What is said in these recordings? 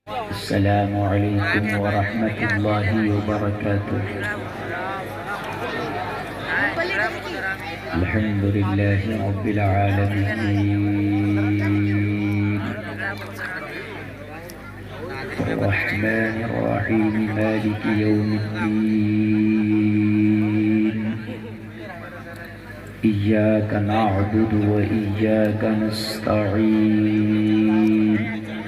السلام علیکم ورحمۃ اللہ وبرکاتہ۔ الحمد للہ رب العالمین، الرحمن الرحیم، مالک یوم الدین، ایاک نعبد وإیاک نستعین،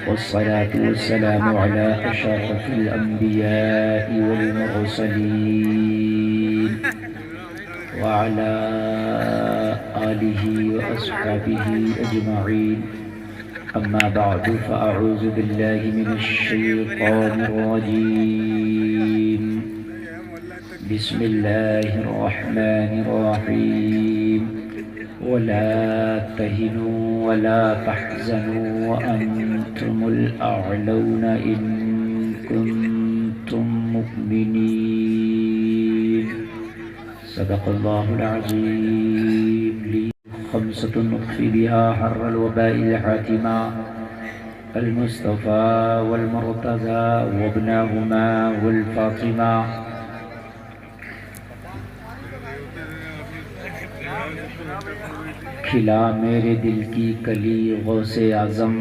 والصلاة والسلام على أشرف الأنبياء والمرسلين وعلى آله وأصحابه أجمعين، أما بعد فأعوذ بالله من الشيطان الرجيم، بسم الله الرحمن الرحيم، ولا تهنوا ولا تحزنوا وأنتم الأعلون إن كنتم مؤمنين، صدق الله العظيم. لي خمسة نخفي بها حر الوباء الحاتمة، المصطفى والمرتضى وابناهما والفاطمة. کھلا میرے دل کی کلی غوث اعظم،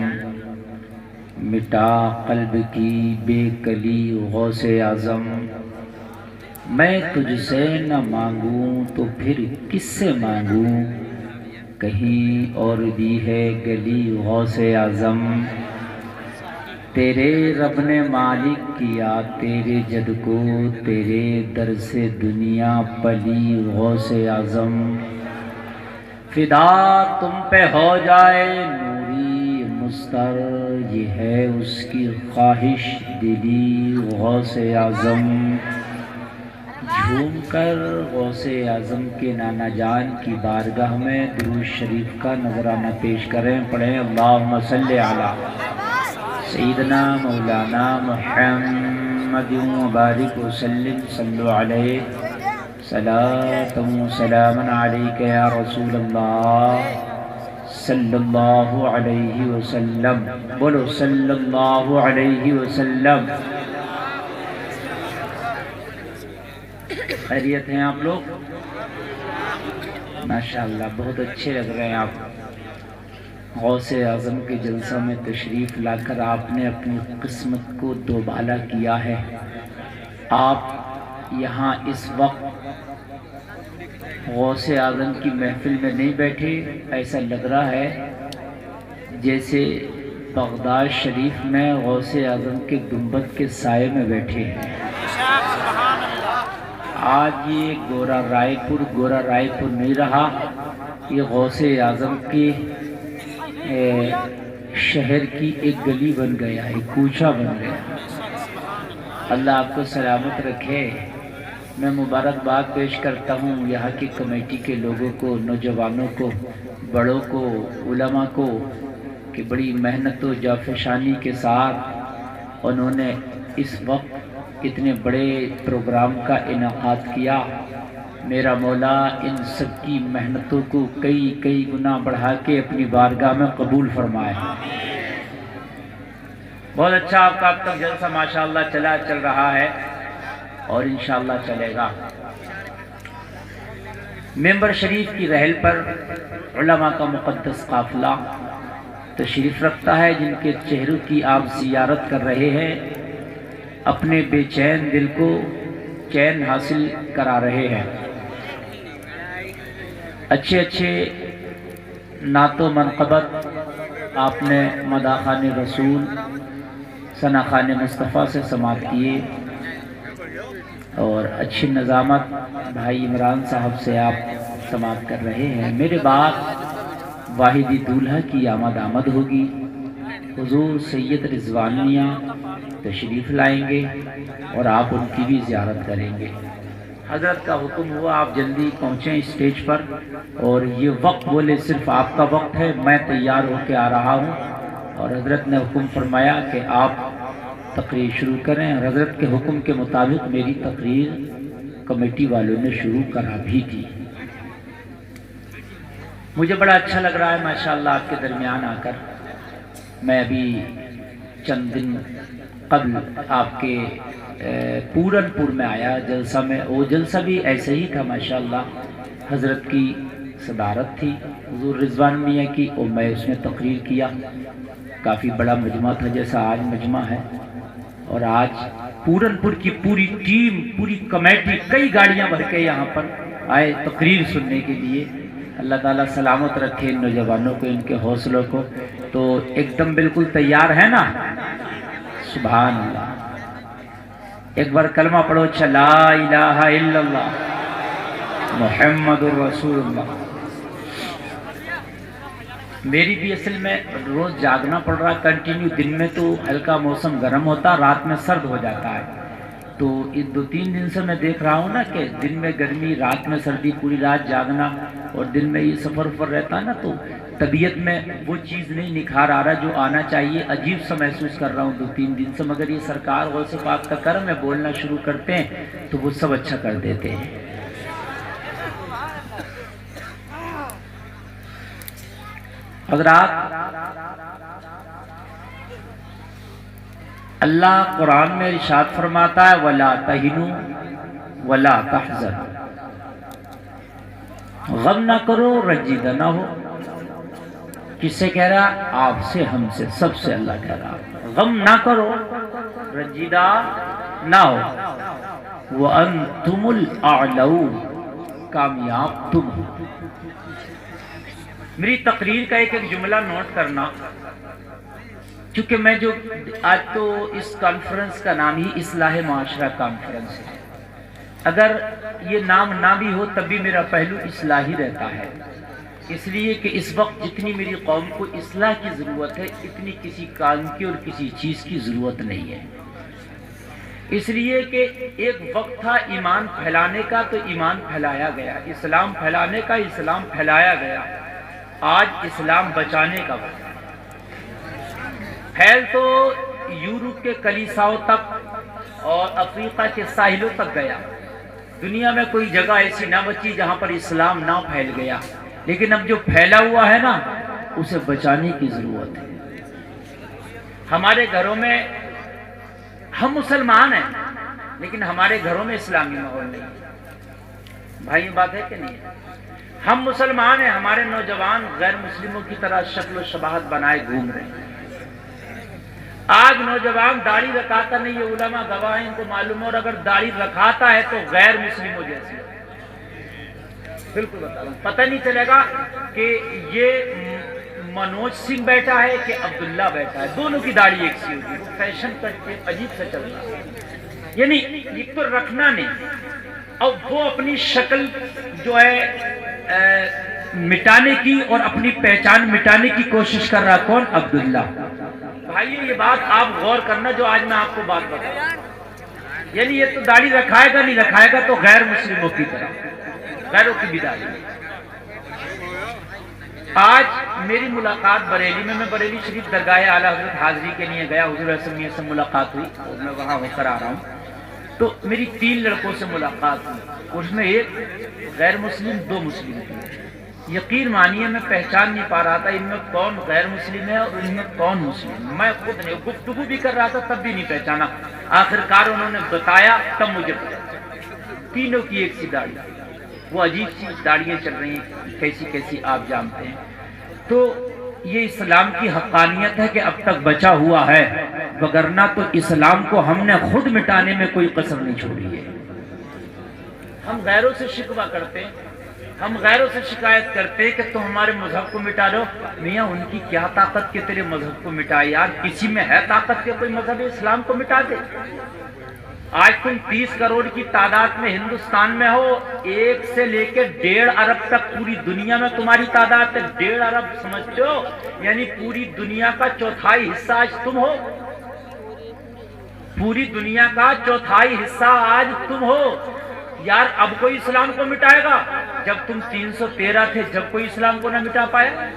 مٹا قلب کی بے کلی غوث اعظم. میں تجھ سے نہ مانگوں تو پھر کس سے مانگوں، کہیں اور دی ہے گلی غوث اعظم. تیرے رب نے مالک کیا تیرے جد کو، تیرے در سے دنیا پلی غوث اعظم. فدا تم پہ ہو جائے نوری مستر، یہ ہے اس کی خواہش دلی غوث اعظم. جھوم کر غوث اعظم کے نانا جان کی بارگاہ میں درود شریف کا نذرانہ پیش کریں. پڑھیں اللہم صلی علی سیدنا مولانا محمد وبارک وسلم. صلو علیہ صلاۃ و سلام علیک یا رسول اللہ صلی اللہ علیہ وسلم. بولو صلی اللہ علیہ وسلم. خیریت ہیں آپ لوگ؟ ماشاءاللہ بہت اچھے لگ رہے ہیں آپ. غوث اعظم کے جلسہ میں تشریف لا کر آپ نے اپنی قسمت کو دوبالا کیا ہے. آپ یہاں اس وقت غوث اعظم کی محفل میں نہیں بیٹھے، ایسا لگ رہا ہے جیسے بغداد شریف میں غوث اعظم کے گنبد کے سائے میں بیٹھے ہیں. آج یہ گورا رائے پور نہیں رہا، یہ غوث اعظم کے شہر کی ایک گلی بن گیا، ایک کوچہ بن گیا. اللہ آپ کو سلامت رکھے. میں مبارکباد پیش کرتا ہوں یہاں کی کمیٹی کے لوگوں کو، نوجوانوں کو، بڑوں کو، علماء کو، کہ بڑی محنت و جافشانی کے ساتھ انہوں نے اس وقت اتنے بڑے پروگرام کا انعقاد کیا. میرا مولا ان سب کی محنتوں کو کئی گنا بڑھا کے اپنی بارگاہ میں قبول فرمائے. بہت اچھا آپ کا اب تک جلسہ ماشاءاللہ چل رہا ہے اور انشاءاللہ چلے گا. ممبر شریف کی رحل پر علماء کا مقدس قافلہ تشریف رکھتا ہے، جن کے چہروں کی آپ زیارت کر رہے ہیں، اپنے بے چین دل کو چین حاصل کرا رہے ہیں. اچھے نعت و منقبت آپ نے مداحان رسول ثناخان مصطفیٰ سے سماعت کیے، اور اچھی نظامت بھائی عمران صاحب سے آپ سماعت کر رہے ہیں. میرے بعد واحدی دولہا کی آمد ہوگی. حضور سید رضوان میاں تشریف لائیں گے اور آپ ان کی بھی زیارت کریں گے. حضرت کا حکم ہوا آپ جلدی پہنچیں اسٹیج پر، اور یہ وقت بولے صرف آپ کا وقت ہے، میں تیار ہو کے آ رہا ہوں. اور حضرت نے حکم فرمایا کہ آپ تقریر شروع کریں، اور حضرت کے حکم کے مطابق میری تقریر کمیٹی والوں نے شروع کرا بھی تھی. مجھے بڑا اچھا لگ رہا ہے ماشاءاللہ آپ کے درمیان آ کر. میں ابھی چند دن قبل آپ کے پورن پور میں آیا جلسہ میں. وہ جلسہ بھی ایسے ہی تھا ماشاءاللہ. حضرت کی صدارت تھی حضور رضوان میاں کی، اور میں اس میں تقریر کیا. کافی بڑا مجمع تھا جیسا آج مجمع ہے. اور آج پورن پور کی پوری ٹیم، پوری کمیٹی، کئی گاڑیاں بھر کے یہاں پر آئے تقریر سننے کے لیے. اللہ تعالیٰ سلامت رکھے ان نوجوانوں کو، ان کے حوصلوں کو. تو ایک دم بالکل تیار ہے نا؟ سبحان اللہ. ایک بار کلمہ پڑھو، اچھا، لا الہ الا اللہ محمد الرسول اللہ. میری بھی اصل میں روز جاگنا پڑ رہا کنٹینیو. دن میں تو ہلکا موسم گرم ہوتا، رات میں سرد ہو جاتا ہے. تو اس 2-3 دن سے میں دیکھ رہا ہوں نا کہ دن میں گرمی، رات میں سردی، پوری رات جاگنا، اور دن میں یہ سفر رہتا ہے نا، تو طبیعت میں وہ چیز نہیں نکھار آ رہا جو آنا چاہیے. عجیب سا محسوس کر رہا ہوں 2-3 دن سے. مگر یہ سرکار غوث پاک کا کرم ہے، بولنا شروع کرتے ہیں تو وہ سب اچھا کر دیتے ہیں. حضرات، اللہ قرآن میں ارشاد فرماتا ہے وَلَا تَهِنُوا وَلَا تَحْزَنُوا. غم نہ کرو، رنجیدہ نہ ہو. کس سے کہہ رہا؟ آپ سے، ہم سے، سب سے اللہ کہہ رہا. غم نہ کرو، رنجیدہ نہ ہو. وَأَنْتُمُ الْأَعْلَوْنَ، کامیاب تم ہو. میری تقریر کا ایک جملہ نوٹ کرنا، چونکہ میں جو آج تو اس کانفرنس کا نام ہی اصلاح معاشرہ کانفرنس ہے. اگر یہ نام نہ بھی ہو تب بھی میرا پہلو اصلاح ہی رہتا ہے. اس لیے کہ اس وقت جتنی میری قوم کو اصلاح کی ضرورت ہے، اتنی کسی کام کی اور کسی چیز کی ضرورت نہیں ہے. اس لیے کہ ایک وقت تھا ایمان پھیلانے کا تو ایمان پھیلایا گیا، اسلام پھیلانے کا اسلام پھیلایا گیا. آج اسلام بچانے کا وقت. پھیل تو یورپ کے کلیساؤں تک اور افریقہ کے ساحلوں تک گیا. دنیا میں کوئی جگہ ایسی نہ بچی جہاں پر اسلام نہ پھیل گیا. لیکن اب جو پھیلا ہوا ہے نا، اسے بچانے کی ضرورت ہے. ہمارے گھروں میں ہم مسلمان ہیں، لیکن ہمارے گھروں میں اسلامی ماحول نہیں ہے. بھائی بات ہے کہ نہیں ہے؟ ہم مسلمان ہیں، ہمارے نوجوان غیر مسلموں کی طرح شکل و شباہت بنائے گھوم رہے ہیں. آج نوجوان داڑھی رکھاتا نہیں ہے، علماء گواہ ہیں، ان کو معلوم ہے. اور اگر داڑھی رکھاتا ہے تو غیر مسلموں جیسی. بالکل بتا رہا ہوں، پتہ نہیں چلے گا کہ یہ منوج سنگھ بیٹھا ہے کہ عبداللہ بیٹھا ہے. دونوں کی داڑھی ایک سی ہوگی. وہ فیشن کرتے عجیب سے چل رہا ہے. یعنی ایک تو رکھنا نہیں، اور وہ اپنی شکل جو ہے مٹانے کی اور اپنی پہچان مٹانے کی کوشش کر رہا. کون؟ عبداللہ. بھائیو، یہ بات آپ غور کرنا جو آج میں آپ کو بات بتاؤں. یعنی یہ تو داڑھی رکھائے گا، نہیں رکھائے گا تو غیر مسلموں کی طرح، غیروں کی بھی داڑھی. آج میری ملاقات بریلی میں بریلی شریف درگاہ اعلیٰ حضرت حاضری کے لیے گیا. حضور رسول سے ملاقات ہوئی اور میں وہاں ہو کر آ رہا ہوں. تو میری 3 لڑکوں سے ملاقات ہوئی. اس میں ایک غیر مسلم، 2 مسلم تھے. یقین مانیے میں پہچان نہیں پا رہا تھا ان میں کون غیر مسلم ہے اور ان میں کون مسلم. میں خود نہیں، گفتگو بھی کر رہا تھا تب بھی نہیں پہچانا. آخرکار انہوں نے بتایا تب مجھے پتا. تینوں کی ایک سی داڑھی. وہ عجیب سی داڑیاں چل رہی ہیں، کیسی کیسی آپ جانتے ہیں. تو یہ اسلام کی حقانیت ہے کہ اب تک بچا ہوا ہے، وگرنہ تو اسلام کو ہم نے خود مٹانے میں کوئی قسم نہیں چھوڑی ہے. ہم غیروں سے شکوہ کرتے ہیں، ہم غیروں سے شکایت کرتے کہ تم ہمارے مذہب کو مٹا دو. میاں ان کی کیا طاقت کہ تیرے مذہب کو مٹائے؟ یار کسی میں ہے طاقت کہ کوئی مذہب اسلام کو مٹا دے؟ آج تم 30 کروڑ کی تعداد میں ہندوستان میں ہو. 1 سے لے کے 1.5 ارب تک پوری دنیا میں تمہاری تعداد ہے. 1.5 ارب سمجھتے ہو؟ یعنی پوری دنیا کا 1/4 حصہ آج تم ہو. پوری دنیا کا 1/4 حصہ آج تم ہو. یار اب کوئی اسلام کو مٹائے گا؟ جب تم 313 تھے، جب کوئی اسلام کو نہ مٹا پایا.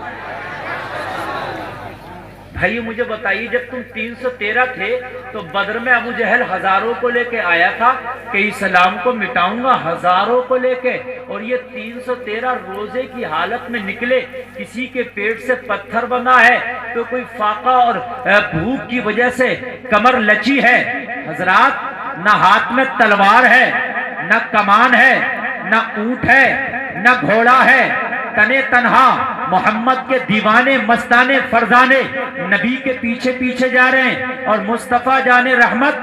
بھائی مجھے بتائیے جب تم 313 تھے تو بدر میں ابو جہل ہزاروں کو لے کے آیا تھا کہ اسلام کو مٹاؤں گا، ہزاروں کو لے کے، اور یہ 313 روزے کی حالت میں نکلے، کسی کے پیٹ سے پتھر بنا ہے تو کوئی فاقہ اور بھوک کی وجہ سے کمر لچی ہے۔ حضرات نہ ہاتھ میں تلوار ہے، نہ کمان ہے، نہ اونٹ ہے، نہ گھوڑا ہے، تنے تنہا محمد کے دیوانے مستانے فرزانے نبی کے پیچھے پیچھے جا رہے ہیں، اور مصطفیٰ جان رحمت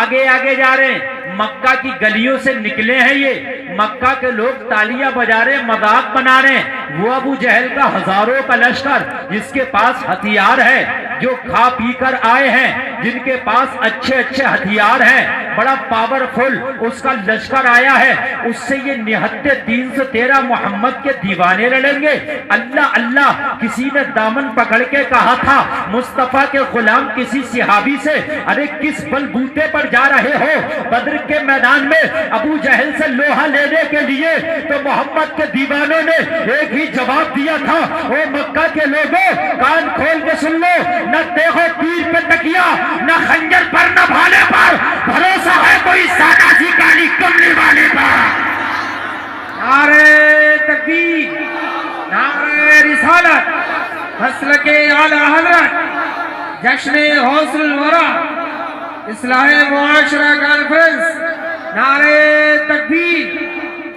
آگے آگے جا رہے ہیں۔ مکہ کی گلیوں سے نکلے ہیں، یہ مکہ کے لوگ تالیاں بجا رہے ہیں، مذاق بنا رہے ہیں۔ وہ ابو جہل کا ہزاروں کا لشکر جس کے پاس ہتھیار ہے، جو کھا پی کر آئے ہیں، جن کے پاس اچھے اچھے ہتھیار ہیں، بڑا پاورفل اس کا لشکر آیا ہے، اس سے یہ نہتے 313 محمد کے دیوانے لڑیں گے۔ اللہ اللہ، کسی نے دامن پکڑ کے کہا تھا مصطفیٰ کے غلام کسی صحابی سے، ارے کس بل بوتے پر جا رہے ہو؟ بدر کے میدان میں ابو جہل سے لوہا لینے کے لیے، تو محمد کے دیوانوں نے ایک ہی جواب دیا تھا، اے مکہ کے لوگوں کان کھول کے سن لو، نہ دیکھو تیر پہ تکیا، نہ خنجر پر، نہ بھالے پر، بھروسہ ہے کوئی سادہ سی کالی کملی والے پر۔ نعرہ تکبیر، نعرہ رسالت، مسلک اعلی حضرت، جشن حوصل الورا، اصلاح معاشرہ کانفرنس، نعرہ تکبیر،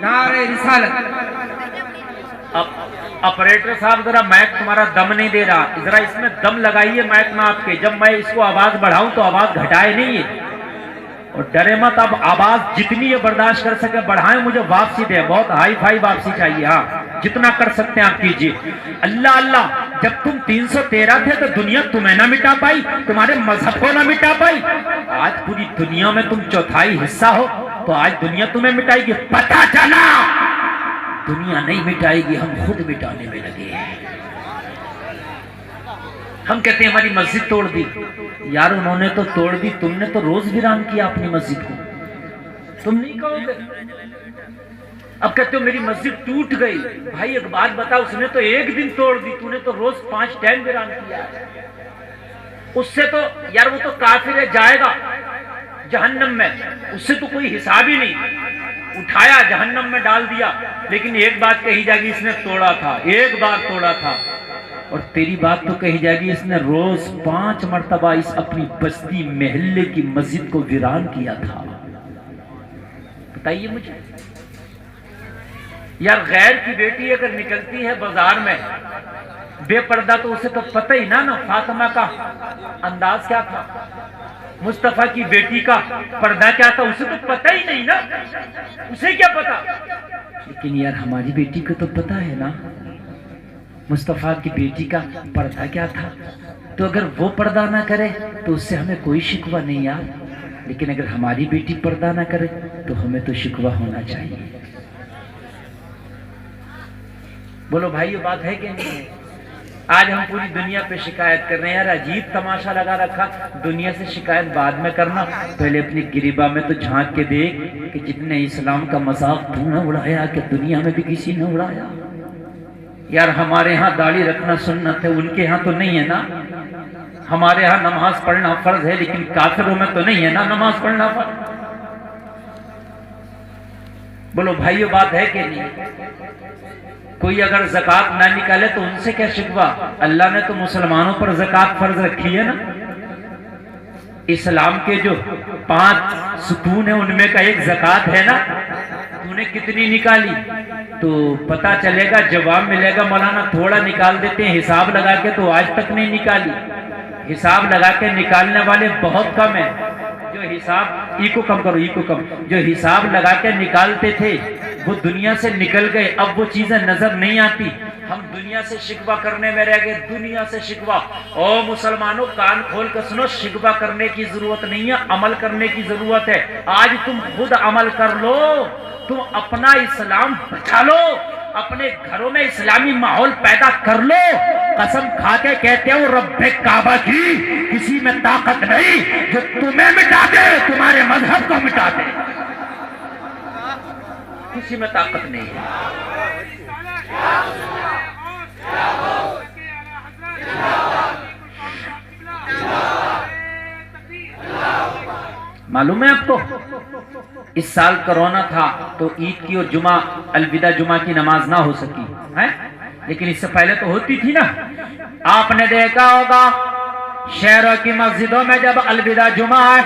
نعرہ رسالت۔ اپریٹر صاحب ذرا مائک تمہارا دم نہیں دے رہا، ذرا اس میں دم لگائیے مائک میں آپ کے، جب میں اس کو آواز بڑھاؤں تو آواز گھٹائے نہیں ہے، اور ڈرے مت، اب آواز جتنی یہ برداشت کر سکے بڑھائیں، مجھے واپسی دے، بہت ہائی فائی واپسی چاہیے، ہاں جتنا کر سکتے ہیں آپ کیجئے۔ اللہ اللہ، جب تم 313 تھے تو دنیا تمہیں نہ مٹا پائی، تمہارے مذہب کو نہ مٹا پائی، آج پوری دنیا میں تم چوتھائی حصہ ہو تو آج دنیا تمہیں مٹائے گی۔ پتہ چلا دنیا نہیں مٹائے گی، ہم خود مٹانے میں لگے ہیں۔ ہم کہتے ہیں ہماری مسجد توڑ دی، یار انہوں نے تو توڑ دی، تم نے تو روز ویران کیا اپنی مسجد کو، تم نہیں کہو گے؟ اب کہتے ہو میری مسجد ٹوٹ گئی، بھائی ایک بات بتا، اس نے تو ایک دن توڑ دی، تو نے تو روز 5 ٹائم ویران کیا ہے۔ اس سے تو یار وہ تو کافر ہے، جائے گا جہنم میں، اس سے تو کوئی حساب ہی نہیں، اٹھایا جہنم میں ڈال دیا۔ لیکن ایک بات کہی جائے گی، اس نے توڑا تھا، ایک بار توڑا تھا، اور تیری بات تو کہی جائے گی اس نے روز 5 مرتبہ اس اپنی بستی محلے کی مسجد کو ویران کیا تھا۔ بتائیے مجھے یار، غیر کی بیٹی اگر نکلتی ہے بازار میں بے پردہ تو اسے تو پتہ ہی نہ فاطمہ کا انداز کیا تھا، مصطفیٰ کی بیٹی کا پردہ کیا تھا، اسے تو پتہ ہی نہیں نا، اسے کیا پتا۔ لیکن یار ہماری بیٹی کو تو پتہ ہے نا مصطفیٰ کی بیٹی کا پردہ کیا تھا، تو اگر وہ پردہ نہ کرے تو اس سے ہمیں کوئی شکوہ نہیں یار، لیکن اگر ہماری بیٹی پردہ نہ کرے تو ہمیں تو شکوہ ہونا چاہیے۔ بولو بھائی یہ بات ہے کہ نہیں ہے؟ آج ہم پوری دنیا پہ شکایت کر رہے ہیں، یار عجیب تماشا لگا رکھا، دنیا سے شکایت بعد میں کرنا، پہلے اپنی گریباں میں تو جھانک کے دیکھ کہ جتنے اسلام کا مذاق تو نہ اڑایا کہ دنیا میں بھی کسی نے اڑایا۔ یار ہمارے ہاں داڑھی رکھنا سنت ہے، ان کے ہاں تو نہیں ہے نا، ہمارے ہاں نماز پڑھنا فرض ہے، لیکن کافروں میں تو نہیں ہے نا نماز پڑھنا فرض۔ بولو بھائی یہ بات ہے کہ نہیں؟ کوئی اگر زکوٰۃ نہ نکالے تو ان سے کیا شکوہ، اللہ نے تو مسلمانوں پر زکوٰۃ فرض رکھی ہے نا۔ اسلام کے جو 5 ستون ہیں ان میں کا ایک زکوٰۃ ہے نا، تو نے کتنی نکالی؟ تو پتا چلے گا، جواب ملے گا مولانا تھوڑا نکال دیتے ہیں حساب لگا کے، تو آج تک نہیں نکالی۔ حساب لگا کے نکالنے والے بہت کم ہیں، جو حساب ایکو کم کرو، ایکو کم، جو حساب لگا کے نکالتے تھے وہ دنیا سے نکل گئے، اب وہ چیزیں نظر نہیں آتی، ہم دنیا سے شکوہ کرنے میں رہ گئے، دنیا سے شکوہ۔ او مسلمانوں کان کھول کے سنو، شکوہ کرنے کی ضرورت نہیں ہے، عمل کرنے کی ضرورت ہے۔ آج تم خود عمل کر لو، تم اپنا اسلام بچا لو، اپنے گھروں میں اسلامی ماحول پیدا کر لو۔ قسم کھا کے کہتے ہو رب کعبہ کی، کسی میں طاقت نہیں جو تمہیں مٹا دے، تمہارے مذہب کو مٹا دے، کسی میں طاقت نہیں ہے۔ معلوم ہے آپ کو اس سال کرونا تھا تو عید کی اور جمعہ الوداع جمعہ کی نماز نہ ہو سکی ہے، لیکن اس سے پہلے تو ہوتی تھی نا۔ آپ نے دیکھا ہوگا شہروں کی مسجدوں میں جب الوداع جمعہ ہے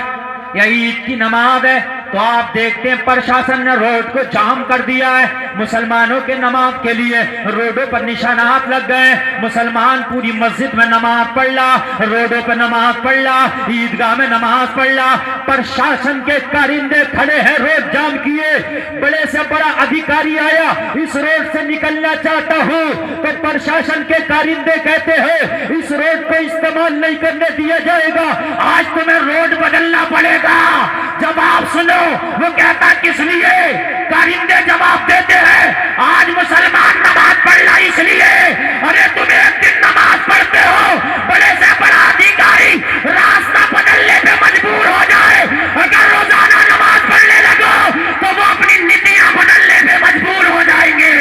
یا عید کی نماز ہے تو آپ دیکھتے ہیں پرشاسن نے روڈ کو جام کر دیا ہے مسلمانوں کے نماز کے لیے، روڈوں پر نشانات لگ گئے، مسلمان پوری مسجد میں نماز پڑھ رہا، روڈوں پر نماز پڑھ رہا، عیدگاہ میں نماز پڑھ رہا، پرشاسن کے کارندے کھڑے ہیں روڈ جام کیے، بڑے سے بڑا ادھیکاری آیا اس روڈ سے نکلنا چاہتا ہوں تو پرشاسن کے کارندے کہتے ہیں اس روڈ کو استعمال نہیں کرنے دیا جائے گا، آج تمہیں روڈ بدلنا پڑے گا۔ جواب سنو، وہ کہتا کس لیے؟ کارندے جواب دیتے ہیں آج مسلمان نماز پڑھ رہا اس لیے، ارے تم ایک دن نماز پڑھتے ہو، بڑے سے بڑا ادھیکاری راستہ بدلنے پہ مجبور ہو جائے، اگر روزانہ نماز پڑھنے لگو تو وہ اپنی نیتیاں بدلنے پہ مجبور ہو جائیں گے۔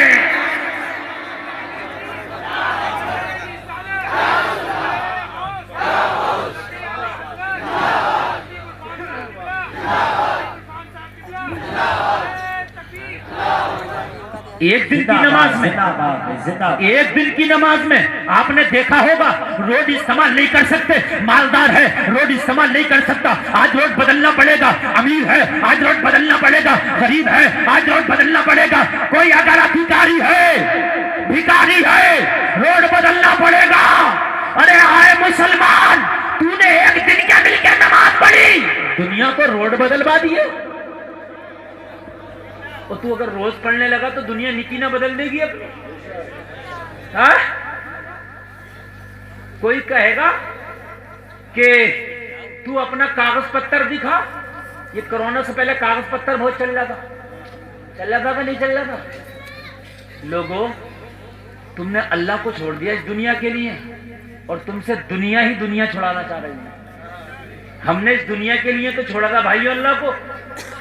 ایک دن کی نماز میں آپ نے دیکھا ہوگا روڈ استعمال نہیں کر سکتے، مالدار ہے روڈ استعمال نہیں کر سکتا، آج روڈ بدلنا پڑے گا، امیر ہے آج روڈ بدلنا پڑے گا، غریب ہے آج روڈ بدلنا پڑے گا، کوئی اگر ادھیکاری ہے بھکاری ہے روڈ بدلنا پڑے گا۔ ارے آئے مسلمان، تو نے ایک دن کیا مل کے نماز پڑھی، دنیا کو روڈ بدلوا دیے، اور تو اگر روز پڑھنے لگا تو دنیا نیتی نہ بدل دے گی اپنی؟ کوئی کہے گا کہ تو اپنا کاغذ پتر دکھا، یہ کرونا سے پہلے کاغذ پتر بہت چل رہا تھا کہ نہیں چل رہا تھا؟ لوگوں، تم نے اللہ کو چھوڑ دیا اس دنیا کے لیے اور تم سے دنیا ہی دنیا چھڑانا چاہ رہی ہے۔ ہم نے اس دنیا کے لیے تو چھوڑا تھا بھائیو، اللہ کو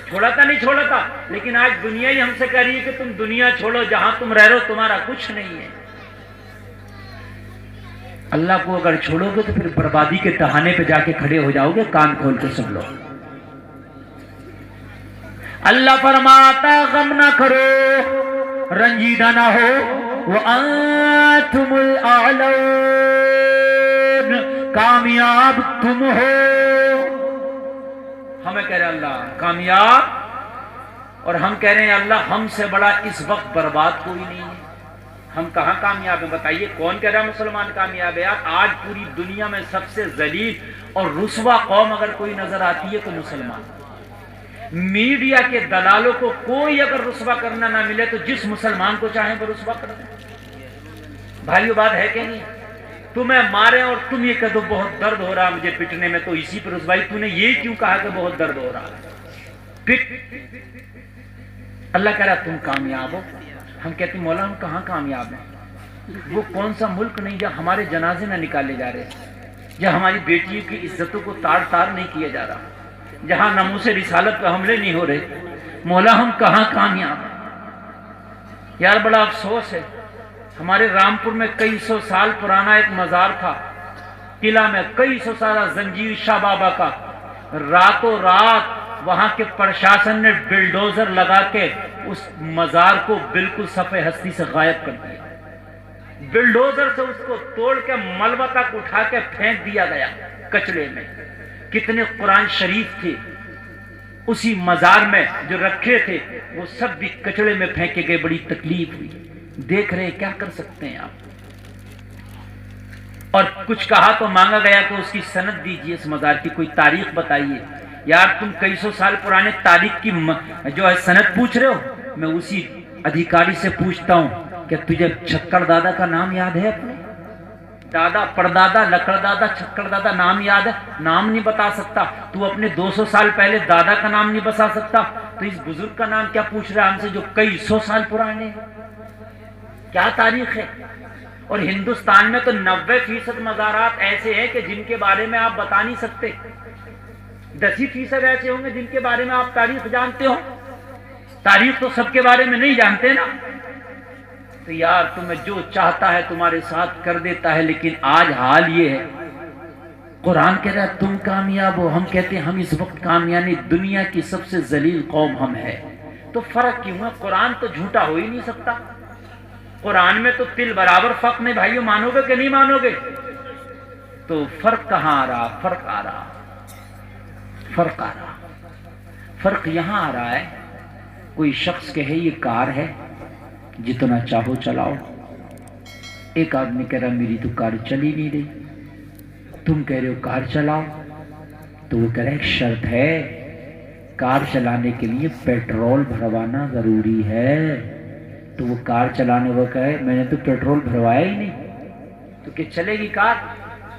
چھوڑا تھا نہیں چھوڑا تھا، لیکن آج دنیا ہی ہم سے کہہ رہی ہے کہ تم دنیا چھوڑو، جہاں تم رہ رہو تمہارا کچھ نہیں ہے۔ اللہ کو اگر چھوڑو گے تو پھر بربادی کے تہانے پہ جا کے کھڑے ہو جاؤ گے، کان کھول کے سن لو۔ اللہ فرماتا غم نہ کرو، رنجیدہ نہ ہو، وَأَنْتُمُ الْأَعْلَوْنَ، کامیاب تم ہو۔ ہمیں کہہ رہے ہیں اللہ کامیاب، اور ہم کہہ رہے ہیں اللہ ہم سے بڑا اس وقت برباد کوئی نہیں ہے۔ ہم کہاں کامیاب ہیں بتائیے؟ کون کہہ رہا ہے مسلمان کامیاب ہے؟ آج پوری دنیا میں سب سے ذلیل اور رسوا قوم اگر کوئی نظر آتی ہے تو مسلمان۔ میڈیا کے دلالوں کو کوئی اگر رسوا کرنا نہ ملے تو جس مسلمان کو چاہیں وہ رسوا کر دیں۔ بھائیو بات ہے کہ نہیں؟ تمہیں مارے اور تم یہ کہہ دو بہت درد ہو رہا مجھے پٹنے میں، تو اسی پر رسوائی۔ تو نے یہ کیوں کہا کہ بہت درد ہو رہا پٹ؟ اللہ کہہ رہا تم کامیاب ہو۔ ہم کہتے ہیں مولا ہم کہاں کامیاب ہیں؟ وہ کون سا ملک نہیں جہاں ہمارے جنازے نہ نکالے جا رہے، جہاں ہماری بیٹیوں کی عزتوں کو تار تار نہیں کیا جا رہا، جہاں ناموس رسالت پہ حملے نہیں ہو رہے، مولا ہم کہاں کامیاب ہیں؟ یار بڑا افسوس ہے، ہمارے رامپور میں کئی سو سال پرانا ایک مزار تھا، قلعہ میں کئی سو سالہ زنجیر شاہ بابا کا، راتوں رات وہاں کے پرشاسن نے بلڈوزر لگا کے اس مزار کو بالکل صفحہ ہستی سے غائب کر دیا۔ بلڈوزر سے اس کو توڑ کے ملبہ تک اٹھا کے پھینک دیا گیا کچڑے میں۔ کتنے قرآن شریف تھے اسی مزار میں جو رکھے تھے، وہ سب بھی کچڑے میں پھینکے گئے، بڑی تکلیف ہوئی۔ دیکھ رہے کیا کر سکتے ہیں آپ؟ اور کچھ کہا تو مانگا گیا کہ اس کی سند دیجیے، اس مزار کی کوئی تاریخ بتائیے۔ یار تم کئی سو سال پرانے تاریخ کی جو ہے سند پوچھ رہے ہو، میں اسی ادھیکاری سے پوچھتا ہوں کہ تجھے چھکڑ دادا کا نام یاد ہے؟ اپنے دادا پردادا لکڑ دادا چھکڑ دادا نام یاد ہے؟ نام نہیں بتا سکتا تو اپنے 200 سال پہلے دادا کا نام نہیں بتا سکتا، تو اس بزرگ کا نام کیا پوچھ رہا ہے ہم سے جو کئی سو سال پرانے ہیں؟ کیا تاریخ ہے؟ اور ہندوستان میں تو 90% مزارات ایسے ہیں کہ جن کے بارے میں آپ بتا نہیں سکتے، 10% ایسے ہوں گے جن کے بارے میں آپ تاریخ جانتے ہو۔ تاریخ تو سب کے بارے میں نہیں جانتے نا۔ تو یار تمہیں جو چاہتا ہے تمہارے ساتھ کر دیتا ہے، لیکن آج حال یہ ہے قرآن کہہ رہا ہے تم کامیاب ہو، ہم کہتے ہیں ہم اس وقت کامیاب نہیں، دنیا کی سب سے ذلیل قوم ہم ہے۔ تو فرق کیوں ہے؟ قرآن تو جھوٹا ہو ہی نہیں سکتا، قرآن میں تو تل برابر فرق نہیں۔ بھائیو مانو گے کہ نہیں مانو گے؟ تو فرق کہاں آ رہا؟ فرق آ رہا، فرق آ رہا، فرق یہاں آ رہا ہے، کوئی شخص کہے یہ کار ہے جتنا چاہو چلاؤ، ایک آدمی کہہ رہا میری تو کار چل ہی نہیں رہی، تم کہہ رہے ہو کار چلاؤ، تو وہ کہہ رہا ایک شرط ہے، کار چلانے کے لیے پیٹرول بھروانا ضروری ہے۔ تو وہ کار چلانے وہ کہے میں نے تو پیٹرول بھروایا ہی نہیں، تو کہ چلے گی کار؟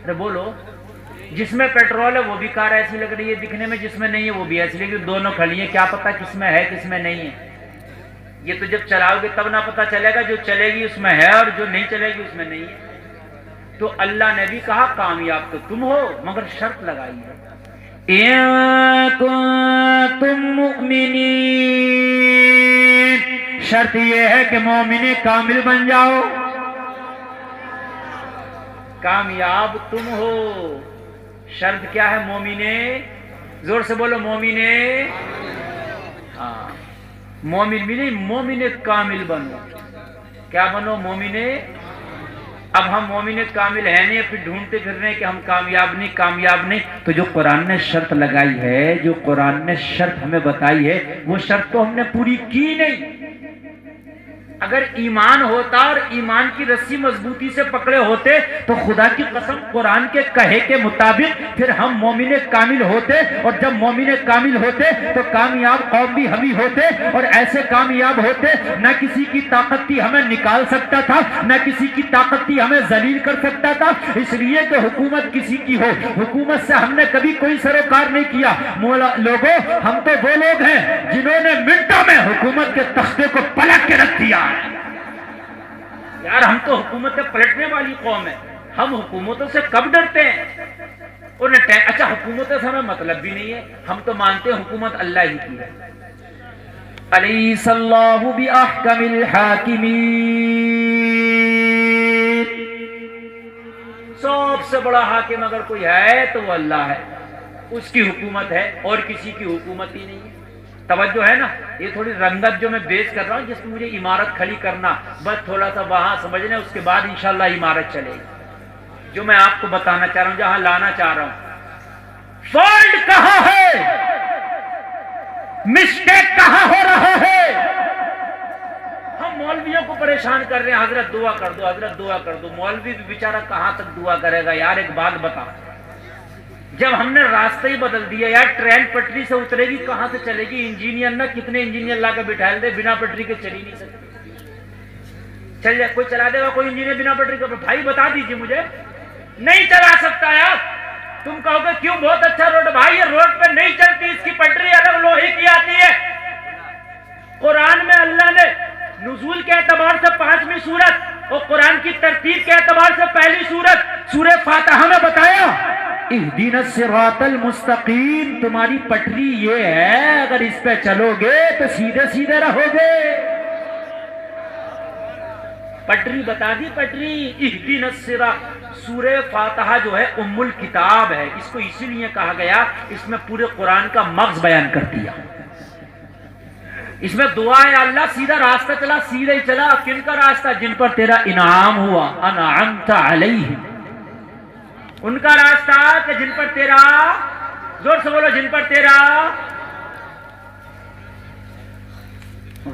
ارے بولو، جس میں پیٹرول ہے وہ بھی کار ایسی لگ رہی ہے دکھنے میں، جس میں نہیں ہے وہ بھی ایسی لگ رہی ہے، دونوں کھڑی ہیں، کیا پتہ کس میں ہے کس میں نہیں ہے؟ یہ تو جب چلاؤ گے تب نہ پتہ چلے گا، جو چلے گی اس میں ہے اور جو نہیں چلے گی اس میں نہیں ہے۔ تو اللہ نے بھی کہا کامیاب تو تم ہو، مگر شرط لگائی ہے اِن کنتم مؤمنین، شرط یہ ہے کہ مومن کامل بن جاؤ، کامیاب تم ہو۔ شرط کیا ہے؟ مومن، زور سے بولو مومن، ہاں مومن بھی نہیں، مومن کامل بنو۔ کیا بنو؟ مومن۔ اب ہم مومن کامل ہیں نہیں، پھر ڈھونڈتے پھر رہے ہیں کہ ہم کامیاب نہیں کامیاب نہیں۔ تو جو قرآن نے شرط لگائی ہے، جو قرآن نے شرط ہمیں بتائی ہے، وہ شرط تو ہم نے پوری کی نہیں۔ اگر ایمان ہوتا اور ایمان کی رسی مضبوطی سے پکڑے ہوتے تو خدا کی قسم قرآن کے کہے کے مطابق پھر ہم مومن کامل ہوتے، اور جب مومن کامل ہوتے تو کامیاب قوم بھی ہم ہی ہوتے، اور ایسے کامیاب ہوتے نہ کسی کی طاقت تھی ہمیں نکال سکتا تھا، نہ کسی کی طاقت تھی ہمیں ذلیل کر سکتا تھا۔ اس لیے کہ حکومت کسی کی ہو، حکومت سے ہم نے کبھی کوئی سروکار نہیں کیا۔ لوگوں، ہم تو وہ لوگ ہیں جنہوں نے منٹوں میں حکومت کے تختے کو پلٹ کے رکھ دیا۔ یار ہم تو حکومتیں پلٹنے والی قوم ہے، ہم حکومتوں سے کب ڈرتے ہیں؟ اچھا حکومتوں سے ہمیں مطلب بھی نہیں ہے، ہم تو مانتے ہیں حکومت اللہ ہی کی ہے۔ الیس اللہ باحکم الحاکمین، سب سے بڑا حاکم اگر کوئی ہے تو وہ اللہ ہے، اس کی حکومت ہے اور کسی کی حکومت ہی نہیں ہے۔ توجہ ہے نا؟ یہ تھوڑی رنگت جو میں بیچ کر رہا ہوں، جس میں مجھے عمارت کھڑی کرنا، بس تھوڑا سا وہاں سمجھنے، اس کے بعد انشاءاللہ عمارت چلے گی۔ جو میں آپ کو بتانا چاہ رہا ہوں، جہاں لانا چاہ رہا ہوں، فالٹ کہاں ہے، مسٹیک کہاں ہو رہا ہے؟ ہم مولویوں کو پریشان کر رہے ہیں، حضرت دعا کر دو، حضرت دعا کر دو۔ مولوی بھی بیچارہ کہاں تک دعا کرے گا؟ یار ایک بات بتا، جب ہم نے راستہ ہی بدل دیا، یار ٹرین پٹری سے اترے گی کہاں سے چلے گی؟ انجینئر نہ کتنے انجینئر لا کے بٹھا دے، بنا پٹری کے چل ہی نہیں سکتے۔ چل جائے کوئی چلا دے گا کوئی انجینئر بنا پٹری کے؟ بھائی بتا دیجئے مجھے، نہیں چلا سکتا یار۔ تم کہو گے کیوں؟ بہت اچھا روڈ، بھائی یہ روڈ پہ نہیں چلتی، اس کی پٹری الگ لوہے کی آتی ہے۔ قرآن میں اللہ نے نزول کے اعتبار سے 5ویں سورت اور قرآن کی ترتیب کے اعتبار سے پہلی سورت سورہ فاتحہ میں بتایا اہدنا الصراط المستقیم، تمہاری پٹری یہ ہے، اگر اس پہ چلو گے تو سیدھے سیدھے رہو گے۔ پٹری بتا دی، پٹری اہدنا الصراط۔ سورہ فاتحہ جو ہے ام الکتاب ہے، اس کو اسی لیے کہا گیا، اس میں پورے قرآن کا مغز بیان کر دیا۔ اس میں دعا ہے اللہ سیدھا راستہ چلا، سیدھا ہی چلا۔ کن کا راستہ؟ جن پر تیرا انعام ہوا، انعمت علیہم، ان کا راستہ کہ جن پر تیرا، زور سے بولو، جن پر تیرا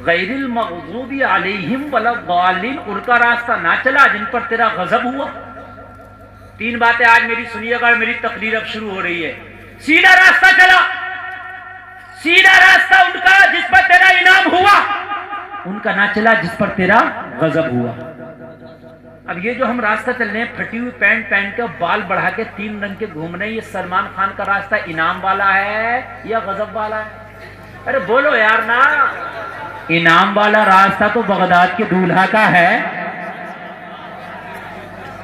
غیر المغضوب علیہم ولا الضالین، ان کا راستہ نہ چلا جن پر تیرا غضب ہوا۔ 3 باتیں آج میری سنیے گا، میری تقریر اب شروع ہو رہی ہے۔ سیدھا راستہ چلا، سیدھا راستہ ان کا جس پر تیرا انعام ہوا، ان کا نہ چلا جس پر تیرا غضب ہوا۔ اب یہ جو ہم راستہ چل رہے ہیں، پھٹی ہوئی پینٹ پہن کے بال بڑھا کے 3 رنگ کے گھوم رہے ہیں، یہ سلمان خان کا راستہ انعام والا ہے یا غضب والا ہے؟ ارے بولو یار نا۔ انعام والا راستہ تو بغداد کے دولہا کا ہے،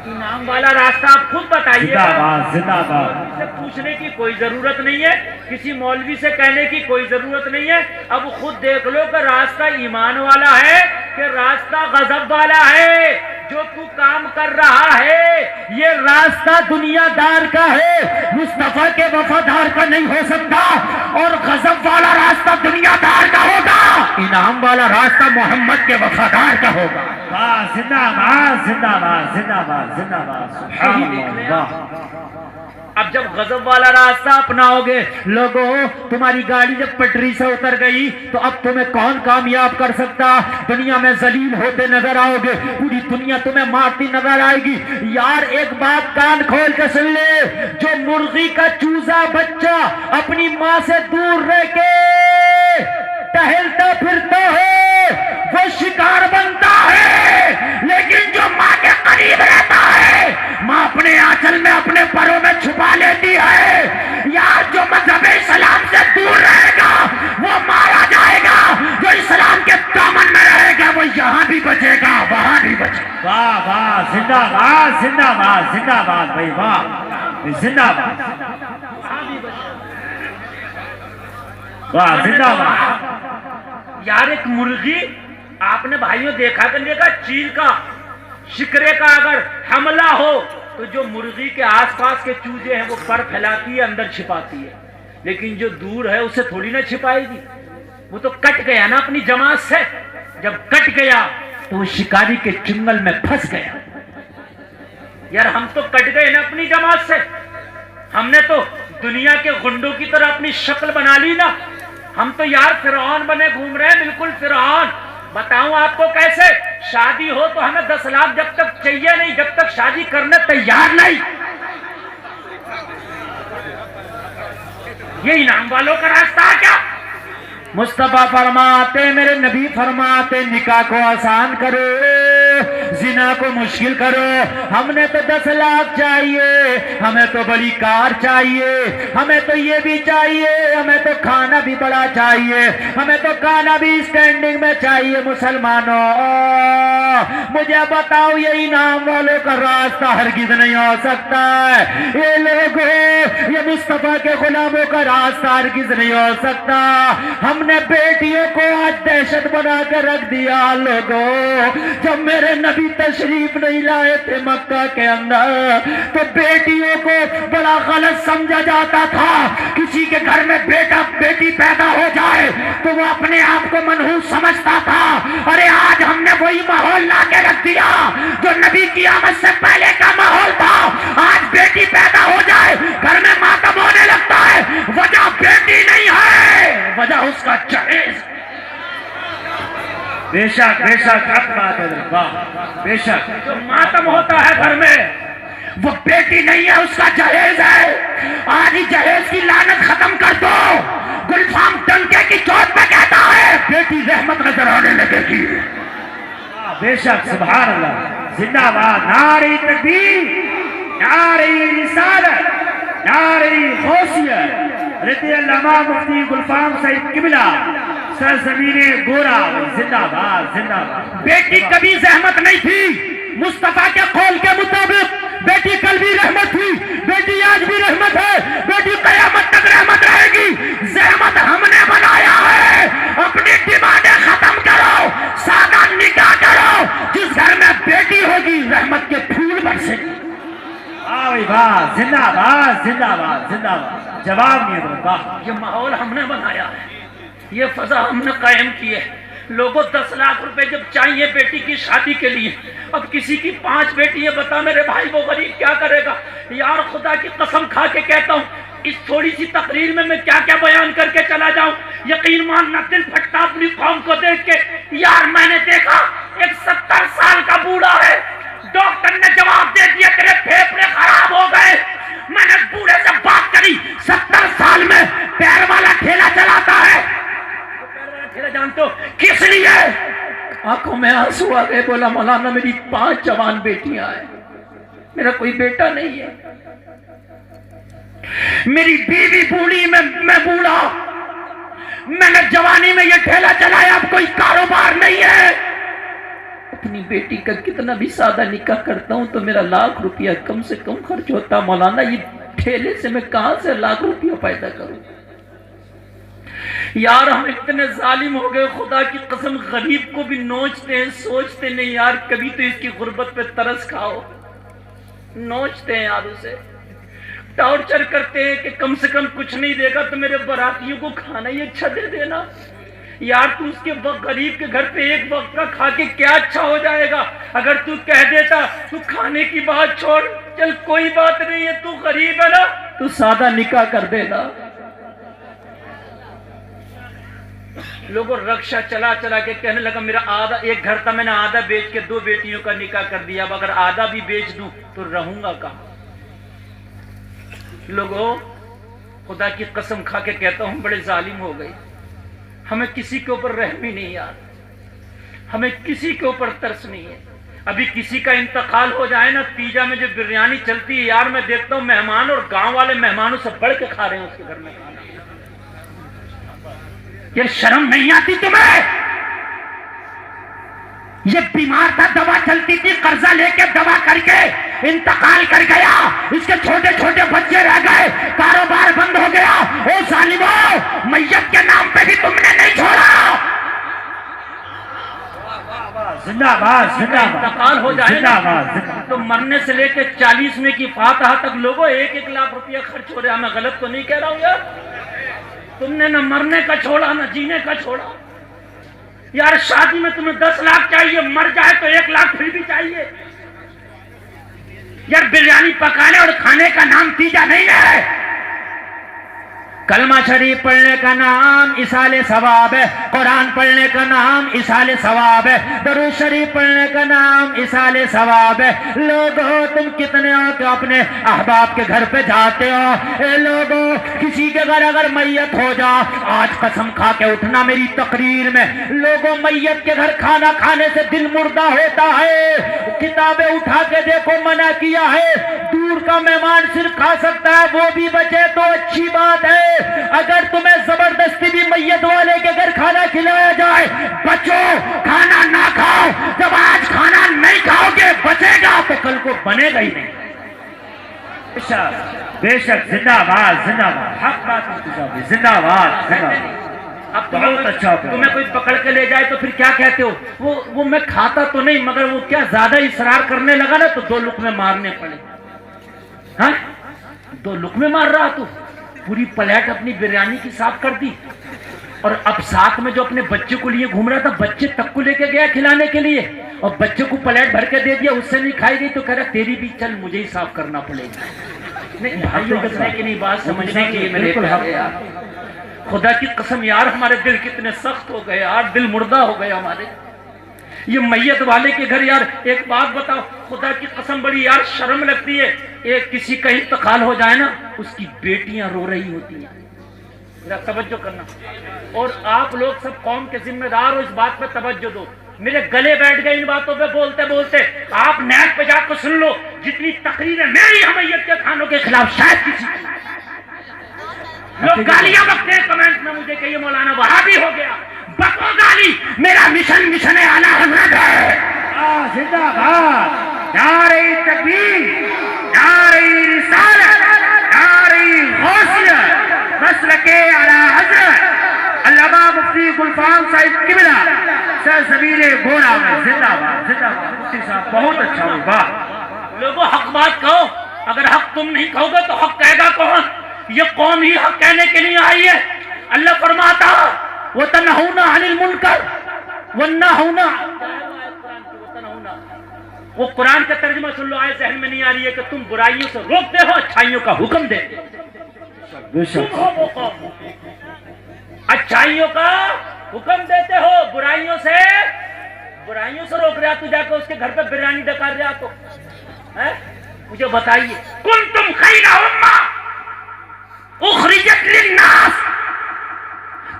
انعام والا راستہ آپ خود بتائیے گا۔ زندہ باد۔ سے پوچھنے کی کوئی ضرورت نہیں ہے، کسی مولوی سے کہنے کی کوئی ضرورت نہیں ہے، اب خود دیکھ لو کہ راستہ ایمان والا ہے کہ راستہ غضب والا ہے۔ جو تو کام کر رہا ہے یہ راستہ دنیا دار کا ہے، مصطفیٰ کے وفادار کا نہیں ہو سکتا، اور غضب والا راستہ دنیا دار کا ہوگا، انعام والا راستہ محمد کے وفادار کا ہوگا۔ زندہ باد زندہ باد زندہ باد زندہ باد سبحان اللہ۔ اب جب غضب والا راستہ اپناؤ گے، لوگوں تمہاری گاڑی جب پٹری سے اتر گئی تو اب تمہیں کون کامیاب کر سکتا؟ دنیا میں ذلیل ہوتے نظر آؤ گے، پوری دنیا تمہیں مارتی نظر آئے گی۔ یار ایک بات کان کھول کے سن لے، جو مرغی کا چوزا بچہ اپنی ماں سے دور رہ کے ٹہلتا پھرتا ہے وہ شکار بنتا ہے، لیکن جو ماں کے قریب رہتا ہے ماں اپنے آنچل میں اپنے پروں میں چھپا لیتی ہے۔ یار جو مذہب اسلام سے دور رہے گا وہ مارا جائے گا، جو اسلام کے دامن میں رہے گا وہ یہاں بھی بچے گا وہاں بھی بچے گا۔ واہ واہ زندہ باد زندہ باد زندہ باد بھائی واہ زندہ باد واہ زندہ باد۔ یار ایک مرغی آپ نے بھائیوں دیکھا کرنے کا چیل کا شکرے کا اگر حملہ ہو تو جو مرغی کے آس پاس کے چوزے ہیں وہ پر پھیلاتی ہے اندر چھپاتی ہے، لیکن جو دور ہے اسے تھوڑی نہ چھپائے گی، وہ تو کٹ گیا نا اپنی جماعت سے، جب کٹ گیا تو وہ شکاری کے چنگل میں پھنس گیا۔ یار ہم تو کٹ گئے نا اپنی جماعت سے، ہم نے تو دنیا کے غنڈوں کی طرح اپنی شکل بنا لی نا، ہم تو یار فرعون بنے گھوم رہے ہیں، بالکل فرعون۔ بتاؤں آپ کو کیسے؟ شادی ہو تو ہمیں 10 لاکھ جب تک چاہیے نہیں، جب تک شادی کرنے تیار نہیں۔ یہ انعام والوں کا راستہ کیا؟ مصطفیٰ فرماتے، میرے نبی فرماتے، نکاح کو آسان کرو، زنا کو مشکل کرو۔ ہم نے تو 10 لاکھ چاہیے، ہمیں تو بڑی کار چاہیے، ہمیں تو یہ بھی چاہیے، ہمیں تو کھانا بھی بڑا چاہیے، ہمیں تو کھانا بھی اسٹینڈنگ میں چاہیے۔ مسلمانوں مجھے بتاؤ یہ انعام والوں کا راستہ ہرگز نہیں ہو سکتا ہے، یہ لوگوں یہ مصطفیٰ کے غلاموں کا راستہ ہرگز نہیں ہو سکتا۔ ہم نے بیٹیوں کو آج دہشت بنا کے رکھ دیا۔ لوگوں جب میرے نبی تشریف نہیں لائے تھے مکہ کے اندر تو بیٹیوں کو بڑا غلط سمجھا جاتا تھا، کسی کے گھر میں بیٹا بیٹی پیدا ہو جائے تو وہ اپنے آپ کو منحوس سمجھتا تھا۔ ارے آج ہم نے وہی ماحول لا کے رکھ دیا جو نبی کی آمد سے پہلے کا ماحول تھا۔ آج بیٹی پیدا ہو جائے گھر میں ماتم ہونے لگتا ہے، وجہ بیٹی نہیں ہے، وجہ اس کا جہیز۔ بے شک حق بات ہے واہ بے شک۔ جو ماتم ہوتا ہے گھر میں وہ بیٹی نہیں ہے، اس کا جہیز ہے۔ آج ہی جہیز کی لعنت ختم کر دو۔ گلفام ڈنکے کی چوٹ پہ کہتا ہے بیٹی رحمت نظر آنے لگے گی۔ بے شک سبحان اللہ زندہ باد۔ نعرہ تکبیر، نعرہ رسالت، نعرہ غوثیت، رضی علامہ مفتی گلفام سعید قبلہ سرزمین گورا زندہ باد زندہ باد۔ بیٹی کبھی زحمت نہیں تھی، مصطفیٰ کے قول کے مطابق بیٹی کل بھی رحمت تھی، بیٹی آج بھی رحمت ہے، بیٹی قیامت تک رحمت رہے گی۔ زحمت ہم نے بنایا ہے، اپنی ڈیمانڈیں ختم کرو، سادہ نکاح کرو، جس گھر میں بیٹی ہوگی رحمت کے پھول برسے گی۔ واہ زندہ باد زندہ باد زندہ باد۔ جواب نہیں ہے واہ۔ یہ ماحول ہم نے بنایا ہے، یہ فضا ہم نے قائم کی ہے۔ لوگوں 10 لاکھ روپے جب چاہیے بیٹی کی شادی کے لیے، اب کسی کی 5 بیٹی ہے، بتا میرے بھائی وہ غریب کیا کرے گا؟ یار خدا کی قسم کھا کے کہتا ہوں اس تھوڑی سی تقریر میں کیا کیا بیان کر کے چلا جاؤں، یقین ماننا دل پھٹتا اپنی قوم کو دیکھ کے۔ یار میں نے دیکھا ایک 70 سال کا بوڑھا ہے، ڈاکٹر نے جواب دے دیا تیرے پھیپھڑے خراب ہو گئے۔ میں نے بوڑھے سے بات کری، 70 سال میں پیر والا ٹھیلا چلاتا ہے۔ جانتے ہو کس لیے؟ آنکھوں میں آنسو آ گئے، بولا مولانا میری 5 جوان بیٹیاں ہیں، میرا کوئی بیٹا نہیں ہے، میری بیوی بوڑھی میں بوڑھا، میں نے جوانی میں یہ ٹھیلا چلایا، اب کوئی کاروبار نہیں ہے۔ اپنی بیٹی کا کتنا بھی سادہ نکاح کرتا ہوں تو میرا 1 لاکھ روپیہ کم سے کم خرچ ہوتا، مولانا یہ ٹھیلے سے میں کہاں سے 1 لاکھ روپیہ پیدا کروں؟ یار ہم اتنے ظالم ہو گئے، خدا کی قسم غریب کو بھی نوچتے ہیں، سوچتے نہیں یار کبھی تو اس کی غربت پہ ترس کھاؤ، نوچتے ہیں یار اسے، ٹارچر کرتے ہیں کہ کم سے کم کچھ نہیں دے گا تو میرے براتیوں کو کھانا ہی اچھا دے دینا۔ یار تو اس کے وقت غریب کے گھر پہ ایک وقت کا کھا کے کیا اچھا ہو جائے گا؟ اگر تو کہہ دیتا تو کھانے کی بات چھوڑ، چل کوئی بات نہیں ہے تو غریب ہے نا تو سادہ نکاح کر دینا۔ لوگوں رکشہ چلا چلا کے کہنے لگا میرا آدھا ایک گھر تھا، میں نے آدھا بیچ کے 2 بیٹیوں کا نکاح کر دیا، اب اگر آدھا بھی بیچ دوں تو رہوں گا کہاں؟ لوگوں خدا کی قسم کھا کے کہتا ہوں بڑے ظالم ہو گئے، ہمیں کسی کے اوپر رحم ہی نہیں یار، ہمیں کسی کے اوپر ترس نہیں ہے۔ ابھی کسی کا انتقال ہو جائے نا، تیجا میں جو بریانی چلتی ہے یار، میں دیکھتا ہوں مہمان اور گاؤں والے مہمانوں سے بڑھ کے کھا رہے ہیں اس کے گھر میں کھانا۔ یہ شرم نہیں آتی تمہیں؟ یہ بیمار تھا، دوا چلتی تھی، قرضہ لے کے دوا کر کے انتقال کر گیا، اس کے چھوٹے چھوٹے بچے رہ گئے، کاروبار بند ہو گیا۔ او ظالموں، میت کے نام پہ بھی تم نے نہیں چھوڑا۔ زندہ باد، زندہ باد، انتقال ہو جائے زندہ باد، تو مرنے سے لے کے 40ویں کی فاتحہ تک لوگوں 1-1 لاکھ روپیہ خرچ ہو رہا ہے۔ میں غلط تو نہیں کہہ رہا ہوں یار؟ تم نے نہ مرنے کا چھوڑا نہ جینے کا چھوڑا یار۔ شادی میں تمہیں 10 لاکھ چاہیے، مر جائے تو 1 لاکھ پھر بھی چاہیے یار۔ بریانی پکانے اور کھانے کا نام تیجا نہیں ہے۔ کلمہ شریف پڑھنے کا نام اصال ثواب ہے، قرآن پڑھنے کا نام اصال ثواب ہے، درود شریف پڑھنے کا نام اصال ثواب ہے۔ لوگوں تم کتنے ہو کہ اپنے احباب کے گھر پہ جاتے ہو؟ اے لوگوں کسی کے گھر اگر میت ہو جا، آج قسم کھا کے اٹھنا میری تقریر میں، لوگوں میت کے گھر کھانا کھانے سے دل مردہ ہوتا ہے۔ کتابیں اٹھا کے دیکھو، منع کیا ہے، دور کا مہمان صرف کھا سکتا ہے، وہ بھی بچے تو اچھی بات ہے۔ اگر تمہیں زبردستی بھی میت والے کے گھر کھانا کھلایا جائے، بچو کھانا نہ کھاؤ۔ جب آج کھانا نہیں کھاؤ گے بچے گا تو کل کو بنے گا ہی نہیں۔ بے شک، زندہ باد، زندہ باد، حق بات زندہ باد، زندہ باد۔ اب بہت اچھا، تمہیں کوئی پکڑ کے لے جائے تو پھر کیا کہتے ہو؟ وہ میں کھاتا تو نہیں، مگر وہ کیا زیادہ اصرار کرنے لگا نا تو 2 لقمے مارنے پڑے۔ ہاں 2 لقمے مار رہا تو پوری پلیٹ اپنی بریانی کی صاف کر دی، اور اب ساتھ میں جو اپنے بچے کو لیے گھوم رہا تھا، بچے تک کو لے کے گیا کھلانے کے لیے، اور بچے کو پلیٹ بھر کے دے دیا، اس سے نہیں کھائی گئی تو کہہ رہا تیری بھی چل مجھے ہی صاف کرنا پڑے گا۔ نہیں بھائیوں ہنسنے کی نہیں، بات سمجھنے کے لیے میرے پیارے یار، خدا کی قسم یار ہمارے دل کتنے سخت ہو گئے یار، دل مردہ ہو گئے ہمارے۔ یہ میت والے کے گھر یار ایک بات بتاؤ، خدا کی قسم بڑی یار شرم لگتی ہے، ایک کسی کا انتقال ہو جائے نا، اس کی بیٹیاں رو رہی ہوتی ہیں، ذرا توجہ کرنا، اور آپ لوگ سب قوم کے ذمہ دار ہو، اس بات پہ توجہ دو۔ میرے گلے بیٹھ گئے ان باتوں پہ بولتے بولتے، آپ نیٹ پہ جا کے سن لو، جتنی تقریریں میری میت کے کھانوں کے خلاف شاید کسی لوگ گالیاں بکتے ہیں کمنٹ میں مجھے کہ یہ مولانا وہابی ہو گیا، بکو گالی، میرا مشن اعلیٰ حضرت ہے۔ زندہ باد، نعرہ تکبیر، نعرہ رسالت، نعرہ غوثیت، مسلک اعلیٰ حضرت علامہ مفتی گلفام صاحب قبلہ سرزمین گوڑا میں، زندہ باد، زندہ باد۔ مفتی صاحب بہت اچھا ہوگا۔ لوگوں حق بات کہو، اگر حق تم نہیں کہو گے تو حق کہے گا کون؟ یہ قوم ہی حق کہنے کے لیے آئی ہے۔ اللہ فرماتا وَتَنْهُونَ عَنِ الْمُنْكَرِ وَالنَّهُونَ، وہ قرآن کا ترجمہ سن لو، آئے ذہن میں نہیں آ رہی ہے کہ تم برائیوں سے روکتے ہو، اچھائیوں کا حکم دیتے ہو۔ تم ہو وہ قوم، اچھائیوں کا حکم دیتے ہو، برائیوں سے روک رہا تو جا کے اس کے گھر پہ بریانی ڈکار رہا تو مجھے بتائیے، کنتم خیر امہ اخرجت للناس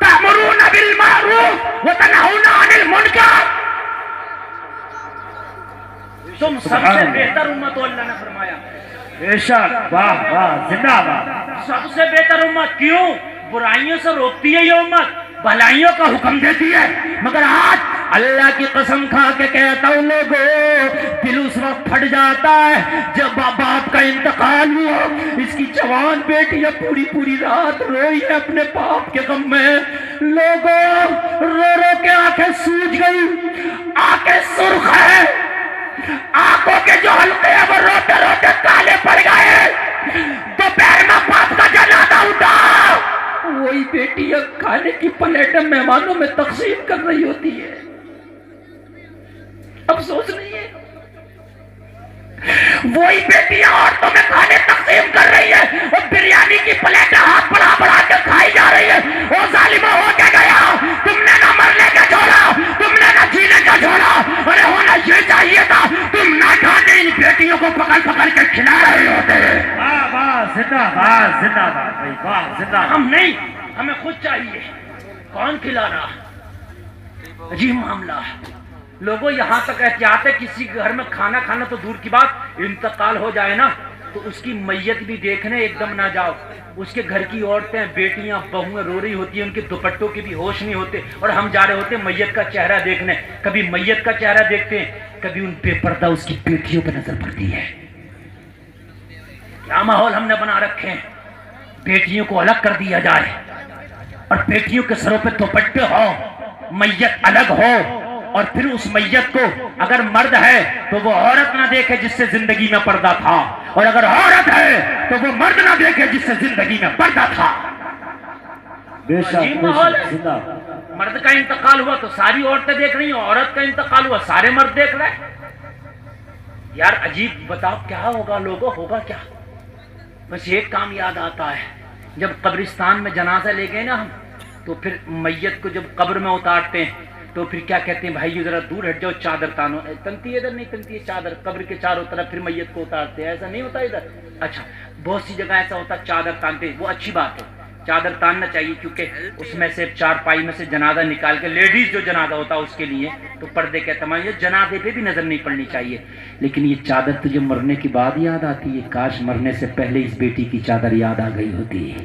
تأمرون بالمعروف وتنہون عن المنکر، تم سب سے بہتر امت ہو، اللہ نے فرمایا۔ بے شک، واہ واہ، زندہ باد۔ سب سے بہتر امت، کیوں؟ برائیوں سے روکتی ہے یہ امت، بھلائیوں کا حکم دیتی ہے۔ مگر آج اللہ کی قسم کھا کے کہتا ہوں لوگوں، دل اس وقت پھٹ جاتا ہے جب باپ کا انتقال ہوا۔ اس کی جوان بیٹیاں پوری پوری رات روئی ہے اپنے باپ کے غم میں۔ لوگوں رو رو کے آنکھیں سوج گئی، آنکھیں سرخ ہے، آنکھوں کے جو حلقے ہیں وہ روتے روتے کالے پڑ گئے۔ دوپہر میں باپ کا جنازہ اٹھا، وہی بیٹیاں کھانے کی پلیٹیں مہمانوں میں تقسیم کر رہی ہوتی ہے۔ افسوس نہیں ہے، وہی بیٹیاں عورتوں میں کھانے تقسیم کر رہی ہے، اور بریانی کی پلیٹیں ہاتھ بڑھا بڑھا کے کھائی جا رہی ہے۔ وہ ظالمہ ہو کے گیا، تم نے نہ مرنے کا چھوڑا، تم نے نہ جینے کا چھوڑا، ارے ہونا یہ چاہیے تھا تم نہ کھانے ان بیٹیوں کو پکڑ پکڑ کے کھلا رہے ہوتے۔ واہ واہ، زندہ باد زندہ باد بھائی، واہ زندہ باد۔ ہم نہیں، ہمیں خود چاہیے۔ کون کھلا رہا؟ عجیب معاملہ۔ لوگوں یہاں تک احتیاط ہے، کسی گھر میں کھانا کھانا تو دور کی بات، انتقال ہو جائے نا تو اس کی میت بھی دیکھنے ایک دم نہ جاؤ۔ اس کے گھر کی عورتیں، بیٹیاں، بہویں رو رہی ہوتی ہیں، ان کے دوپٹوں کے بھی ہوش نہیں ہوتے، اور ہم جا رہے ہوتے ہیں میت کا چہرہ دیکھنے۔ کبھی میت کا چہرہ دیکھتے ہیں، کبھی ان بے پردہ اس کی بیٹیوں پہ نظر پڑتی ہے۔ کیا ماحول ہم نے بنا رکھے ہیں، بیٹیوں کو الگ کر دیا جائے، اور بیٹیوں کے سروں پہ دوپٹے ہو، میت الگ ہو، اور پھر اس میت کو اگر مرد ہے تو وہ عورت نہ دیکھے جس سے زندگی میں پردہ تھا، اور اگر عورت ہے تو وہ مرد نہ دیکھے جس سے زندگی میں پردہ تھا۔ بے شک عجیب ماحول ہے۔ زندہ۔ مرد کا انتقال ہوا تو ساری عورتیں دیکھ رہی ہیں، عورت کا انتقال ہوا سارے مرد دیکھ رہے ہیں۔ یار عجیب، بتاؤ کیا ہوگا لوگوں، ہوگا کیا؟ بس ایک کام یاد آتا ہے، جب قبرستان میں جنازہ لے گئے نا ہم، تو پھر میت کو جب قبر میں اتارتے ہیں تو پھر کیا کہتے ہیں، بھائی ذرا دور ہٹ جاؤ، چادر تانو، تنتی ہے ادھر نہیں تنتی ہے چادر، قبر کے چاروں طرف پھر میت کو اتارتے ہیں، ایسا نہیں ہوتا ادھر؟ اچھا، بہت سی جگہ ایسا ہوتا چادر تانتے، وہ اچھی بات ہے، چادر تاننا چاہیے، کیونکہ اس میں سے چارپائی میں سے جنازہ نکال کے، لیڈیز جو جنازہ ہوتا ہے اس کے لیے تو پردے کا اہتمام، یہ جنازے پہ بھی نظر نہیں پڑنی چاہیے۔ لیکن یہ چادر تجھے مرنے کے بعد یاد آتی ہے، کاش مرنے سے پہلے اس بیٹی کی چادر یاد آ گئی ہوتی ہے۔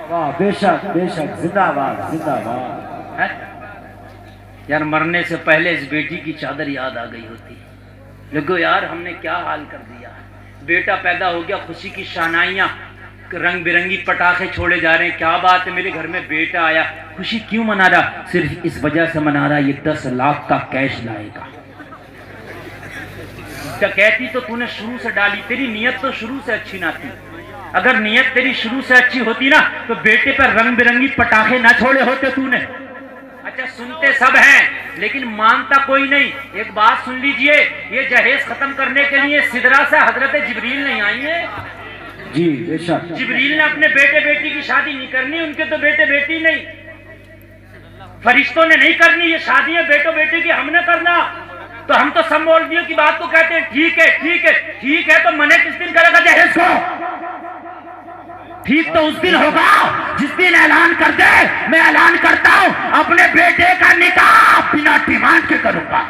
واہ، بے شک بے شک، زندہ باد زندہ باد۔ یار مرنے سے پہلے اس بیٹی کی چادر یاد آ گئی ہوتی۔ لگو یار ہم نے کیا حال کر دیا، بیٹا پیدا ہو گیا، خوشی کی شانائیاں، رنگ برنگی پٹاخے چھوڑے جا رہے ہیں، کیا بات ہے میرے گھر میں بیٹا آیا، خوشی کیوں منا رہا؟ صرف اس وجہ سے منا رہا یہ 10 لاکھ کا کیش لائے گا۔ ڈکیتی تو تو نے شروع سے ڈالی، تیری نیت تو شروع سے اچھی نہ تھی، اگر نیت تیری شروع سے اچھی ہوتی نا تو بیٹے پر رنگ برنگی پٹاخے نہ چھوڑے ہوتے تو نے۔ اچھا سنتے سب ہیں لیکن مانتا کوئی نہیں۔ ایک بات سن لیجئے، یہ جہیز ختم کرنے کے لیے سدرا سے حضرت جبریل نہیں آئی ہیں، جی بے شک۔ جبریل نے اپنے بیٹے بیٹی کی شادی نہیں کرنی، ان کے تو بیٹے بیٹی نہیں، فرشتوں نے نہیں کرنی یہ شادی ہے بیٹوں بیٹی کی، ہم نے کرنا۔ تو ہم تو سب مولویوں کی بات کو کہتے ہیں ٹھیک ہے ٹھیک ہے ٹھیک ہے، تو منع کس دن کرے گا جہیز کو؟ ٹھیک تو اس دن ہوگا جس دن اعلان کر دے، میں اعلان کرتا ہوں اپنے بیٹے کا نکاح بنا ڈیمانڈ کے کروں گا۔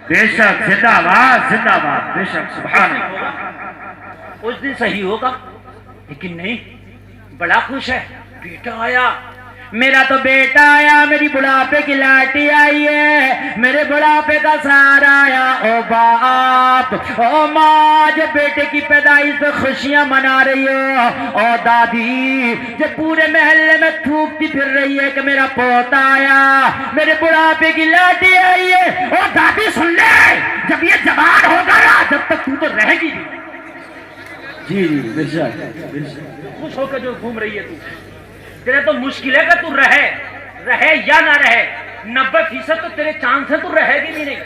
بے شک، زندہ باد زندہ باد، بے شک، سبحان اللہ۔ اس دن صحیح ہوگا، لیکن نہیں، بڑا خوش ہے، بیٹا آیا، میرا تو بیٹا آیا، میری بڑھاپے کی لاٹھی آئی ہے، میرے بڑھاپے کا سہارا آیا۔ او باپ، او ماں، جب بیٹے کی پیدائش پہ خوشیاں منا رہی ہو، او دادی جب پورے محلے میں تھوکتی پھر رہی ہے کہ میرا پوتا آیا، میرے بڑھاپے کی لاٹھی آئی ہے، او دادی سن لے، جب یہ جوان ہوگا نا، جب تک تو رہے گی نہیں۔ جی جی بے شک بے شک۔ خوش ہو کے جو گھوم رہی ہے تو تیرے تو مشکل ہے کہ تو رہے یا نہ رہے، 90% تو تیرے چانس ہے تو رہے گی بھی نہیں،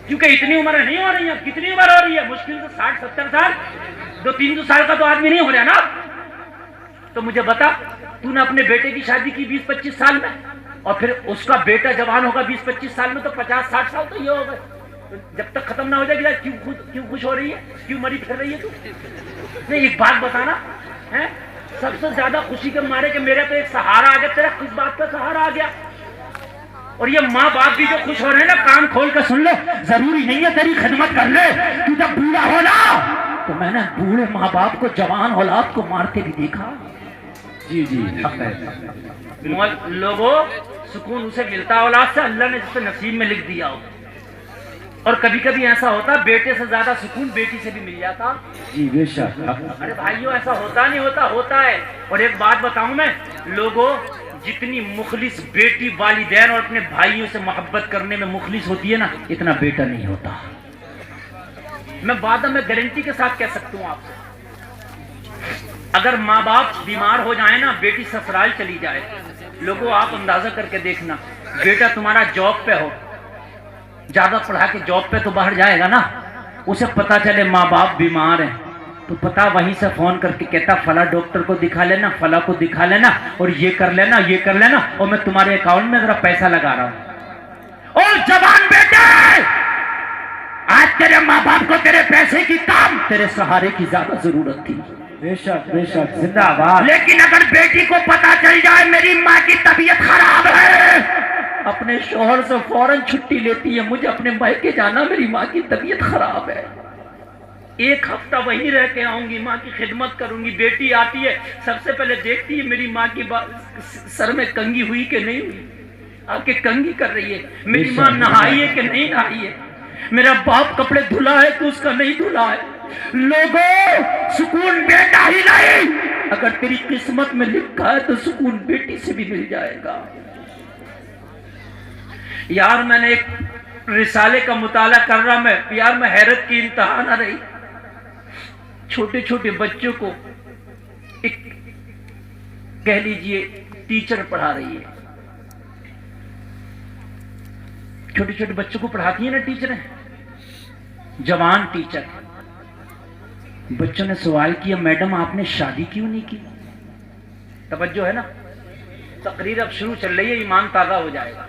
کیونکہ اتنی عمر نہیں ہو رہی ہے۔ کتنی عمر ہو رہی ہے؟ مشکل سے 60-70 سال، 200-300 سال کا تو آدمی نہیں ہو رہا نا۔ تو مجھے بتا، تو نے اپنے بیٹے کی شادی کی 20-25 سال میں، اور پھر اس کا بیٹا جوان ہوگا 20-25 سال میں، تو 50-60 سال تو یہ ہو گئے۔ جب تک ختم نہ ہو جائے گی کیوں خوش ہو رہی ہے، کیوں مری پھر رہی ہے تو؟ نہیں ایک بات بتانا ہے، سب سے زیادہ خوشی کے مارے کہ میرا تو ایک سہارا آ گیا، تیرا کس بات کا سہارا آ گیا؟ اور یہ ماں باپ بھی جو خوش ہو رہے ہیں نا، کان کھول کے سن لو، ضروری نہیں ہے تیری خدمت کر لے، تو جب بوڑھا ہو نا، تو میں نے بوڑھے ماں باپ کو جوان اولاد کو مارتے بھی دیکھا، جی جی حق ہے. لوگوں سکون اسے ملتا ہے اولاد سے اللہ نے جسے نصیب میں لکھ دیا ہو. اور کبھی کبھی ایسا ہوتا بیٹے سے زیادہ سکون بیٹی سے بھی مل جاتا. جی بے شک. ارے بھائیوں ایسا ہوتا نہیں ہوتا، ہوتا ہے. اور ایک بات بتاؤں میں، لوگوں جتنی مخلص بیٹی والدین اور اپنے بھائیوں سے محبت کرنے میں مخلص ہوتی ہے نا، اتنا بیٹا نہیں ہوتا. میں وعدہ میں گارنٹی کے ساتھ کہہ سکتا ہوں آپ سے، اگر ماں باپ بیمار ہو جائیں نا، بیٹی سسرال چلی جائے، لوگوں آپ اندازہ کر کے دیکھنا، بیٹا تمہارا جاب پہ ہو، زیادہ پڑھا کے جاب پہ تو باہر جائے گا نا، اسے پتا چلے ماں باپ بیمار ہیں تو پتا وہیں سے فون کر کے کہتا فلاں ڈاکٹر کو دکھا لینا، فلاں کو دکھا لینا، اور یہ کر لینا، یہ کر لینا، اور میں تمہارے اکاؤنٹ میں ذرا پیسہ لگا رہا ہوں. اور جوان بیٹے، آج تیرے ماں باپ کو تیرے پیسے کی کام، تیرے سہارے کی زیادہ ضرورت تھی. بے شک بے شک. زندہ باد. لیکن اگر بیٹی کو پتا چل جائے میری ماں کی طبیعت خراب ہے، اپنے شوہر سے فوراً چھٹی لیتی ہے، مجھے اپنے مائکے جانا، میری ماں کی طبیعت خراب ہے، ایک ہفتہ وہیں رہ کے آؤں گی، ماں کی خدمت کروں گی. بیٹی آتی ہے، سب سے پہلے دیکھتی ہے میری ماں کی سر میں کنگھی ہوئی کہ نہیں ہوئی، آ کے کنگھی کر رہی ہے، میری ماں نہائی ہے کہ نہیں نہائی ہے، میرا باپ کپڑے دھلا ہے کہ اس کا نہیں دھلا ہے. لوگوں سکون بیٹا ہی نہیں، اگر تیری قسمت میں لکھا ہے تو سکون بیٹی سے بھی مل جائے گا. یار میں نے ایک رسالے کا مطالعہ کر رہا میں، یار میں حیرت کی انتہا نہ رہی. چھوٹے چھوٹے بچوں کو ایک کہہ لیجئے ٹیچر پڑھا رہی ہے، چھوٹے چھوٹے بچوں کو پڑھاتی ہیں نا ٹیچریں، جوان ٹیچر. بچوں نے سوال کیا میڈم آپ نے شادی کیوں نہیں کی؟ توجہ ہے نا، تقریر اب شروع چل رہی ہے، ایمان تازہ ہو جائے گا.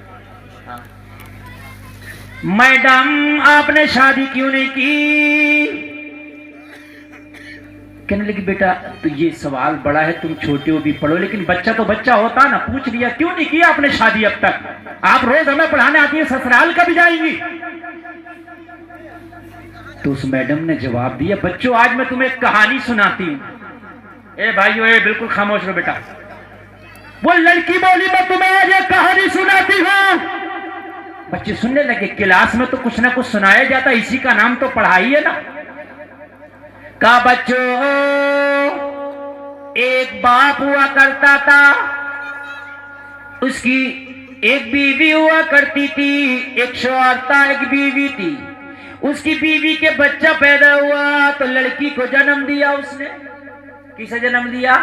میڈم آپ نے شادی کیوں نہیں کی؟ کہنے لگی بیٹا تو یہ سوال بڑا ہے، تم چھوٹے ہو بھی پڑھو، لیکن بچہ تو بچہ ہوتا نا، پوچھ لیا کیوں نہیں کیا آپ نے شادی اب تک؟ آپ روز ہمیں پڑھانے آتی ہیں، سسرال کب جائیں گی؟ تو اس میڈم نے جواب دیا بچوں آج میں تمہیں ایک کہانی سناتی ہوں. اے بھائیو اے بالکل خاموش رہو بیٹا. وہ لڑکی بولی میں تمہیں آج ایک کہانی سناتی ہوں. بچے سننے لگے، کلاس میں تو کچھ نہ کچھ سنایا جاتا، اسی کا نام تو پڑھائی ہے نا. کہا بچوں ایک باپ ہوا کرتا تھا، اس کی ایک بیوی ہوا کرتی تھی، ایک شوہر تھا ایک بیوی تھی. اس کی بیوی کے بچہ پیدا ہوا تو لڑکی کو جنم دیا، اس نے کسے جنم دیا؟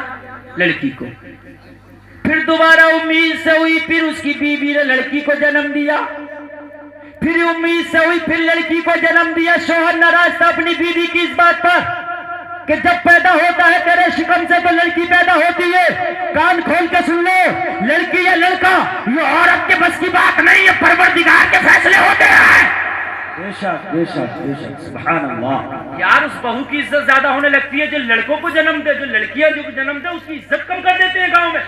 لڑکی کو. پھر دوبارہ امید سے ہوئی، پھر اس کی بیوی نے لڑکی کو جنم دیا، پھر امید سے ہوئی، پھر لڑکی کو جنم دیا. شوہر ناراض تھا اپنی بیوی کی اس بات پر کہ جب پیدا ہوتا ہے تیرے شکم سے تو لڑکی پیدا ہوتی ہے. کان کھول کے سن لو، لڑکی یا لڑکا یہ عورت کے بس کی بات نہیں ہے، پروردگار کے فیصلے ہوتے ہیں. بے شک بے شک بے شک. سبحان اللہ. یار اس بہو کی عزت زیادہ ہونے لگتی ہے جو لڑکوں کو جنم دے، جو لڑکیاں جو جنم دے اس کی عزت کم کر دیتے ہیں گاؤں میں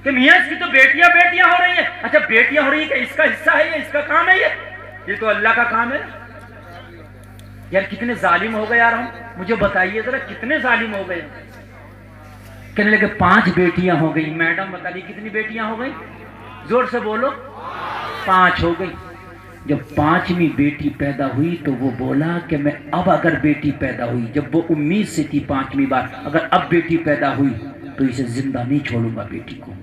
کہ میاں اس کی تو بیٹیاں ہو رہی ہیں. اچھا بیٹیاں ہو رہی ہیں کہ اس کا حصہ ہے، یہ اس کا کام ہے، یہ تو اللہ کا کام ہے. یار کتنے ظالم ہو گئے یار ہم، مجھے بتائیے ذرا کتنے ظالم ہو گئے. کہنے لگے 5 بیٹیاں ہو گئی. میڈم بتائیے کتنی بیٹیاں ہو گئی؟ زور سے بولو. 5 ہو گئی. جب 5ویں بیٹی پیدا ہوئی تو وہ بولا کہ میں اب اگر بیٹی پیدا ہوئی، جب وہ امید سے تھی 5ویں بار، اگر اب بیٹی پیدا ہوئی تو اسے زندہ نہیں چھوڑوں گا بیٹی کو.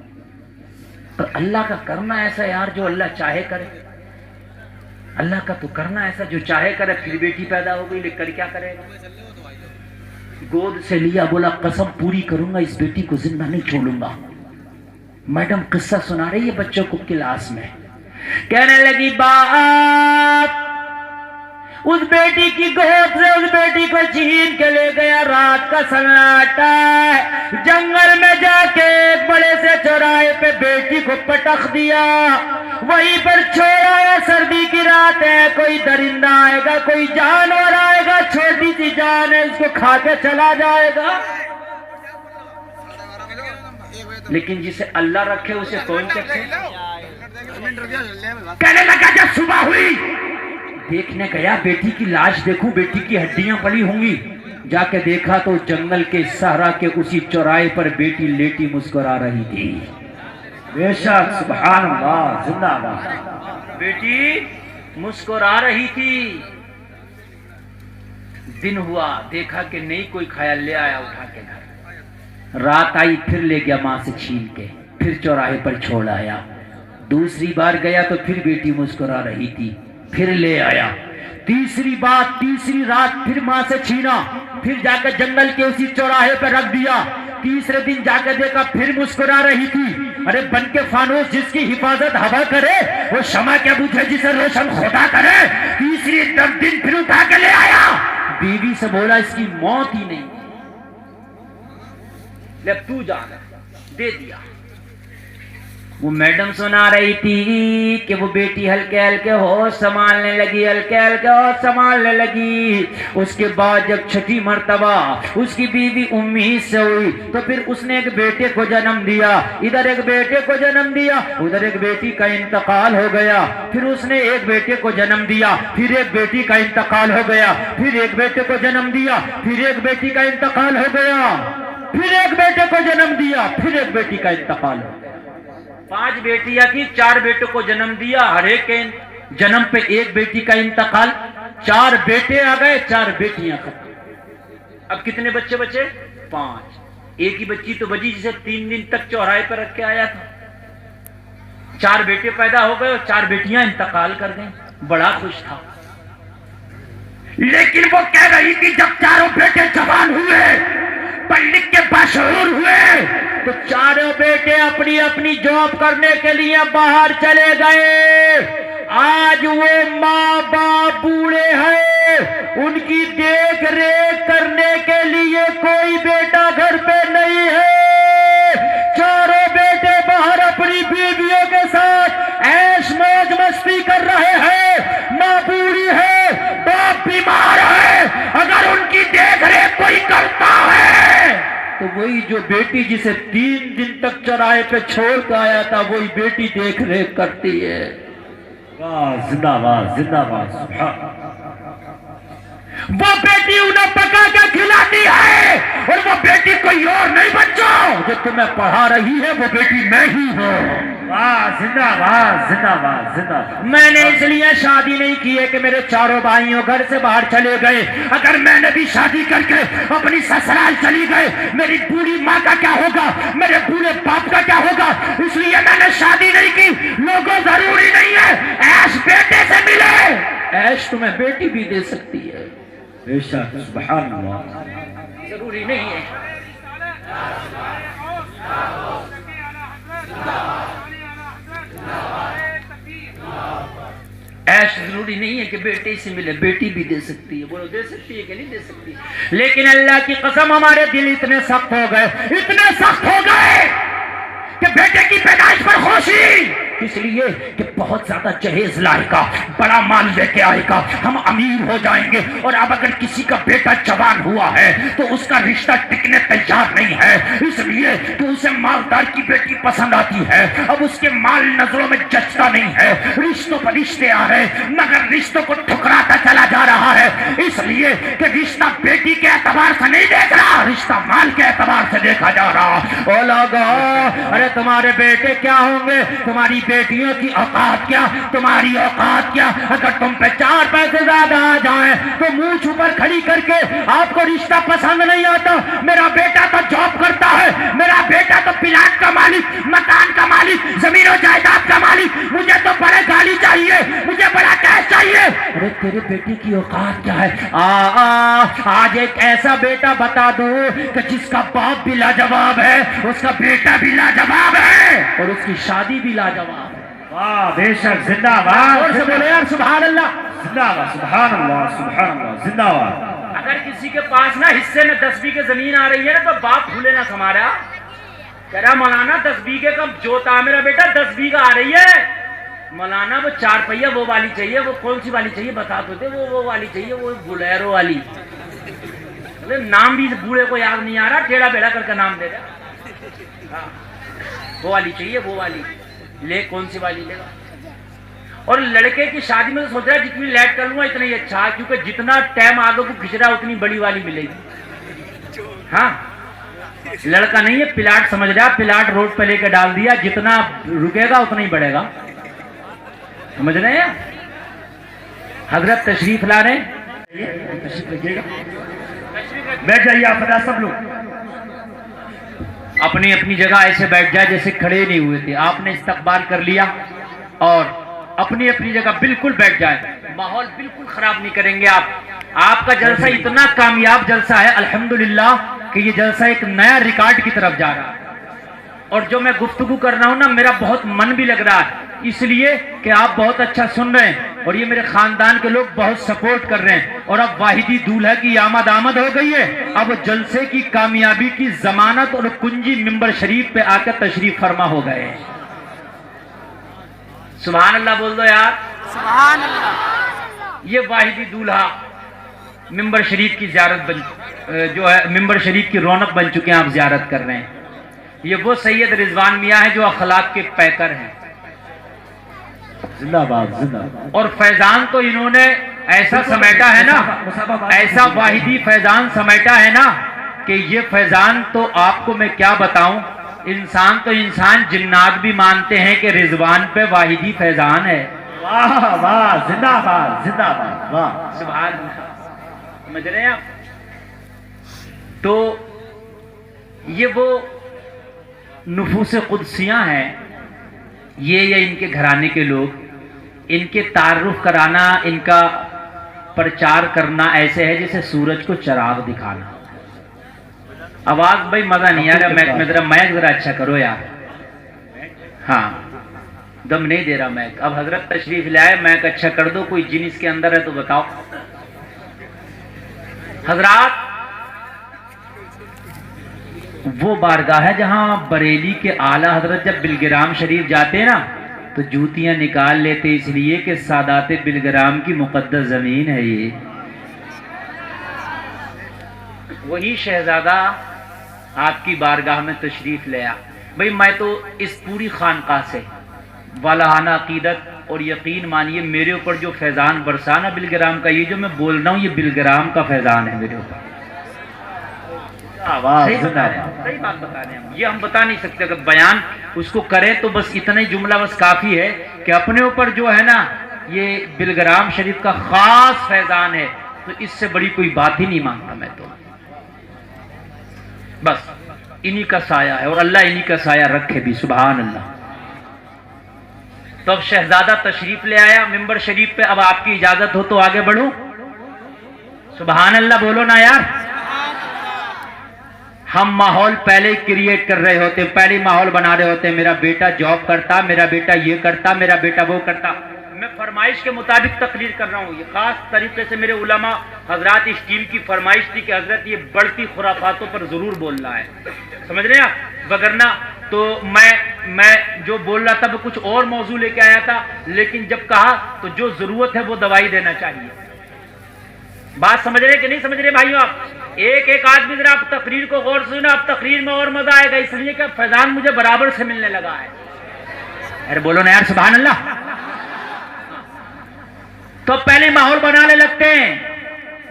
پر اللہ کا کرنا ایسا یار جو اللہ چاہے کرے، اللہ کا تو کرنا ایسا جو چاہے کرے. پھر بیٹی پیدا ہو گئی، لکھ کر کیا کرے گا؟ گود سے لیا، بولا قسم پوری کروں گا اس بیٹی کو زندہ نہیں چھوڑوں گا. میڈم قصہ سنا رہی ہے بچوں کو کلاس میں. کہنے لگی باپ اس بیٹی کی گود سے اس بیٹی کو چھین کے لے گیا. رات کا سناٹا ہے، جنگل میں جا کے بڑے سے چوراہے پہ بیٹی کو پٹخ دیا، وہیں پر چھوڑا. سردی کی رات ہے، کوئی درندہ آئے گا، کوئی جانور آئے گا، چھوٹی سی جان ہے، اس کو کھا کے چلا جائے گا. لیکن جسے اللہ رکھے اسے کون رکھے؟ کہنے لگا جب صبح ہوئی دیکھنے گیا، بیٹی کی لاش دیکھوں، بیٹی کی ہڈیاں پڑی ہوں گی، جا کے دیکھا تو جنگل کے صحرا کے اسی چوراہے پر بیٹی لیٹی مسکرا رہی تھی۔ بے شک سبحان اللہ زندہ باد۔ بیٹی مسکرا رہی تھی۔ دن ہوا، دیکھا کہ نہیں کوئی کھایا، لے آیا اٹھا کے گھر۔ رات آئی پھر لے گیا ماں سے چھین کے، پھر چوراہے پر چھوڑ آیا۔ دوسری بار گیا تو پھر بیٹی مسکرا رہی تھی، پھر لے آیا۔ تیسری رات پھر ماں سے چھینا، پھر جا کے جنگل کے اسی چوراہے پہ رکھ دیا۔ تیسرے دن جا کے دیکھا پھر مسکرا رہی تھی۔ ارے بن کے فانوس جس کی حفاظت ہوا کرے وہ شمع کیا بجھے جسے روشن خدا کرے۔ تیسری دن پھر اٹھا کے لے آیا۔ بیوی سے بولا اس کی موت ہی نہیں، لے تو جانا، دے دیا۔ وہ میڈم سنا رہی تھی کہ وہ بیٹی ہلکے ہلکے ہوش سنبھالنے لگی، ہلکے ہلکے ہوش سنبھالنے لگی۔ اس کے بعد جب چھٹی مرتبہ اس کی بیوی امید سے ہوئی تو پھر اس نے ایک بیٹے کو جنم دیا، ادھر ایک بیٹے کو جنم دیا، ادھر ایک بیٹی کا انتقال ہو گیا۔ پھر اس نے ایک بیٹے کو جنم دیا، پھر ایک بیٹی کا انتقال ہو گیا، پھر ایک بیٹے کو جنم دیا، پھر ایک بیٹی کا انتقال ہو گیا، پھر ایک بیٹے کو جنم دیا، پھر ایک بیٹی کا انتقال ہو گیا۔ 5 بیٹیاں کی، 4 بیٹوں کو جنم دیا، ہر ایک کے جنم پہ ایک بیٹی کا انتقال۔ 4 بیٹے آ گئے، 4 بیٹیاں ختم۔ اب کتنے بچے بچے؟ 5۔ ایک ہی بچی تو بچی جسے 3 دن تک چوراہے پر رکھ کے آیا تھا۔ 4 بیٹے پیدا ہو گئے اور 4 بیٹیاں انتقال کر گئیں۔ بڑا خوش تھا، لیکن وہ کہہ رہی تھی جب 4 بیٹے جوان ہوئے، پڑھ لکھ کے باشعور ہوئے، تو 4 بیٹے اپنی اپنی جاب کرنے کے لیے باہر چلے گئے۔ آج وہ ماں باپ بوڑھے ہیں، ان کی دیکھ ریکھ کرنے کے لیے کوئی بیٹا گھر پہ نہیں ہے۔ 4 بیٹے باہر اپنی بیویوں کے ساتھ عیش موج مستی کر رہے ہیں۔ ماں بوڑھی ہے، باپ بیمار ہے، اگر ان کی دیکھ ریکھ کوئی کرتا ہے تو وہی جو بیٹی جسے 3 دن تک چوراہے پہ چھوڑ کے آیا تھا وہی بیٹی دیکھ ریکھ کرتی ہے۔ واہ زندہ باد زندہ باد سبحان۔ وہ بیٹی انہیں پکا کے کھلاتی ہے، اور وہ بیٹی کوئی اور نہیں بچوں، جو تمہیں پڑھا رہی ہے وہ بیٹی میں ہی ہوں۔ واہ زندہ باد زندہ باد زندہ باد۔ میں نے اس لیے شادی نہیں کی ہے کہ میرے 4 بھائیوں گھر سے باہر چلے گئے۔ اگر میں نے بھی شادی کر کے اپنی سسرال چلی گئے، میری بوڑھی ماں کا کیا ہوگا، میرے بوڑھے باپ کا کیا ہوگا؟ اس لیے میں نے شادی نہیں کی۔ لوگوں ضروری نہیں ہے عیش بیٹے سے ملے، عیش تمہیں بیٹی بھی دے سکتی ہے، بے شک سبحان اللہ۔ ضروری نہیں ہے۔ عیش ضروری نہیں ہے کہ بیٹے سے ملے، بیٹی بھی دے سکتی ہے۔ بولو دے سکتی ہے کہ نہیں دے سکتی؟ لیکن اللہ کی قسم ہمارے دل اتنے سخت ہو گئے، اتنے سخت ہو گئے کہ بیٹے کی پیدائش پر خوشی، اس لیے کہ بہت زیادہ جہیز لائے گا، بڑا مال لے کے آئے گا، ہم امیر ہو جائیں گے۔ اور اب اگر کسی کا بیٹا جوان ہوا ہے تو اس کا رشتہ ٹکنے تیار نہیں ہے، اس لیے کہ اسے مالدار کی بیٹی پسند آتی ہے۔ اب اس کے مال نظروں میں جچتا نہیں ہے، رشتوں پر رشتے آ رہے مگر رشتوں کو ٹھکراتا چلا جا رہا ہے، اس لیے کہ رشتہ بیٹی کے اعتبار سے نہیں دیکھ رہا، رشتہ مال کے اعتبار سے دیکھا جا رہا۔ او لوگو، ارے تمہارے بیٹے کیا ہوں گے، تمہاری بیٹیوں کی اوقات کیا، تمہاری اوقات کیا؟ اگر تم پہ 4 پیسے زیادہ آ جائیں تو منہ چھپر کھڑی کر کے آپ کو رشتہ پسند نہیں آتا۔ میرا بیٹا تو جاب کرتا ہے، میرا بیٹا تو پلاٹ کا مالک، مکان کا مالک، زمین و جائیداد کا مالک، مجھے تو بڑے گاڑی چاہیے، مجھے بڑا کیش چاہیے۔ ارے تیرے بیٹے کی اوقات کیا ہے؟ آج ایک ایسا بیٹا بتا دو کہ جس کا باپ بھی لاجواب ہے، اس کا بیٹا بھی لاجواب ہے، اور اس کی شادی بھی لاجواب ہے۔ واہ بے شک زندہ باد۔ اور سے بولے یار سبحان اللہ، زندہ باد سبحان اللہ سبحان اللہ زندہ باد۔ اگر کسی کے پاس نا حصے میں 10 بیگھے زمین آ رہی ہے نا تو باپ بھولے نہ ہمارا، کہہ رہا مولانا 10 بیگھے کا جوتا میرا بیٹا 10 بیگھا آ رہی ہے، مولانا وہ 4 پہیہ وہ والی چاہیے، وہ کون سی والی چاہیے بتا تو دے، وہ والی چاہیے، وہ بلیرو والی۔ نام بھی بوڑھے کو یاد نہیں آ رہا، ٹیڑھا بیڑا کر کے نام دے رہا، وہ والی چاہیے، وہ والی لے، کون سی والی لے گا؟ اور لڑکے کی شادی میں تو سوچ رہا ہے جتنی لیٹ کر لوں گا اتنا ہی اچھا، کیونکہ جتنا ٹائم آگے کو کھنچ رہا ہے اتنی بڑی والی ملے گی. ہاں لڑکا نہیں ہے پلاٹ سمجھ رہا، پلاٹ روڈ پہ لے کے ڈال دیا، جتنا رکے گا اتنا ہی بڑھے گا. سمجھ رہے ہیں؟ حضرت تشریف لا رہے ہیں، تشریف رکھیے گا. بیٹھ جائیے آپ خدا سب لوگ. اپنی اپنی جگہ ایسے بیٹھ جائے جیسے کھڑے نہیں ہوئے تھے. آپ نے استقبال کر لیا اور اپنی اپنی جگہ بالکل بیٹھ جائے. ماحول بالکل خراب نہیں کریں گے آپ. آپ کا جلسہ اتنا کامیاب جلسہ ہے الحمدللہ کہ یہ جلسہ ایک نیا ریکارڈ کی طرف جا رہا ہے. اور جو میں گفتگو کر رہا ہوں نا میرا بہت من بھی لگ رہا ہے، اس لیے کہ آپ بہت اچھا سن رہے ہیں اور یہ میرے خاندان کے لوگ بہت سپورٹ کر رہے ہیں. اور اب واحدی دولہا کی آمد ہو گئی ہے. اب جلسے کی کامیابی کی ضمانت اور کنجی ممبر شریف پہ آ کر تشریف فرما ہو گئے. سبحان اللہ بول دو یار. سبحان اللہ. یہ واحدی دولہا ممبر شریف کی زیارت جو ہے ممبر شریف کی رونق بن چکے ہیں. آپ زیارت کر رہے ہیں. یہ وہ سید رضوان میاں ہیں جو اخلاق کے پیکر ہیں. زندہ باد زندہ باد. اور فیضان تو انہوں نے ایسا سمیٹا ہے نا، ایسا واحدی فیضان سمیٹا ہے نا کہ یہ فیضان تو آپ کو میں کیا بتاؤں. انسان تو انسان، جنات بھی مانتے ہیں کہ رضوان پہ واحدی فیضان ہے. واہ واہ زندہ باد زندہ باد. واہ سبحان اللہ. سمجھ رہے ہیں آپ؟ تو یہ وہ نفوس قدسیاں ہیں، یہ یا ان کے گھرانے کے لوگ. ان کے تعارف کرانا، ان کا پرچار کرنا ایسے ہے جیسے سورج کو چراغ دکھانا. آواز بھائی مزہ نہیں آ رہا. میک ذرا اچھا کرو یار. ہاں دم نہیں دے رہا میک. اب حضرت تشریف لائے، میک اچھا کر دو. کوئی جن اس کے اندر ہے تو بتاؤ. حضرات وہ بارگاہ ہے جہاں بریلی کے اعلیٰ حضرت جب بلگرام شریف جاتے نا تو جوتیاں نکال لیتے، اس لیے کہ سادات بلگرام کی مقدس زمین ہے یہ. وہی شہزادہ آپ کی بارگاہ میں تشریف لیا. بھئی میں تو اس پوری خانقاہ سے والہانہ عقیدت اور یقین مانیے میرے اوپر جو فیضان برسانا بلگرام کا، یہ جو میں بول رہا ہوں یہ بلگرام کا فیضان ہے میرے اوپر. صحیح بات بتا رہے ہیں. یہ ہم بتا نہیں سکتے. اگر بیان اس کو کرے تو بس اتنا ہی جملہ بس کافی ہے کہ اپنے اوپر جو ہے نا یہ بلگرام شریف کا خاص فیضان ہے. تو اس سے بڑی کوئی بات ہی نہیں مانتا میں تو. بس انہی کا سایہ ہے اور اللہ انہی کا سایہ رکھے بھی. سبحان اللہ. تو اب شہزادہ تشریف لے آیا ممبر شریف پہ. اب آپ کی اجازت ہو تو آگے بڑھوں. سبحان اللہ بولو نا یار. ہم ماحول پہلے کریٹ کر رہے ہوتے، پہلے ماحول بنا رہے ہوتے. میرا بیٹا جاب کرتا، میرا بیٹا یہ کرتا، میرا بیٹا وہ کرتا. میں فرمائش کے مطابق تقریر کر رہا ہوں. یہ خاص طریقے سے میرے علماء حضرات اس ٹیم کی فرمائش تھی کہ حضرت یہ بڑھتی خرافاتوں پر ضرور بولنا ہے. سمجھ رہے ہیں آپ؟ وگرنہ تو میں جو بول رہا تھا وہ کچھ اور موضوع لے کے آیا تھا، لیکن جب کہا تو جو ضرورت ہے وہ دوائی دینا چاہیے. بات سمجھ رہے کہ نہیں سمجھ رہے بھائیو آپ؟ ایک ایک آدمی ذرا آپ تقریر کو غور سے سنا. اب تقریر میں اور مزہ آئے گا، اس لیے کہ فیضان مجھے برابر سے ملنے لگا ہے. ارے بولو نا یار سبحان اللہ. تو پہلے ماحول بنانے لگتے ہیں.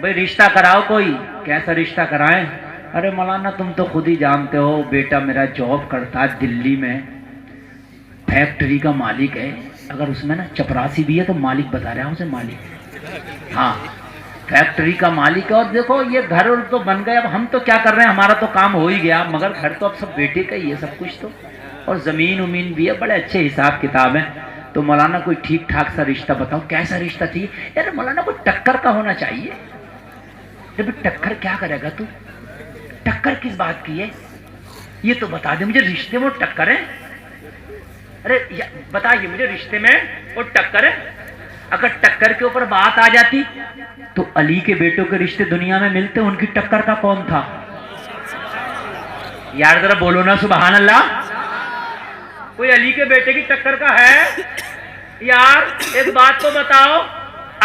بھئی رشتہ کراؤ کوئی. کیسا رشتہ کرائیں؟ ارے مولانا تم تو خود ہی جانتے ہو بیٹا میرا جاب کرتا ہے دلی میں، فیکٹری کا مالک ہے. اگر اس میں نا چپراسی بھی ہے تو مالک بتا رہا ہوں اسے مالک. ہاں فیکٹری کا مالک ہے. اور دیکھو یہ گھر تو بن گئے. اب ہم تو کیا کر رہے ہیں، ہمارا تو کام ہو ہی گیا، مگر گھر تو اب سب بیٹے کا ہی ہے سب کچھ. تو اور زمین امین بھی ہے، بڑے اچھے حساب کتاب ہیں. تو مولانا کوئی ٹھیک ٹھاک سا رشتہ بتاؤ. کیسا رشتہ چاہیے؟ یار مولانا کوئی ٹکر کا ہونا چاہیے. جب ٹکر کیا کرے گا تو؟ ٹکر کس بات کی ہے یہ تو بتا دے مجھے. رشتے میں ٹکر ہے؟ ارے بتائیے مجھے رشتے میں وہ ٹکر ہے؟ اگر ٹکر کے اوپر بات آ جاتی تو علی کے بیٹوں کے رشتے دنیا میں ملتے، ان کی ٹکر کا کون تھا یار؟ ذرا بولو نا سبحان اللہ. کوئی علی کے بیٹے کی ٹکر کا ہے یار؟ ایک بات تو بتاؤ.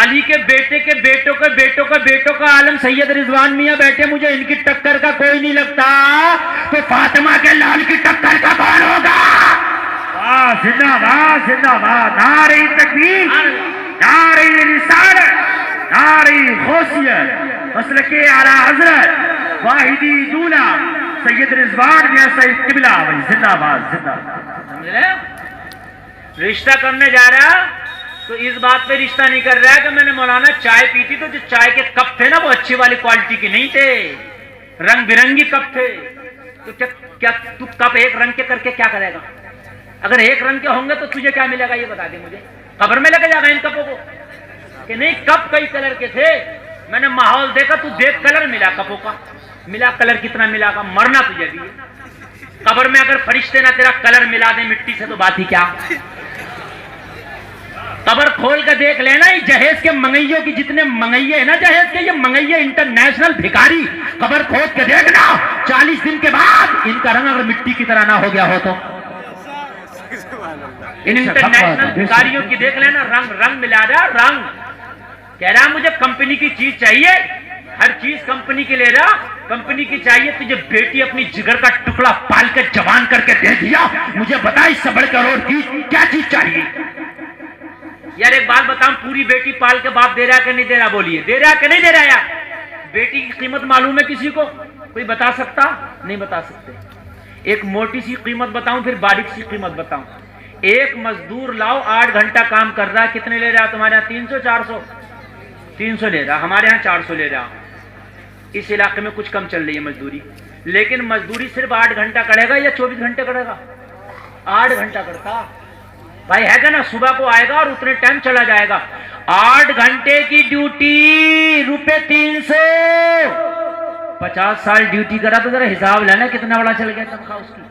علی کے بیٹے کے بیٹوں کے بیٹوں کا بیٹوں کا عالم سید رضوان میاں بیٹھے، مجھے ان کی ٹکر کا کوئی نہیں لگتا. تو فاطمہ کے لال کی ٹکر کا کون ہوگا؟ زندہ باد زندہ باد، نعرہ تکبیر، نعرہ رسالت، نعرہ غوثیت، مسلک اعلی حضرت واحدی دولہ سید رضوان میاں صاحب قبلہ بھائی زندہ باد زندہ باد. سمجھ رہے؟ رشتہ کرنے جا رہا تو اس بات پہ رشتہ نہیں کر رہا ہے کہ میں نے مولانا چائے پیتی تو جو چائے کے کپ تھے نا وہ اچھی والی کوالٹی کے نہیں تھے، رنگ برنگی کپ تھے. تو کیا تو کپ ایک رنگ کے کر کے کیا کرے گا؟ اگر ایک رنگ کے ہوں گے تو تجھے کیا ملے گا یہ بتا دے مجھے. قبر میں لے کے جائے گا ان کپوں کو کہ نہیں کپ کئی کلر کے تھے، میں نے ماحول دیکھا تو دیکھ کلر ملا کپوں کا، ملا کلر کتنا ملا گا، مرنا تجھے بھی. قبر میں اگر فرشتے نہ تیرا کلر ملا دیں مٹی سے تو بات ہی کیا. قبر کھول کے دیکھ لینا، یہ جہیز کے منگئیوں کی جتنے منگئیے ہیں نا جہیز کے، یہ منگئیے انٹرنیشنل بھکاری، قبر کھول کے دیکھنا 40 دن کے بعد ان کا رنگ اگر مٹی کی طرح نہ ہو گیا ہو تو ان انٹرنیشنل بھکاریوں کی دیکھ لینا، رنگ ملا رہا، رنگ کہہ رہا مجھے کمپنی کی چیز چاہیے، ہر چیز کمپنی کی لے رہا، کمپنی کی چاہیے. تجھے بیٹی اپنی جگر کا ٹکڑا پال کے جوان کر کے دے دیا، مجھے بتا اس سے بڑھ کر اور کیا چیز چاہیے. یار ایک بات بتاؤں، پوری بیٹی پال کے باپ دے رہا کہ نہیں دے رہا؟ بولیے دے رہا کہ نہیں دے رہا؟ یار بیٹی کی قیمت معلوم ہے کسی کو؟ کوئی بتا سکتا؟ نہیں بتا سکتے. ایک موٹی سی قیمت بتاؤں پھر باریک سی قیمت بتاؤں. ایک مزدور لاؤ 8 گھنٹہ کام کر رہا ہے، کتنے لے رہا تمہارے یہاں؟ 300 400 300 لے رہا، ہمارے ہاں 400 لے رہا. اس علاقے میں کچھ کم چل رہی ہے مزدوری، لیکن مزدوری صرف 8 گھنٹہ کرے گا یا 24 گھنٹے کرے گا؟ 8 گھنٹہ کرتا بھائی ہے گا نا. صبح کو آئے گا اور اتنے ٹائم چلا جائے گا. 8 گھنٹے کی ڈیوٹی روپے 300. 50 سال ڈیوٹی کرا تو ذرا حساب لینا کتنا بڑا چل گیا تنخواہ اس کی.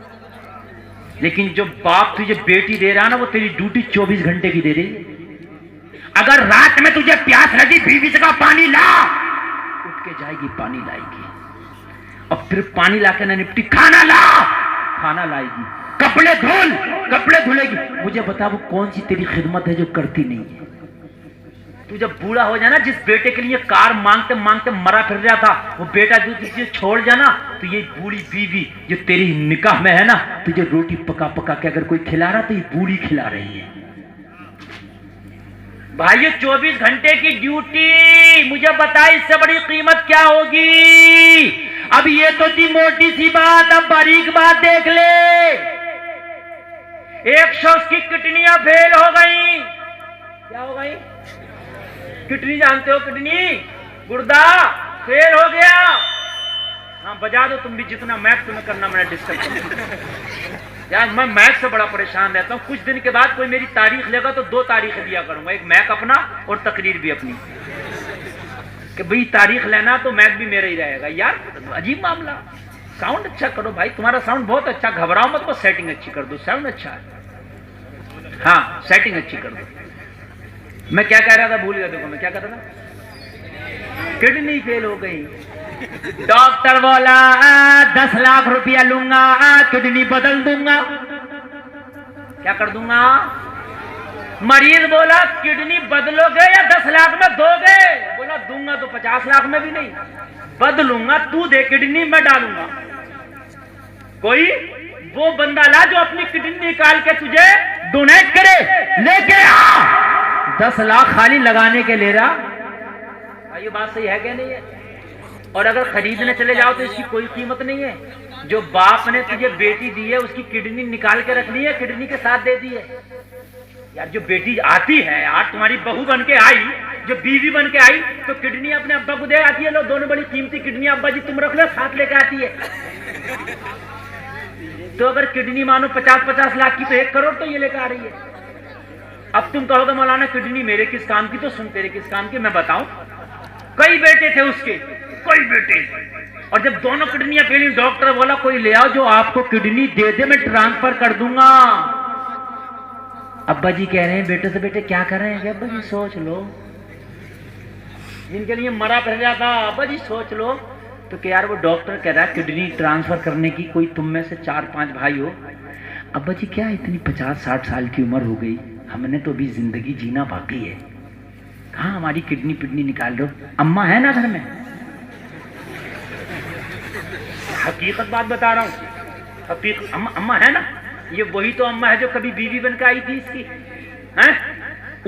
لیکن جو باپ تجھے بیٹی دے رہا نا وہ تیری ڈیوٹی 24 گھنٹے کی دے رہی ہے. اگر رات میں تجھے پیاس لگی بیوی سے کہا پانی لا، اٹھ کے جائے گی پانی لائے گی، اور پھر پانی لا کے نہ نپٹی کھانا لا، کھانا لائے گی، کپڑے دھول کپڑے دھلے گی. مجھے بتا وہ کون سی تیری خدمت ہے جو کرتی نہیں ہے؟ تو جب بوڑھا ہو جانا، جس بیٹے کے لیے کار مانگتے مانگتے مرا پھر رہا تھا، وہ بیٹا جو تجھے چھوڑ جانا تو یہ بوڑھی بیوی جو تیری نکاح میں ہے نا، تجھے روٹی پکا پکا کے اگر کوئی کھلا رہا تو یہ بوڑھی کھلا رہی ہے. بھائی 24 گھنٹے کی ڈیوٹی، مجھے بتا اس سے بڑی قیمت کیا ہوگی؟ اب یہ تو تھی موٹی سی بات، اب باریک بات دیکھ لے. ایک شخص کی کڈنیاں فیل ہو گئیں. کیا ہو گئی؟ کڈنی جانتے ہو؟ کڈنی گردہ فیل ہو گیا. ہاں بجا دو تم بھی، جتنا میک تمہیں کرنا میں ڈسکس کروں. یار میں میک سے بڑا پریشان رہتا ہوں. کچھ دن کے بعد کوئی میری تاریخ لے گا تو 2 تاریخیں دیا کروں گا، ایک میک اپنا اور تقریر بھی اپنی، کہ بھئی تاریخ لینا تو میک بھی میرا ہی رہے گا. یار عجیب معاملہ. ساؤنڈ اچھا کرو بھائی، تمہارا ساؤنڈ بہت اچھا، گھبراؤ مت، بس سیٹنگ اچھی کر دو. ساؤنڈ اچھا ہے، ہاں سیٹنگ اچھی کر دو. میں کیا کہہ رہا تھا بھول گیا. دیکھو میں کیا کہہ رہا تھا، کڈنی فیل ہو گئی. ڈاکٹر بولا 10 لاکھ روپیہ لوں گا، کڈنی بدل دوں گا. کیا کر دوں گا؟ مریض بولا کڈنی بدلو گے یا 10 لاکھ میں دو گے؟ بولا دوں گا تو 50 لاکھ میں بھی نہیں، بدلوں گا، تو دے کڈنی میں ڈالوں گا. کوئی وہ بندہ لا جو اپنی کڈنی نکال کے تجھے ڈونیٹ کرے، لے کے آ. 10 لاکھ خالی لگانے کے لے رہا. یہ بات صحیح ہے کہ نہیں ہے؟ اور اگر خریدنے چلے جاؤ تو اس کی کوئی قیمت نہیں ہے. جو باپ نے تجھے بیٹی دی ہے اس کی کڈنی نکال کے رکھ لی ہے، کڈنی کے ساتھ دے دی ہے. یار جو بیٹی آتی ہے، آج تمہاری بہو بن کے آئی، جو بیوی بن کے آئی تو کڈنی اپنے ابا کو دے آتی ہے. لو دونوں بڑی قیمتی کڈنی ابا جی تم رکھ لو، ساتھ لے کے آتی ہے. تو اگر کڈنی مانو 50 لاکھ کی تو 1 کروڑ تو یہ لے کے آ رہی ہے. اب تم کہو گے مولانا کڈنی میرے کس کام کی؟ تو سن تیرے کس کام کی میں بتاؤں. کئی بیٹے تھے اس کے، کئی بیٹے، اور جب دونوں کڈنیاں پھیلی ڈاکٹر بولا کوئی لے آؤ جو آپ کو کڈنی دے دے، میں ٹرانسفر کر دوں گا. ابا جی کہہ رہے ہیں بیٹے سے بیٹے کیا کر رہے ہیں؟ کہ ابا جی سوچ لو، جن کے لیے مرا پھر جاتا ابا جی سوچ لو. تو کہ یار وہ ڈاکٹر کہہ رہا ہے کڈنی ٹرانسفر کرنے کی کوئی تم میں سے 4-5 بھائی ہو. ابا جی کیا اتنی 50-60 سال کی عمر ہو گئی، ہم نے تو ابھی زندگی جینا باقی ہے، کہاں ہماری کڈنی پڈنی نکال دو. اماں ہے نا گھر میں؟ حقیقت بات بتا رہا ہوں، حقیقت اماں ہے نا. یہ وہی تو اماں ہے جو کبھی بیوی بن کے آئی تھی اس کی ہیں؟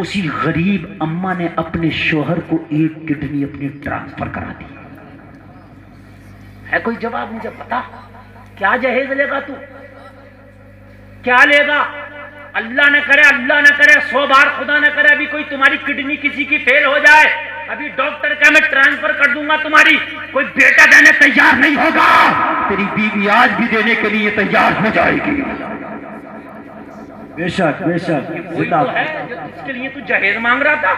اسی غریب اماں نے اپنے شوہر کو ایک کڈنی اپنی ٹرانسفر کرا دی. ہے کوئی جواب مجھے پتا؟ کیا جہیز لے گا تو؟ کیا لے گا؟ اللہ نہ کرے 100 بار خدا نہ کرے ابھی کوئی تمہاری کڈنی کسی کی فیل ہو جائے, ابھی ڈاکٹر کا میں ٹرانسفر کر دوں گا تمہاری, کوئی بیٹا دینے تیار نہیں ہوگا. تیری بیوی آج بھی دینے کے لیے تیار ہو جائے گی. بے شک بے شک. وہی تو ہے جو اس کے لیے تو جہیز مانگ رہا تھا.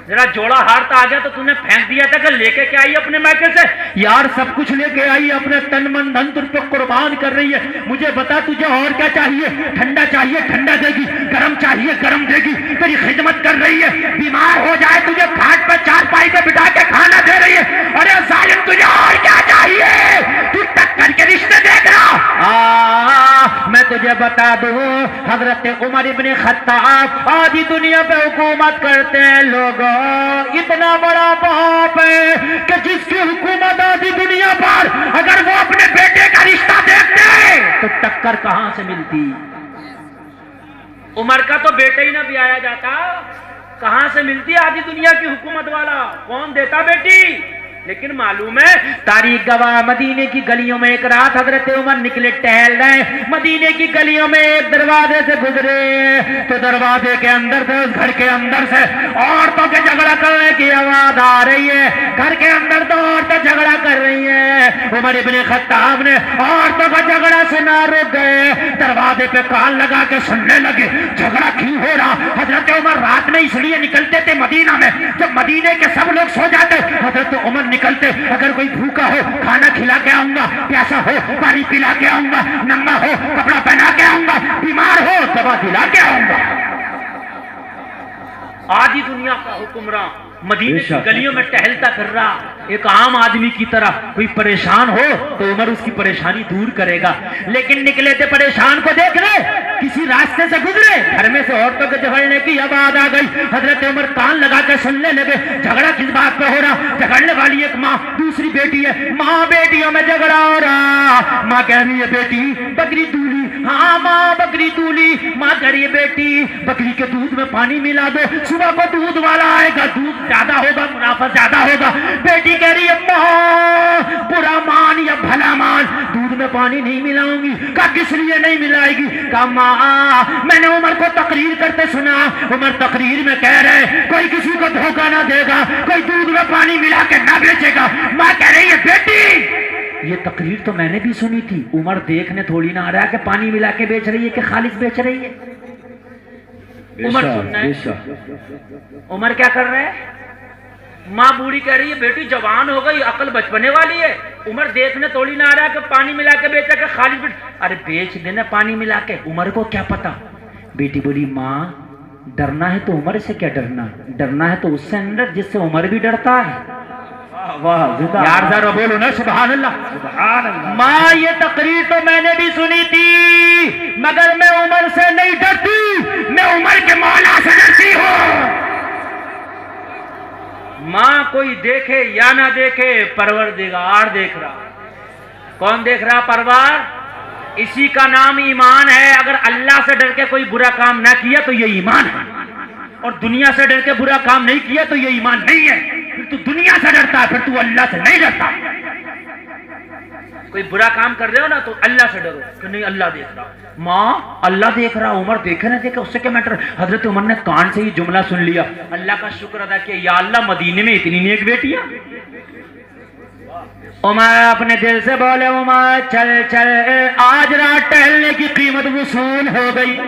ذرا جوڑا ہارتا آ گیا تو تم نے پھینک دیا تھا کہ لے کے کیا آئی اپنے میکے سے. یار سب کچھ لے کے آئی, اپنے تن من دھن تجھ پہ قربان کر رہی ہے. مجھے بتا تجھے اور کیا چاہیے؟ ٹھنڈا چاہیے ٹھنڈا دے گی, گرم چاہیے گرم دے گی, تیری خدمت کر رہی ہے. بیمار ہو جائے تجھے کھاٹ پہ چارپائی پہ بٹھا کے کھانا دے رہی ہے. ارے ظالم تجھے اور کیا چاہیے؟ تو ٹکر کے رشتے دیکھ رہا. میں تجھے بتا دوں حضرت عمر ابن خطاب آدھی دنیا پہ حکومت کرتے ہیں. لوگوں اتنا بڑا باپ ہے کہ جس کی حکومت آدھی دنیا پر اگر وہ اپنے بیٹے کا رشتہ دیکھتے تو ٹکر کہاں سے ملتی؟ عمر کا تو بیٹا ہی نہ بیایا جاتا, کہاں سے ملتی آدھی دنیا کی حکومت والا؟ کون دیتا بیٹی؟ لیکن معلوم ہے تاریخ گواہ مدینے کی گلیوں میں ایک رات حضرت عمر نکلے ٹہل رہے, مدینے کی گلیوں میں ایک دروازے سے گزرے تو دروازے کے اندر سے, اس گھر کے اندر سے عورتوں کے جھگڑا کرنے کی آواز آ رہی ہے. گھر کے اندر تو عورتیں جھگڑا کر رہی ہیں. عمر ابن خطاب نے عورتوں کا جھگڑا سنا رک گئے, دروازے پہ کان لگا کے سننے لگے جھگڑا کیوں ہو رہا. حضرت عمر رات میں اس لیے نکلتے تھے مدینہ میں, جب مدینے کے سب لوگ سو جاتے حضرت عمر نکلتے, اگر کوئی بھوکا ہو کھانا کھلا کے آؤں گا, پیاسا ہو پانی پلا کے آؤں گا, ننگا ہو کپڑا پہنا کے آؤں گا, بیمار ہو دوا دلا کے آؤں گا. آدھی دنیا کا حکمراں مدینے کی گلیوں میں ٹہلتا کر رہا, ایک عام آدمی کی طرح. کوئی پریشان ہو تو عمر اس کی پریشانی دور کرے گا. لیکن نکلے تھے پریشان کو دیکھنے, کسی راستے سے گزرے, گھر میں سے عورتوں کے جھگڑنے کی آواز آ گئی. حضرت عمر کان لگا کے سننے لگے جھگڑا کس بات پہ ہو رہا. جھگڑنے والی ایک ماں, دوسری بیٹی ہے. ماں بیٹیوں میں جھگڑا ہو رہا. ماں کہہ رہی ہے بیٹی بکری دولی. ہاں ماں بکری دولی. ماں کہہ رہی ہے بیٹی بکری کے دودھ میں پانی ملا دو, صبح کو دودھ والا آئے گا, دودھ زیادہ ہوگا منافع زیادہ ہوگا. بیٹی کہہ رہی ہے ماں برا مان یا بھلا مان, دودھ میں پانی نہیں ملاؤں گی. کہا کس لیے نہیں ملائے گی؟ کہا ماں میں نے عمر کو تقریر کرتے سنا, عمر تقریر میں کہہ رہے کوئی کسی کو دھوکہ نہ دے گا, کوئی دودھ میں پانی ملا کے نہ بیچے گا. ماں کہہ رہی ہے بیٹی یہ تقریر تو میں نے بھی سنی تھی, عمر دیکھنے تھوڑی نہ آ رہا ہے کہ پانی ملا کے بیچ رہی ہے کہ خالص بیچ رہی ہے. عمر سننا ہے. عمر کیا کر رہے ہیں؟ ماں بوڑھی کہہ رہی ہے بیٹی جوان ہو گئی, عقل بچپنے والی ہے. عمر دیکھنے تھوڑی نہ آ رہا ہے کہ پانی ملا کے بیچا کہ خالص بیچ. ارے بیچ دینا پانی ملا کے, عمر کو کیا پتا. بیٹی بولی ماں ڈرنا ہے تو عمر سے کیا ڈرنا, ڈرنا ہے تو اس سے اندر جس سے عمر بھی ڈرتا ہے. یار ذرا بولو نا سبحان اللہ. سبحان اللہ. ماں یہ تقریر تو میں نے بھی سنی تھی مگر میں عمر سے نہیں ڈرتی, میں عمر کے مولا سے ڈرتی ہوں. ماں کوئی دیکھے یا نہ دیکھے پروردگار دیکھ رہا. کون دیکھ رہا؟ پروار. اسی کا نام ایمان ہے. اگر اللہ سے ڈر کے کوئی برا کام نہ کیا تو یہ ایمان ہے, اور دنیا سے ڈر کے برا کام نہیں کیا تو یہ ایمان نہیں ہے. پھر تو دنیا سے ڈرتا ہے, پھر تو اللہ سے نہیں ڈرتا. کوئی برا کام کر رہے ہو نا تو اللہ سے ڈرو کہ نہیں اللہ دیکھ رہا. ماں اللہ دیکھ رہا, عمر دیکھے نہ دیکھے اس سے کیا میٹر. حضرت عمر نے کان سے یہ جملہ سن لیا, اللہ کا شکر ادا کیا, یا اللہ مدینے میں اتنی نیک بیٹیاں. عمر اپنے دل سے بولے عمر چل چل آج رات ٹہلنے کی قیمت وصول ہو گئی.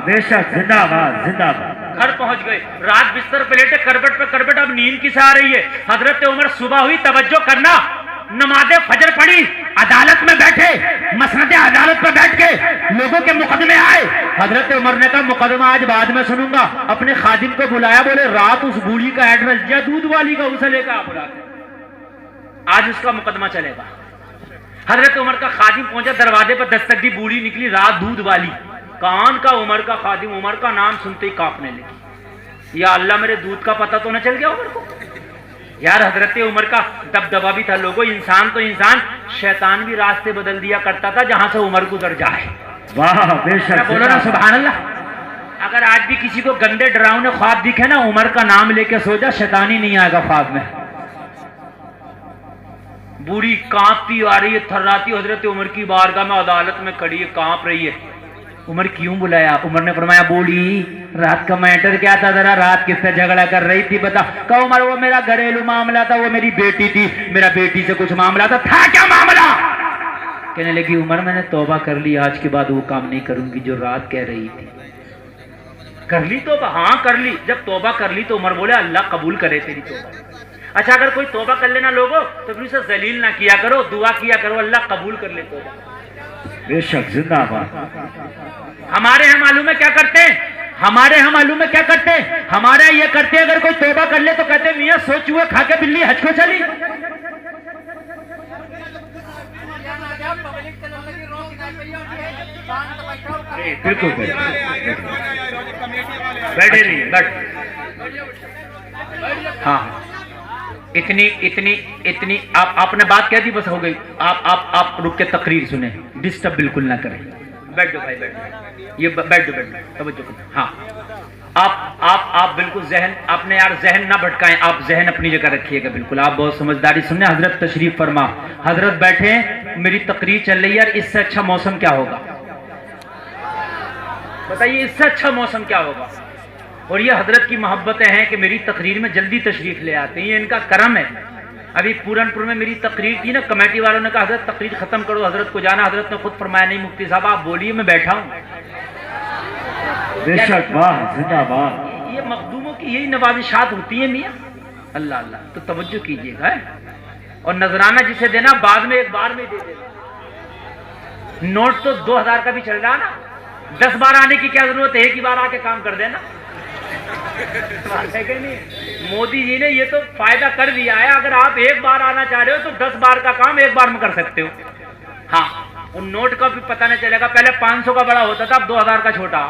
بے شک زندہ باد زندہ باد. گھر پہنچ گئے, رات بستر پہ لیٹے, کربٹ پہ کربٹ, اب نیند کس آ رہی ہے. حضرت عمر صبح ہوئی, توجہ کرنا, نماز فجر پڑھی, عدالت میں بیٹھے, مسند عدالت پہ بیٹھ کے لوگوں کے مقدمے آئے. حضرت عمر نے کہا مقدمہ آج بعد میں سنوں گا. اپنے خادم کو بلایا, بولے رات اس بوڑھی کا ایڈریس یا دودھ والی کا, اسے لے کر آپ بلا کے آج اس کا مقدمہ چلے گا. حضرت عمر کا خادم پہنچا, دروازے پر دستک دی, بوڑھی نکلی رات دودھ والی. کان کا عمر کا خادم, عمر کا نام سنتے ہی کانپنے لگی. یا اللہ میرے دودھ کا پتہ تو نہ چل گیا عمر کو. یار حضرت عمر کا دبدبا بھی تھا. لوگوں انسان تو انسان, شیطان بھی راستے بدل دیا کرتا تھا جہاں سے عمر گزر جائے. واہ بے شک بولو نا سبحان اللہ. اگر آج بھی کسی کو گندے ڈراؤنے خواب دکھے نا، عمر کا نام لے کے سو جا، شیطانی نہیں آئے گا خواب میں. بوڑھی کانپتی آ رہی ہے، تھراتی، حضرت عمر کی بارگاہ میں عدالت میں کھڑی ہے، کانپ رہی ہے. عمر کیوں بلایا؟ عمر نے فرمایا بوڑھی رات کا میٹر کیا تھا، ذرا رات کس سے جھگڑا کر رہی تھی بتا. کہا عمر وہ میرا گھریلو معاملہ تھا، وہ میری بیٹی تھی، میرا بیٹی سے کچھ معاملہ تھا کیا معاملہ؟ کہنے لگی عمر میں نے توبہ کر لی، آج کے بعد وہ کام نہیں کروں گی جو رات کہہ رہی تھی. کر لی توبہ؟ ہاں کر لی. جب توبہ کر لی تو عمر بولے اللہ قبول کرے تیری توبہ. اچھا اگر کوئی توبہ کر لینا لوگوں تو پھر اسے ذلیل نہ کیا کرو، دعا کیا کرو اللہ قبول کر لے توبہ. بے شک زندہ باد. ہمارے ہاں معلوم ہے کیا کرتے ہیں؟ ہمارے ہاں معلوم ہے کیا کرتے ہیں؟ ہمارے یہ کرتے ہیں اگر کوئی توبہ کر لے تو کہتے ہیں میاں سو چوہے کھا کے بلی حج کو چلی. بالکل بیٹھے نہیں ہاں اتنی آپ نے بات کہہ دی بس ہو گئی. آپ رک کے تقریر سنیں، ڈسٹرب بالکل نہ کریں. بیٹھ جاؤ بھائی، بیٹھ یہ بیٹھ جاؤ توجہ کریں. ہاں آپ بالکل ذہن اپنے یار ذہن نہ بھٹکائیں، آپ ذہن اپنی جگہ رکھیے گا. بالکل آپ بہت سمجھداری سنیں. حضرت تشریف فرما، حضرت بیٹھے، میری تقریر چل رہی ہے یار. اس سے اچھا موسم کیا ہوگا بتائیے؟ اس سے اچھا موسم کیا ہوگا؟ اور یہ حضرت کی محبتیں ہیں کہ میری تقریر میں جلدی تشریف لے آتے ہیں، یہ ان کا کرم ہے. ابھی پورن پور میں میری تقریر تھی نا، کمیٹی والوں نے کہا حضرت تقریر ختم کرو، حضرت کو جانا. حضرت نے خود فرمایا نہیں مفتی صاحب آپ بولیے میں بیٹھا ہوں. بے شک واہ زندہ باد. یہ مخدوموں کی یہی نوازشات ہوتی ہیں میاں. اللہ اللہ تو توجہ کیجیے گا. اور نذرانہ جسے دینا بعد میں ایک بار میں دے دینا. نوٹ تو 2000 کا بھی چل رہا نا، 10 بار آنے کی کیا ضرورت ہے، ایک ہی بار آ کے کام کر دینا. مودی جی نے یہ تو فائدہ کر دیا ہے، اگر آپ ایک بار آنا چاہ رہے ہو تو 10 بار کا کام ایک بار میں کر سکتے ہو. ہاں ان نوٹ کا بھی پتہ نہیں چلے گا، پہلے 500 کا بڑا ہوتا تھا، اب 2000 کا چھوٹا.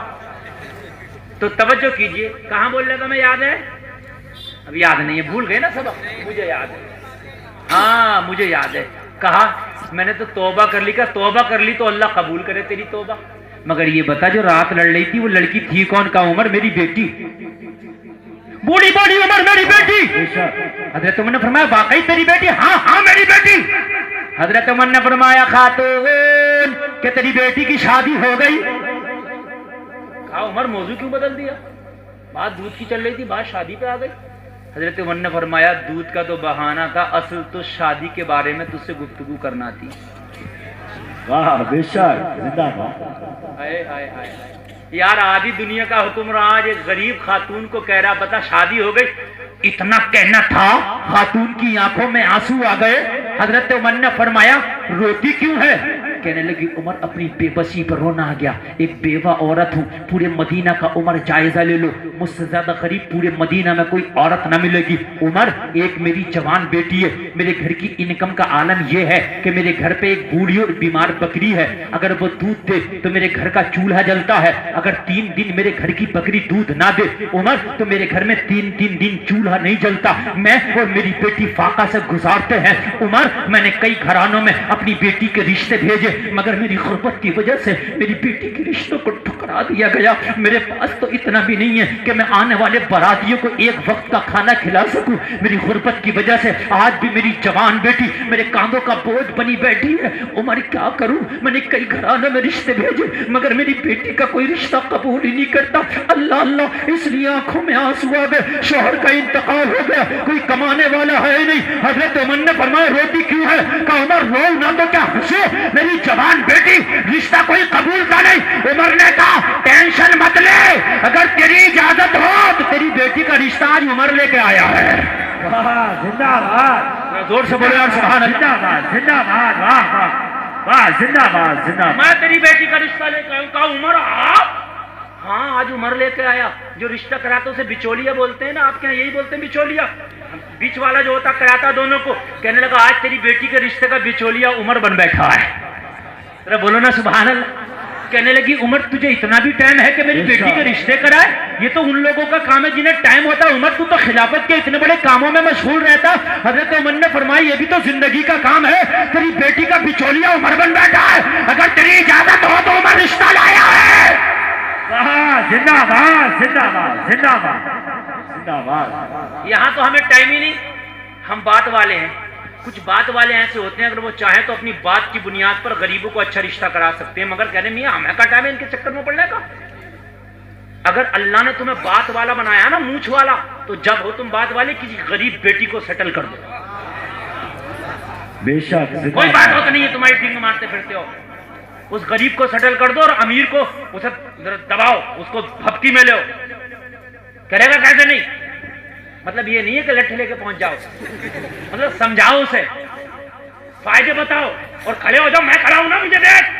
تو توجہ کیجئے. کہاں بول رہا تھا میں؟ یاد ہے؟ اب یاد نہیں ہے، بھول گئے نا سبق. مجھے یاد ہے، ہاں مجھے یاد ہے. کہا میں نے تو توبہ کر لی. کہ توبہ کر لی تو اللہ قبول کرے تیری توبہ. مگر یہ بتا جو رات لڑ رہی تھی وہ لڑکی تھی کون؟ کا عمر میری بیٹی. بوڑھی بوڑھی عمر میری بیٹی. حضرت عمر نے فرمایا واقعی تیری بیٹی؟ ہاں ہاں میری بیٹی. حضرت عمر نے فرمایا خاتون کہ تیری بیٹی کی شادی ہو گئی. کہا عمر موضوع کیوں بدل دیا؟ بات دودھ کی چل رہی تھی، بات شادی پہ آ گئی. حضرت عمر نے فرمایا دودھ کا تو بہانہ تھا، اصل تو شادی کے بارے میں تجھ سے گفتگو کرنا تھی. واہ بے شک زندہ باد. ہائے ہائے ہائے یار آدھی دنیا کا حکمران آج ایک غریب خاتون کو کہہ رہا بتا شادی ہو گئی. اتنا کہنا تھا خاتون کی آنکھوں میں آنسو آ گئے. حضرت عمر نے فرمایا روتی کیوں ہے؟ کہنے لگی عمر اپنی بے بسی پر رونا آ گیا. ایک بیوہ عورت ہوں، پورے مدینہ کا عمر جائزہ لے لو، مجھ سے زیادہ غریب پورے مدینہ میں کوئی عورت نہ ملے گی. عمر ایک میری جوان بیٹی ہے، میرے گھر کی انکم کا عالم یہ ہے کہ میرے گھر پہ ایک بوڑھی اور بیمار بکری ہے، اگر وہ دودھ دے تو میرے گھر کا چولہا جلتا ہے. اگر 3 دن میرے گھر کی بکری دودھ نہ دے عمر تو میرے گھر میں 3 دن چولہا نہیں جلتا. میں اور میری بیٹی فاقہ سے گزارتے ہیں. عمر میں نے کئی گھرانوں میں اپنی بیٹی کے رشتے بھیجے مگر میری غربت کی وجہ سے میری بیٹی کے رشتوں کو ٹھکرا دیا گیا. میرے پاس تو اتنا بھی نہیں ہے کہ میں آنے والے براتیوں کو ایک وقت کا کھانا کھلا سکوں. میری غربت کی وجہ سے آج بھی میری جوان بیٹی میرے کاندھوں کا بوجھ بنی بیٹھی ہے. عمر کیا کروں؟ میں نے کئی گھرانوں میں رشتے بھیجے مگر میری بیٹی کا کوئی رشتہ قبول ہی نہیں کرتا. اللہ اللہ اس لیے آنکھوں میں آنسو آ گئے. شوہر کا انتقال ہو گیا، کوئی کمانے والا ہے نہیں. حضرت عمر نے فرمایا روتی کیوں ہے؟ کہ عمر رو نہ تو کیا ہنسو، میری جوان بیٹی رشتہ کوئی قبول کا نہیں. عمر نے کہا ٹینشن مت لے، اگر تیری اجازت ہو تو تیری بیٹی کا رشتہ آج عمر لے کے آیا ہے. زندہ باد. زور سے بولے سبحان اللہ. زندہ باد زندہ باد. واہ واہ واہ زندہ باد زندہ باد. میں تیری بیٹی کا رشتہ لے کے آیا. کہا عمر آپ؟ ہاں آج عمر لے کے آیا. جو رشتہ کراتا اسے بچولیا بولتے ہیں نا، آپ کے یہاں یہی بولتے ہیں بچولیا، بیچ والا جو ہوتا کراتا دونوں کو. کہنے لگا آج تیری بیٹی کے رشتے کا بچولیا عمر بن بیٹھا ہے. ذرا بولو نا سبحان اللہ. کہنے لگی عمر تجھے اتنا بھی ٹائم ہے کہ میری بیٹی کے رشتے کرائے؟ یہ تو ان لوگوں کا کام ہے جنہیں ٹائم ہوتا ہے، عمر تو خلافت کے اتنے بڑے کاموں میں مشغول رہتا۔ حضرت عمر نے فرمایا یہ بھی تو زندگی کا کام ہے، تیری بیٹی کا بچولیا عمر بن بیٹھا ہے، اگر تیری اجازت ہو تو عمر رشتہ لایا ہے۔ زندہ باد زندہ باد زندہ باد زندہ باد۔ یہاں تو ہمیں ٹائم ہی نہیں، ہم بات والے ہیں۔ کچھ بات والے ایسے ہوتے ہیں اگر وہ چاہیں تو اپنی بات کی بنیاد پر غریبوں کو اچھا رشتہ کرا سکتے ہیں، مگر کہنے میاں ہمیں کا ٹائم ہے ان کے چکر میں پڑنے کا۔ اگر اللہ نے تمہیں بات والا بنایا نا، مونچھ والا، تو جب ہو تم بات والے کسی غریب بیٹی کو سیٹل کر دو۔ بے شک کوئی بات ہوتا نہیں ہے تمہاری ڈنگ مارتے پھرتے ہو، اس غریب کو سیٹل کر دو اور امیر کو اسے دباؤ، اس کو بھپکی میں لو۔ کرے گا کیسے نہیں؟ مطلب یہ نہیں ہے کہ لٹھے لے کے پہنچ جاؤ، مطلب سمجھاؤ اسے، فائدے بتاؤ اور کھڑے ہو جاؤ، میں کھڑا ہوں نا مجھے دیکھ،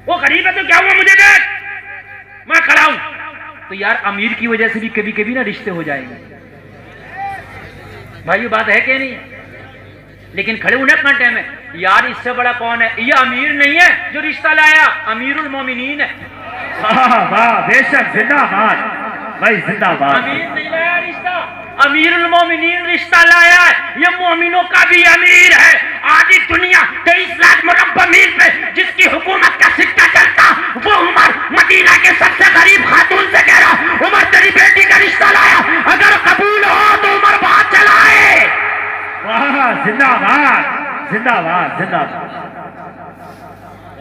وہ غریب ہے تو کیا ہوا مجھے دیکھ، میں کھڑا ہوں۔ تو یار امیر کی وجہ سے بھی کبھی کبھی نا رشتے ہو جائیں گے بھائی، یہ بات ہے کہ نہیں؟ لیکن کھڑے ہونے اپنا ٹائم ہے یار، اس سے بڑا کون ہے؟ یہ امیر نہیں ہے جو رشتہ لایا، امیر المومنین ہے۔ بے شک زندہ باد بھائی زندہ باد۔ امیر نہیں لایا رشتہ، امیر المومنین رشتہ لایا ہے، یہ مومنوں کا بھی امیر ہے۔ آدھی دنیا 23 لاکھ مربع میل پہ جس کی حکومت کا سکہ چلتا، وہ عمر مدینہ کے سب سے غریب خاتون سے کہہ رہا عمر تیری بیٹی کا رشتہ لایا، اگر قبول ہو تو عمر بات چلائے۔ زندہ باد زندہ باد زندہ باد۔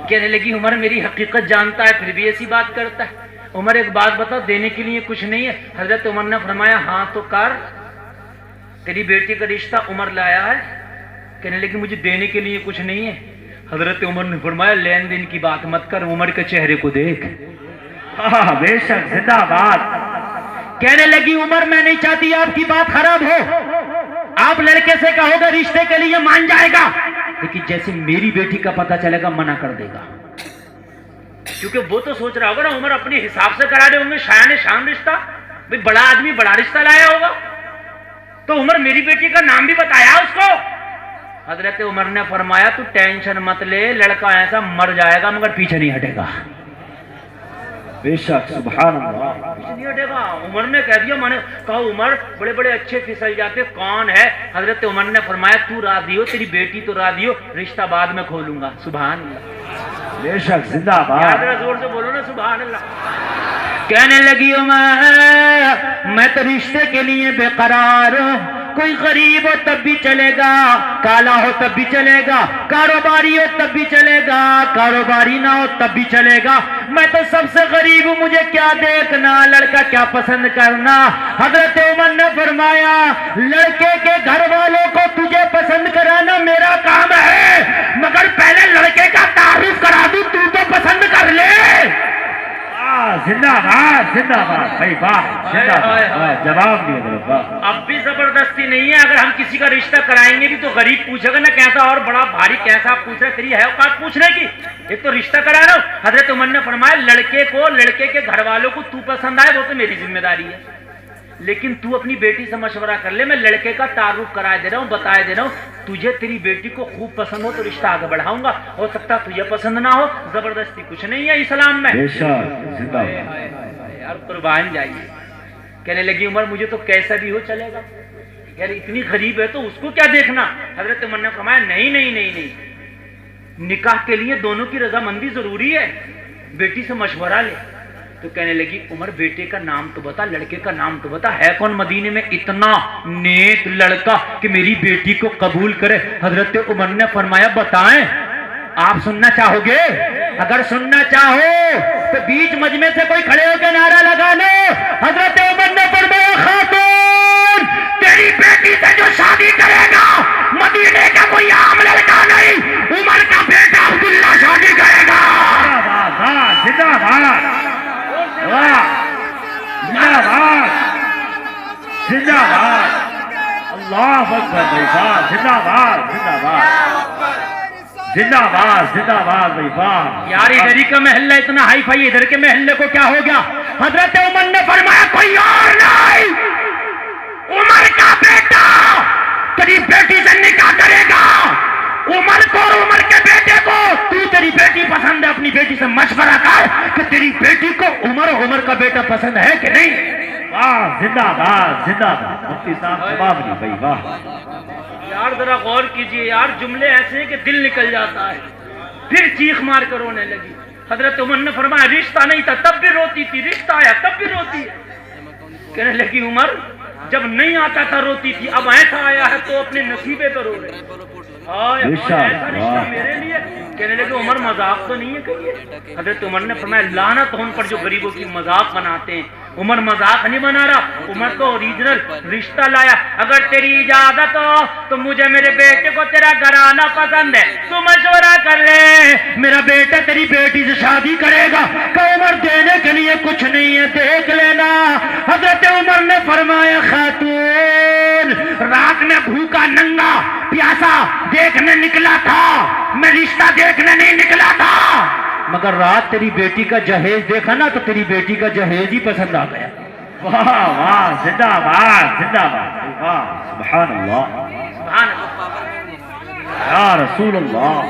کہنے لگی عمر میری حقیقت جانتا ہے پھر بھی ایسی بات کرتا ہے۔ عمر ایک بات بتا، دینے کے لیے کچھ نہیں ہے؟ حضرت عمر نے فرمایا ہاں تو کر، تیری بیٹی کا رشتہ عمر لایا ہے۔ کہنے لگی مجھے دینے کے لیے کچھ نہیں ہے۔ حضرت عمر نے فرمایا لین دین کی بات مت کر، عمر کے چہرے کو دیکھ۔ بے شک زندہ باد۔ کہنے لگی عمر میں نہیں چاہتی آپ کی بات خراب ہو، آپ لڑکے سے کہو گے رشتے کے لیے مان جائے گا، لیکن جیسے میری بیٹی کا پتہ چلے گا منع کر دے گا، کیونکہ وہ تو سوچ رہا ہوگا نا عمر اپنے حساب سے کرا رہے ہوں گے، شایان شان رشتہ، بھئی بڑا آدمی بڑا رشتہ لایا ہوگا، تو عمر میری بیٹی کا نام بھی بتایا اس کو۔ حضرت عمر نے فرمایا تو ٹینشن مت لے، لڑکا ایسا مر جائے گا مگر پیچھے نہیں ہٹے گا۔ بے شک سبحان اللہ۔ پیچھے نہیں ہٹے گا۔ عمر نے کہہ دیا، میں نے کہا عمر بڑے بڑے اچھے پھسل جاتے، کون ہے؟ حضرت عمر نے فرمایا تو راضی ہو، تیری بیٹی تو راضی ہو، رشتہ بعد میں کھولوں گا۔ سبحان اللہ، بے شک زندہ باد۔ ذرا زور سے بولو نا سبحان اللہ۔ کہنے لگی عمر میں تو رشتے کے لیے بے قرار ہوں، کوئی غریب ہو تب بھی چلے گا، کالا ہو تب بھی چلے گا، کاروباری ہو تب بھی چلے گا، کاروباری نہ ہو تب بھی چلے گا، میں تو سب سے غریب ہوں، مجھے کیا دیکھنا، لڑکا کیا پسند کرنا۔ حضرت عمر نے فرمایا لڑکے کے گھر والوں کو تجھے پسند کرانا میرا کام ہے، مگر پہلے لڑکے کا تعارف کرا دوں، تو پسند کر لے۔ زندہ باد زندہ باد بھائی، واہ زندہ باد، جواب دیا میرے باپ۔ اب بھی زبردستی نہیں ہے، اگر ہم کسی کا رشتہ کرائیں گے بھی تو غریب پوچھے گا نا کیسا، اور بڑا بھاری کیسا پوچھ رہا ہے، تیری ہے اوقات پوچھنے کی؟ ایک تو رشتہ کرا رہا ہوں۔ حضرت عمر نے فرمایا لڑکے کو، لڑکے کے گھر والوں کو تو پسند آئے وہ تو میری ذمہ داری ہے، لیکن تو اپنی بیٹی سے مشورہ کر لے، میں لڑکے کا تعارف کرا دے رہا ہوں، بتائے دے رہا ہوں، تجھے تیری بیٹی کو خوب پسند ہو تو رشتہ آگے بڑھاؤں گا، ہو سکتا تجھے پسند نہ ہو، زبردستی کچھ نہیں ہے اسلام میں۔ بے شک زندہ باد۔ یار قربان جائیے۔ کہنے لگی عمر مجھے تو کیسا بھی ہو چلے گا، یار اتنی غریب ہے تو اس کو کیا دیکھنا۔ حضرت عمر نے فرمایا نہیں نہیں نہیں نہیں، نکاح کے لیے دونوں کی رضامندی ضروری ہے، بیٹی سے مشورہ لے۔ تو کہنے لگی عمر بیٹے کا نام تو بتا، لڑکے کا نام تو بتا، ہے کون مدینے میں اتنا نیک لڑکا کہ میری بیٹی کو قبول کرے؟ حضرت عمر نے فرمایا بتائیں، آپ سننا چاہو گے؟ اگر سننا چاہو تو بیچ مجمع سے کوئی کھڑے ہو کے نعرہ لگا لو۔ حضرت عمر نے فرمایا خاتون تیری بیٹی سے جو شادی کرے گا مدینے کا کوئی عام لڑکا نہیں، عمر کا بیٹا عبداللہ شادی کرے گا۔ زندہ باد زندہ باد زندہ باد، اللہ اکبر بھائی، واہ زندہ باد زندہ باد زندہ باد زندہ باد بھائی، واہ یار ادھر ہی کا محلہ اتنا ہائی فائی، ادھر کے محلے کو کیا ہو گیا؟ حضرت عمر نے فرمایا کوئی اور نہیں، عمر کا بیٹا تیری بیٹی سے نکاح کرے گا، عمر کو اور عمر کے بیٹے کو، تو تیری بیٹی پسند ہے، اپنی بیٹی سے مشورہ کر کہ تیری بیٹی کو عمر اور عمر کا بیٹا پسند ہے کہ نہیں؟ واہ زندہ باد زندہ باد، مفتی صاحب جواب نہیں بھائی، واہ یار ذرا غور کیجئے یار، جملے ایسے ہیں کہ دل نکل جاتا ہے۔ پھر چیخ مار کر رونے لگی۔ حضرت عمر نے فرمایا رشتہ نہیں تھا تب بھی روتی تھی، رشتہ آیا تب بھی روتی ہے۔ کہنے لگی عمر جب نہیں آتا تھا روتی تھی، اب ایسا آیا ہے تو اپنے نصیبے پر رو رہے، ایسا رشتہ میرے لیے۔ کہنے لگے عمر مذاق تو نہیں ہے کہیے؟ حضرت عمر نے فرمایا لعنت ہو ان پر جو غریبوں کی مذاق بناتے ہیں۔ عمر مذاق نہیں بنا رہا، عمر تو اوریجنل رشتہ لایا۔ اگر تیری اجازت ہو تو مجھے میرے بیٹے کو تیرا گھرانہ پسند ہے، تو مشورہ کر لے، میرا بیٹا تیری بیٹی سے شادی کرے گا۔ کہ عمر دینے کے لیے کچھ نہیں ہے، دیکھ لینا۔ حضرت عمر نے فرمایا خاتون رات میں بھوکا ننگا پیاسا دیکھنے نکلا تھا، میں رشتہ دیکھنے نہیں نکلا تھا، مگر رات تیری بیٹی کا جہیز دیکھا نا تو تیری بیٹی کا جہیز ہی پسند آ گیا۔ واہ واہ زندہ باد زندہ باد، واہ سبحان اللہ سبحان اللہ۔ یا رسول اللہ،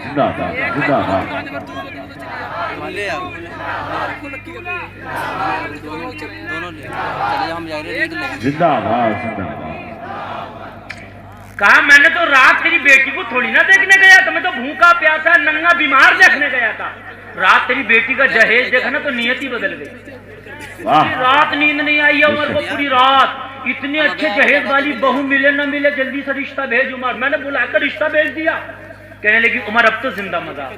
زندہ باد زندہ باد۔ زندہ باد زندہ باد۔ کہا میں نے تو رات تیری بیٹی کو تھوڑی نہ دیکھنے گیا تھا، میں تو بھوکا پیاسا ننگا بیمار دیکھنے گیا تھا، رات تیری بیٹی کا جہیز دیکھا نا تو نیت ہی بدل گئی۔ پوری رات نیند نہیں آئی ہے عمر کو، پوری رات۔ اتنے اچھے جہیز والی بہو ملے نہ ملے، جلدی سے رشتہ بھیج عمر۔ میں نے بلا کر رشتہ بھیج دیا۔ کہنے لگی عمر اب تو زندہ مذاق،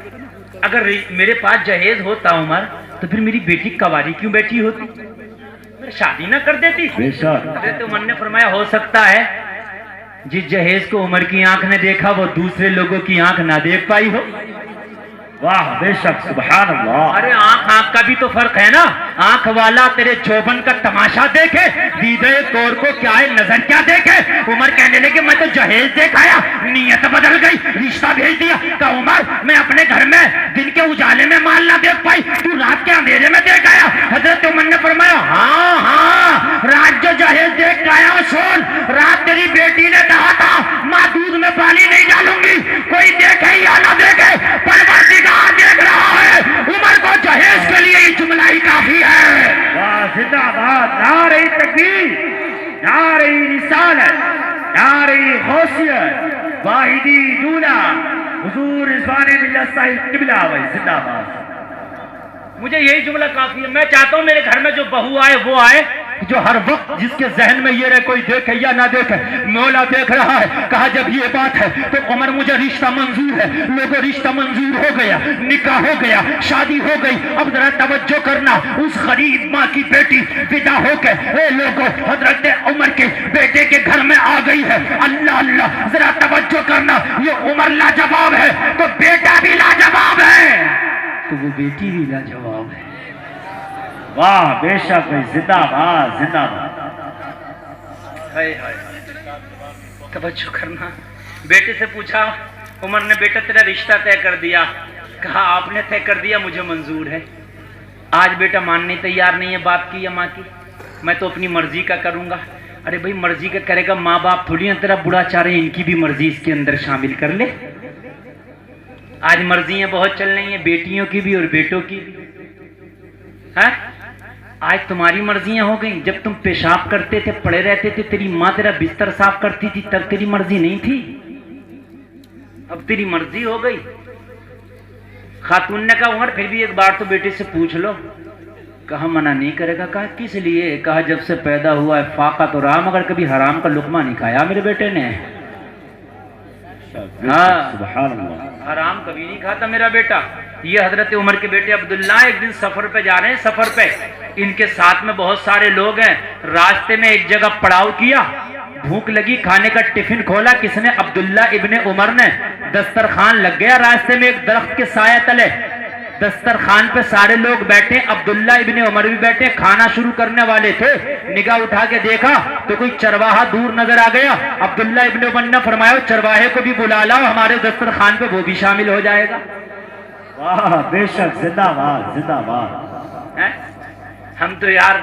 اگر میرے پاس جہیز ہوتا عمر تو پھر میری بیٹی کواری کیوں بیٹھی ہوتی، میں شادی نہ کر دیتی۔ حضرت عمر نے فرمایا ہو سکتا ہے جس جہیز کو عمر کی آنکھ نے دیکھا وہ دوسرے لوگوں کی آنکھ نہ دیکھ پائی ہو۔ واہ بے شک سبحان اللہ۔ ارے آنکھ کا بھی تو فرق ہے نا، آنکھ والا تیرے چوبن کا تماشا دیکھے، دیدے کور کو کیا ہے نظر کیا دیکھے۔ عمر کہنے لگے میں تو جہیز دیکھایا، نیت بدل گئی، رشتہ بھیج دیا۔ کہ عمر میں اپنے گھر میں دن کے اجالے میں مال نہ دیکھ پائی، تو رات کے اندھیرے میں دیکھ آیا۔ حضرت عمر نے فرمایا ہاں ہاں رات جو جہیز دیکھ آیا سن، رات تیری بیٹی نے کہا تھا ماں دودھ میں پانی نہیں ڈالوں گی، کوئی دیکھے یا نہ دیکھے پروردگار دیکھ رہا ہے۔ عمر کو جہیز کے لیے یہ جملہ ہی کافی ہے۔ واہ زندہ باد، نعرہ تکبیر، نعرہ رسالت، نعرہ غوثیت، واحدی دولا، حضور رضوان ملت صاحب قبلہ بھائی زندہ باد۔ مجھے یہی جملہ کافی ہے۔ میں چاہتا ہوں میرے گھر میں جو بہو آئے وہ آئے جو ہر وقت جس کے ذہن میں یہ رہے کوئی دیکھے یا نہ دیکھے مولا دیکھ رہا ہے۔ کہا جب یہ بات ہے تو عمر مجھے رشتہ منظور ہے۔ لوگوں رشتہ منظور ہو گیا، نکاح ہو گیا، شادی ہو گئی۔ اب ذرا توجہ کرنا، اس غریب ماں کی بیٹی فدا ہو کے اے لوگوں حضرت عمر کے بیٹے کے گھر میں آ گئی ہے۔ اللہ اللہ ذرا توجہ کرنا، یہ عمر لاجواب ہے تو بیٹا بھی لاجواب ہے تو وہ بیٹی بھی لاجواب ہے۔ واہ بے شک بھائی زندہ باد زندہ باد۔ توجہ کرنا، بیٹے سے پوچھا عمر نے بیٹا تیرا رشتہ طے کر دیا؟ کہا آپ نے طے کر دیا، مجھے منظور ہے۔ آج بیٹا ماننے تیار نہیں ہے باپ کی یا ماں کی، میں تو اپنی مرضی کا کروں گا۔ ارے بھائی مرضی کا کرے گا، ماں باپ تھوڑی نا تیرا بڑا چاہ رہے ہیں، ان کی بھی مرضی اس کے اندر شامل کر لے۔ آج مرضیاں بہت چل رہی ہیں، بیٹیوں کی بھی اور بیٹوں کی بھی۔ آج تمہاری مرضیاں ہو گئیں، جب تم پیشاب کرتے تھے پڑے رہتے تھے تیری ماں تیرا بستر صاف کرتی تھی تب تیری مرضی نہیں تھی، اب تیری مرضی ہو گئی۔ خاتون نے کہا عمر پھر بھی ایک بار تو بیٹے سے پوچھ لو۔ کہا منع نہیں کرے گا؟ کہا کس لیے؟ کہا جب سے پیدا ہوا ہے فاقہ تو رہا مگر کبھی حرام کا لقمہ نہیں کھایا میرے بیٹے نے۔ سبحان اللہ، حرام کبھی نہیں کھاتا میرا بیٹا۔ یہ حضرت عمر کے بیٹے عبداللہ ایک دن سفر پہ جا رہے ہیں، سفر پہ ان کے ساتھ میں بہت سارے لوگ ہیں۔ راستے میں ایک جگہ پڑاؤ کیا، بھوک لگی، کھانے کا ٹفن کھولا، کس نے؟ عبداللہ ابن عمر نے۔ دسترخوان لگ گیا راستے میں ایک درخت کے سایہ تلے، دسترخوان پہ سارے لوگ بیٹھے، عبداللہ ابن عمر بھی بیٹھے، کھانا شروع کرنے والے تھے۔ نگاہ اٹھا کے دیکھا تو کوئی چرواہا دور نظر آ گیا۔ عبداللہ ابن عمر نے فرمایا چرواہے کو بھی بلا لاؤ، ہمارے دسترخوان پہ وہ بھی شامل ہو جائے گا۔ واہ بے شک زندہ باد زندہ باد۔ ہم تو یار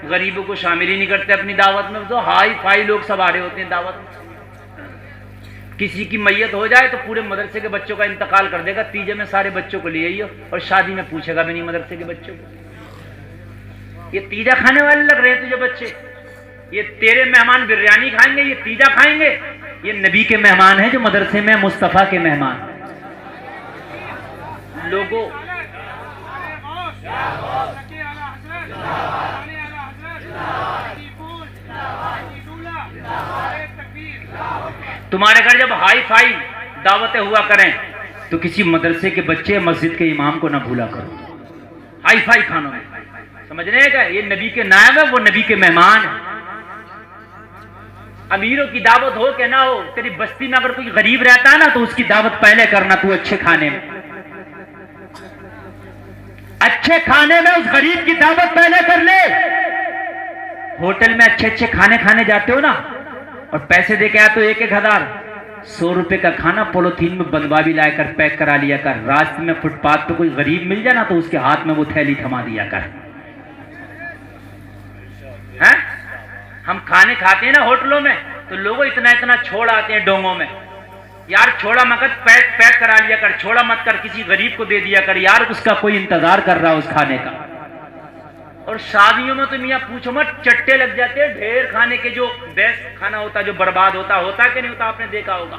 غریبوں کو شامل ہی نہیں کرتے اپنی دعوت میں، تو ہائی فائی لوگ سب آ رہے ہوتے ہیں دعوت میں۔ کسی کی میت ہو جائے تو پورے مدرسے کے بچوں کا انتقال کر دے گا، تیجے میں سارے بچوں کو لے آئیے، اور شادی میں پوچھے گا بھی نہیں مدرسے کے بچوں کو۔ یہ تیجا کھانے والے لگ رہے ہیں تجھے بچے، یہ تیرے مہمان بریانی کھائیں گے، یہ تیجا کھائیں گے؟ یہ نبی کے مہمان ہیں جو مدرسے میں، مصطفیٰ کے مہمان۔ لوگوں تمہارے گھر جب ہائی فائی دعوتیں ہوا کریں تو کسی مدرسے کے بچے مسجد کے امام کو نہ بھولا کرو ہائی فائی کھانوں میں، سمجھ رہے ہیں کہ یہ نبی کے نائب ہے، وہ نبی کے مہمان ہیں۔ امیروں کی دعوت ہو کہ نہ ہو، تیری بستی میں اگر کوئی غریب رہتا ہے نا تو اس کی دعوت پہلے کرنا، تو اچھے کھانے میں، اچھے کھانے میں اس غریب کی دعوت پہلے کر لے۔ ہوٹل میں اچھے اچھے کھانے کھانے جاتے ہو نا، اور پیسے دے کے آتے ہو 1,000 100 روپے کا کھانا پولیتھین میں بندوا بھی لا کر پیک کرا لیا کر، راستے میں فٹ پاتھ پہ کوئی غریب مل جائے نا تو اس کے ہاتھ میں وہ تھیلی تھما دیا کر۔ ہم کھانے کھاتے ہیں نا ہوٹلوں میں تو لوگوں اتنا اتنا چھوڑ آتے ہیں ڈونگوں میں، یار چھوڑا مت پیک کرا لیا کر، چھوڑا مت کر کسی غریب کو دے دیا کر، یار اس کا کوئی انتظار کر رہا اس کھانے کا۔ اور شادیوں میں تو میاں پوچھو مت، چٹے لگ جاتے ہیں ڈھیر کھانے کے، جو بیسٹ کھانا ہوتا جو برباد ہوتا کہ نہیں ہوتا، آپ نے دیکھا ہوگا۔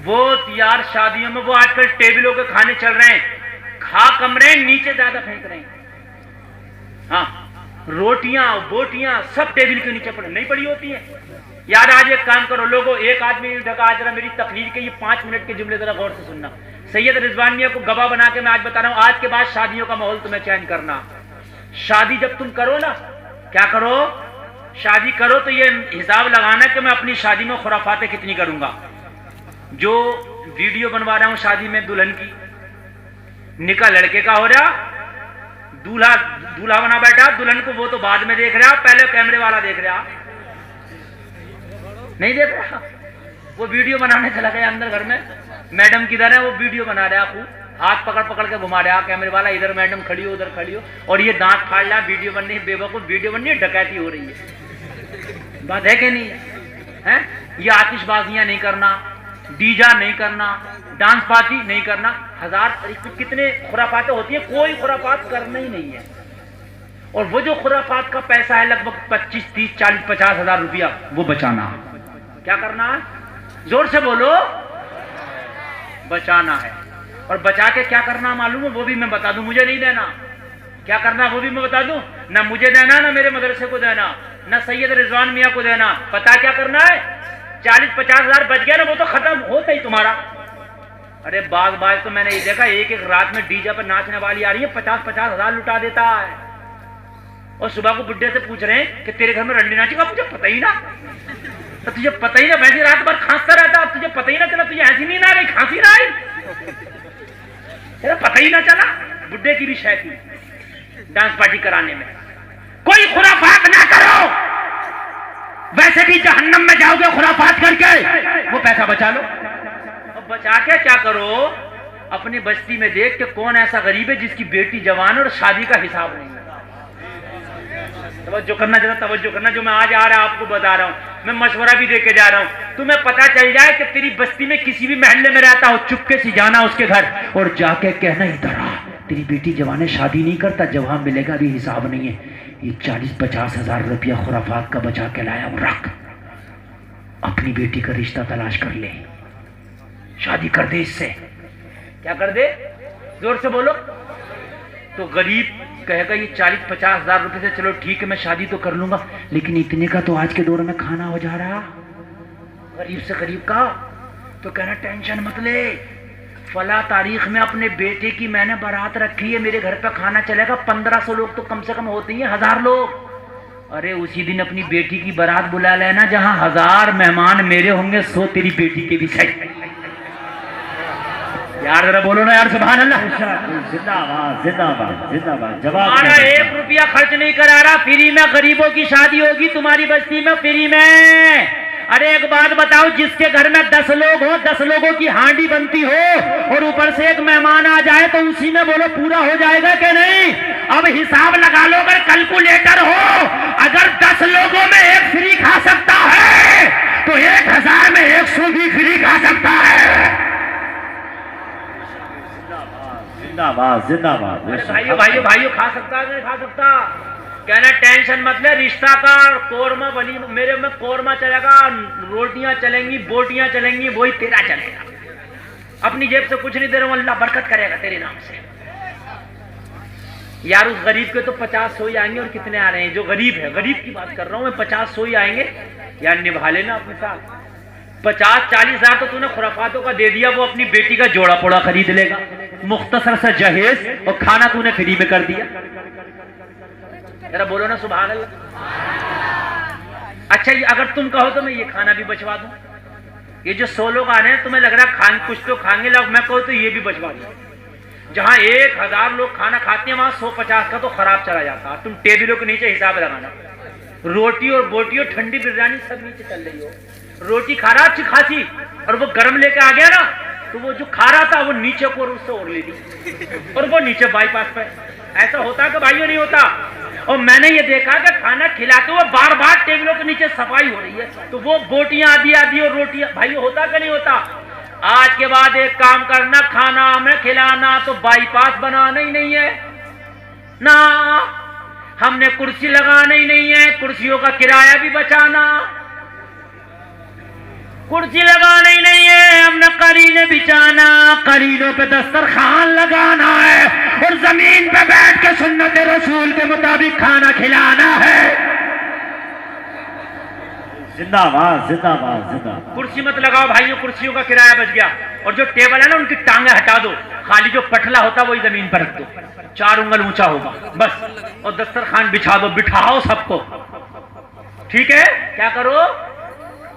وہ یار شادیوں میں وہ آج کل ٹیبلوں کے کھانے چل رہے ہیں، کھا کم رہے ہیں، نیچے زیادہ پھینک رہے ہیں۔ ہاں روٹیاں بوٹیاں سب ٹیبل کے نیچے نہیں پڑی ہوتی ہیں۔ یار آج ایک کام کرو لوگوں، ایک آدمی ڈھکا، آج ذرا میری تقریر کے یہ 5 منٹ کے جملے ذرا غور سے سننا۔ سید رضوان میاں کو گواہ بنا کے میں آج بتا رہا ہوں، آج کے بعد شادیوں کا ماحول تمہیں چینج کرنا۔ شادی جب تم کرو نا، کیا کرو، شادی کرو تو یہ حساب لگانا کہ میں اپنی شادی میں خرافاتیں کتنی کروں گا۔ جو ویڈیو بنوا رہا ہوں شادی میں دلہن کی، نکاح لڑکے کا ہو رہا، دولہا بنا بیٹھا، دلہن کو وہ تو بعد میں دیکھ رہا، پہلے کیمرے والا دیکھ رہا، نہیں دیکھ رہا، وہ ویڈیو بنانے چلا گیا اندر گھر میں، میڈم کدھر ہے، وہ ویڈیو بنا رہا، خوب ہاتھ پکڑ پکڑ کے گھما رہا کیمرے والا، ادھر میڈم کھڑی ہو ادھر کھڑی ہو، اور یہ دانت پھاڑ رہا، ویڈیو بن رہی ہے، بے وقوف ویڈیو بن رہی ہے، ڈکیتی ہو رہی ہے۔ بات ہے کہ نہیں ہے؟ یہ آتش بازیاں نہیں کرنا، ڈیجا نہیں کرنا، ڈانس پارٹی نہیں کرنا، ہزار کتنے خرافاتیں ہوتی ہیں، کوئی خرافات کرنا ہی نہیں ہے۔ اور وہ جو خرافات کا پیسہ ہے لگ بھگ 25 30 40 50 ہزار روپیہ، وہ بچانا۔ کیا کرنا ہے؟ زور سے بولو، بچانا ہے۔ اور بچا کے کیا کرنا معلوم ہے؟ وہ بھی میں بتا دوں، مجھے نہیں دینا۔ کیا کرنا وہ بھی میں بتا دوں، نہ مجھے دینا، نہ میرے مدرسے کو دینا، نہ سید رضوان میاں کو دینا۔ پتا کیا کرنا ہے؟ 40 50 ہزار بچ گیا نا، وہ تو ختم ہوتا ہی تمہارا۔ ارے باز تو میں نے یہ دیکھا، ایک رات میں ڈی جے پر ناچنے والی آ رہی ہے، 50 50 ہزار لٹا دیتا ہے، اور صبح کو بڈھے سے پوچھ رہے ہیں کہ تیرے گھر میں رنڈی ناچے گا؟ مجھے پتہ ہی نہ، تو تجھے پتہ ہی نہ، ویسے رات بھر کھانستا رہتا، اب تجھے پتہ ہی نہ چلا، تجھے ایسی نیند آ رہی، کھانسی نہ آئی، پتہ ہی نہ چلا، بڈھے کی بھی شے تھی ڈانس پارٹی کرانے میں۔ کوئی خرافات نہ کرو، ویسے بھی جہنم میں جاؤ گے خرافات کر کے، وہ پیسہ بچا لو۔ اب بچا کے کیا کرو، اپنی بستی میں دیکھ کہ کون ایسا غریب ہے جس کی بیٹی جوان اور شادی کا حساب نہیں ہے۔ توجہ کرنا، ذرا توجہ کرنا، جو میں آج آ رہا آپ کو بتا رہا ہوں، میں مشورہ بھی دے کے جا رہا ہوں، تمہیں پتہ چل جائے کہ تیری بستی میں کسی بھی محلے میں رہتا ہو، چپکے سے جانا اس کے گھر اور جا کے کہنا، ادھر آ، تیری بیٹی جوان شادی نہیں کرتا، جوان ملے گا بھی حساب نہیں ہے، یہ 40 50 ہزار روپیہ خرافات کا بچا کے لایا ہوں، رکھ، اپنی بیٹی کا رشتہ تلاش کر لے، شادی کر دے اس سے۔ کیا کر دے؟ زور سے بولو۔ تو غریب کہے گا یہ 40 50 ہزار روپے سے چلو ٹھیک ہے میں شادی تو کر لوں گا، لیکن اتنے کا تو آج کے دور میں کھانا ہو جا رہا غریب سے غریب کا، تو کہنا ٹینشن مت لے، فلاں تاریخ میں اپنے بیٹے کی میں نے بارات رکھی ہے، میرے گھر پہ کھانا چلے گا، 1500 لوگ تو کم سے کم ہوتے ہیں، 1000 لوگ۔ ارے اسی دن اپنی بیٹی کی بارات بلا لینا، جہاں 1000 مہمان میرے ہوں گے، 100 تیری بیٹی کے بھی صحیح۔ یار ذرا بولو نا یار، سبحان اللہ، زندہ باد زندہ باد زندہ باد۔ جواب تمہارا 1 روپیہ خرچ نہیں کرا رہا، فری میں غریبوں کی شادی ہوگی تمہاری بستی میں، فری میں۔ ارے ایک بات بتاؤ، جس کے گھر میں 10 لوگ ہو، 10 لوگوں کی ہانڈی بنتی ہو، اور اوپر سے ایک مہمان آ جائے تو اسی میں بولو پورا ہو جائے گا کہ نہیں؟ اب حساب لگا لو، اگر کیلکولیٹر ہو، اگر 10 لوگوں میں ایک فری کھا سکتا ہے تو 1000 میں زندہ باد زندہ باد. بھائیو بھائیو بھائیو کھا سکتا ہے نہیں کھا سکتا؟ کہنا ٹینشن مت لے، رشتہ کا قورمہ بنی میرے میں قورمہ چلے گا، روٹیاں چلیں گی، بوٹیاں چلیں گی، وہی تیرا چلے گا. اپنی جیب سے کچھ نہیں دے رہا ہوں، اللہ برکت کرے گا تیرے نام سے. یار اس غریب کے تو 50 سوئی آئیں گے، اور کتنے آ رہے ہیں جو غریب ہے، غریب کی بات کر رہا ہوں میں، 50 سوئی آئیں گے. یار نبھا لینا اپنے ساتھ. 50-40 ہزار تو نے خرافاتوں کا دے دیا، وہ اپنی بیٹی کا جوڑا پوڑا خرید لے گا، مختصر سا جہیز، اور کھانا تو نے فری میں کر دیا. ذرا بولو نا سبحان اللہ. اچھا یہ اگر تم کہو تو میں یہ کھانا بھی بچوا دوں. یہ جو 100 لوگ آ رہے ہیں تمہیں لگ رہا ہے کچھ تو کھائیں گے لوگ، میں کہوں تو یہ بھی بچوا دوں. جہاں 1000 لوگ کھانا کھاتے ہیں وہاں 150 کا تو خراب چلا جاتا. تم ٹیبلوں کے نیچے حساب لگانا. روٹی اور بوٹی اور ٹھنڈی بریانی سب نیچے چل رہی ہو. روٹی کھا رہا اچھی خاصی، اور وہ گرم لے کے آ گیا نا تو وہ جو کھا رہا تھا وہ نیچے کو اس سے اوڑھ لی تھی، اور وہ نیچے بائی پاس پہ. ایسا ہوتا کہ بھائیوں نہیں ہوتا؟ اور میں نے یہ دیکھا کہ کھانا کھلاتے ہوئے بار بار ٹیبلوں کے نیچے صفائی ہو رہی ہے، تو وہ بوٹیاں آدھی آدھی اور روٹیاں. بھائی ہوتا کہ نہیں ہوتا؟ آج کے بعد ایک کام کرنا، کھانا ہمیں کھلانا تو بائی پاس بنانا ہی نہیں ہے نا، ہم نے کرسی لگانا ہی نہیں ہے، کرسیوں کا کرایہ بھی بچانا. کرسی لگانا ہی نہیں ہے، ہم نے قرینے بچانا، قرینوں پہ دسترخوان لگانا ہے، اور زمین پہ بیٹھ کے سنت رسول کے مطابق کھانا کھلانا ہے. زندہ باد زندہ باد زندہ. کرسی مت لگاؤ بھائیوں، کرسیوں کا کرایہ بچ گیا. اور جو ٹیبل ہے نا ان کی ٹانگیں ہٹا دو، خالی جو پٹلا ہوتا وہی زمین پر رکھ دو، 4 انگل اونچا ہوگا بس. اور دسترخوان بچھا دو، بٹھاؤ سب کو. ٹھیک ہے؟ کیا کرو؟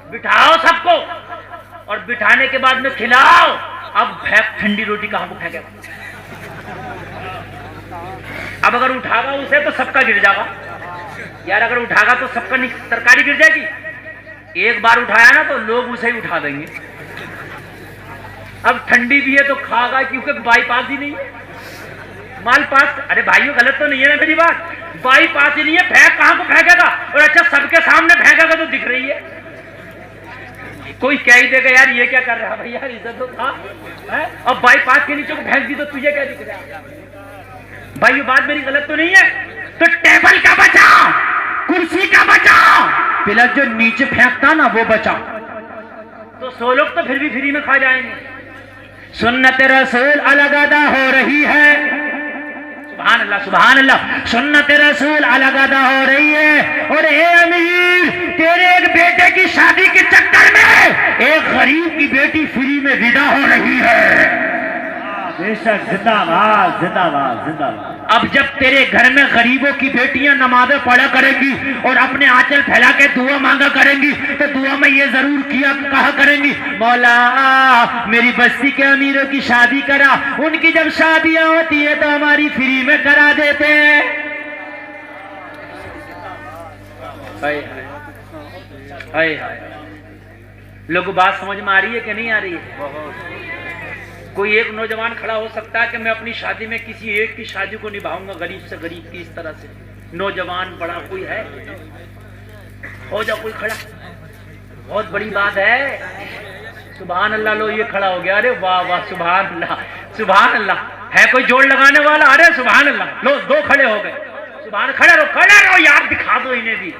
بٹھاؤ سب کو، اور بٹھانے کے بعد میں کھلاؤ. اب ٹھنڈی روٹی کہاں کو پھینکے گا؟ اب اگر اٹھا گا اسے تو سب کا گر جائے گا. یار اگر اٹھا گا تو سب کا ترکاری گر جائے گی. ایک بار اٹھایا نا تو لوگ اسے ہی اٹھا دیں گے. اب ٹھنڈی بھی ہے تو کھا گا، کیونکہ بائی پاس ہی نہیں ہے، مال پاس. ارے بھائیو غلط تو نہیں ہے نا میری بات؟ بائی پاس ہی نہیں ہے، پھینک کہاں کو پھینکے گا؟ اور اچھا سب کے سامنے پھینکے گا تو دکھ رہی ہے. کوئی کہہ ہی دے گا یار یہ کیا کر رہا بھائی، یار عزت تو تھا. اب بائی پاس کے نیچے کو پھینک دی تو تجھے کیا دکھ رہا ہے؟ بھائیو بات میری غلط تو نہیں ہے؟ تو ٹیبل کا بچاؤ، کرسی کا بچاؤ، پلک جو نیچے پھینکتا نا وہ بچاؤ. تو 100 لوگ تو پھر بھی فری میں کھا جائیں گے. سنت رسول الگ ادا ہو رہی ہے. سبحان اللہ سبحان اللہ. سنت رسول الگ ادا ہو رہی ہے. اور اے امیر، تیرے ایک بیٹے کی شادی کے چکر میں ایک غریب کی بیٹی فری میں ودا ہو رہی ہے. بے شک. زندہ باد زندہ باد زندہ باد. اب جب تیرے گھر میں غریبوں کی بیٹیاں نمازیں پڑھا کریں گی اور اپنے آنچل پھیلا کے دعا مانگا کریں گی تو دعا میں یہ ضرور کہا کریں گی، مولا میری بستی کے امیروں کی شادی کرا، ان کی جب شادیاں ہوتی ہے تو ہماری فری میں کرا دیتے ہیں. لوگوں بات سمجھ میں آ رہی ہے کہ نہیں آ رہی ہے؟ کوئی ایک نوجوان کھڑا ہو سکتا ہے کہ میں اپنی شادی میں کسی ایک کی شادی کو نبھاؤں گا، غریب سے غریب کی اس طرح سے. نوجوان بڑا کوئی ہے؟ ہو جا کوئی کھڑا. بہت بڑی بات ہے. سبحان اللہ. لو یہ کھڑا ہو گیا. ارے واہ واہ سبحان اللہ سبحان اللہ. ہے کوئی جوڑ لگانے والا؟ ارے سبحان اللہ. لو 2 کھڑے ہو گئے. سبحان. کھڑے رہو یار، دکھا دو انہیں بھی.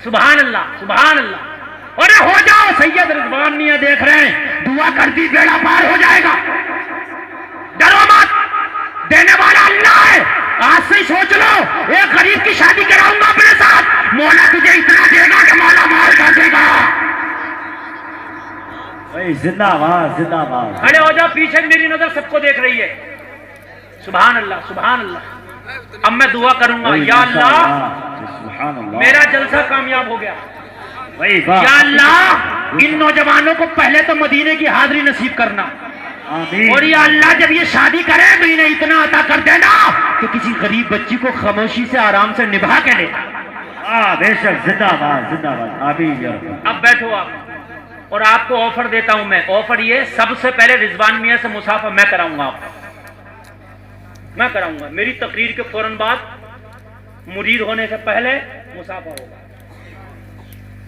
سبحان اللہ سبحان اللہ. ارے ہو جاؤ، سید رضوان میاں دیکھ رہے ہیں، دعا کر دی بیڑا پار ہو جائے گا. ڈرو مت، دینے والا اللہ ہے. آج سے سوچ لو، ایک غریب کی شادی کراؤں گا اپنے ساتھ، مولا تجھے اتنا دے گا کہ مولا مال کر دے گا. زندہ باد زندہ باد. کھڑے ہو جاؤ، پیچھے میری نظر سب کو دیکھ رہی ہے. سبحان اللہ سبحان اللہ. اب میں دعا کروں گا، یا اللہ میرا جلسہ کامیاب ہو گیا. یا اللہ ان نوجوانوں کو پہلے تو مدینے کی حاضری نصیب کرنا، اور یا اللہ جب یہ شادی کرے تو انہیں اتنا عطا کر دینا کہ کسی غریب بچی کو خاموشی سے آرام سے نبھا کے لے. بے شک. زندہ باد زندہ باد. اب بیٹھو آپ، اور آپ کو آفر دیتا ہوں میں. آفر یہ، سب سے پہلے رضوان میاں سے مسافہ میں کراؤں گا. آپ میں کراؤں گا. میری تقریر کے فوراً بعد مرید ہونے سے پہلے مسافہ ہوگا.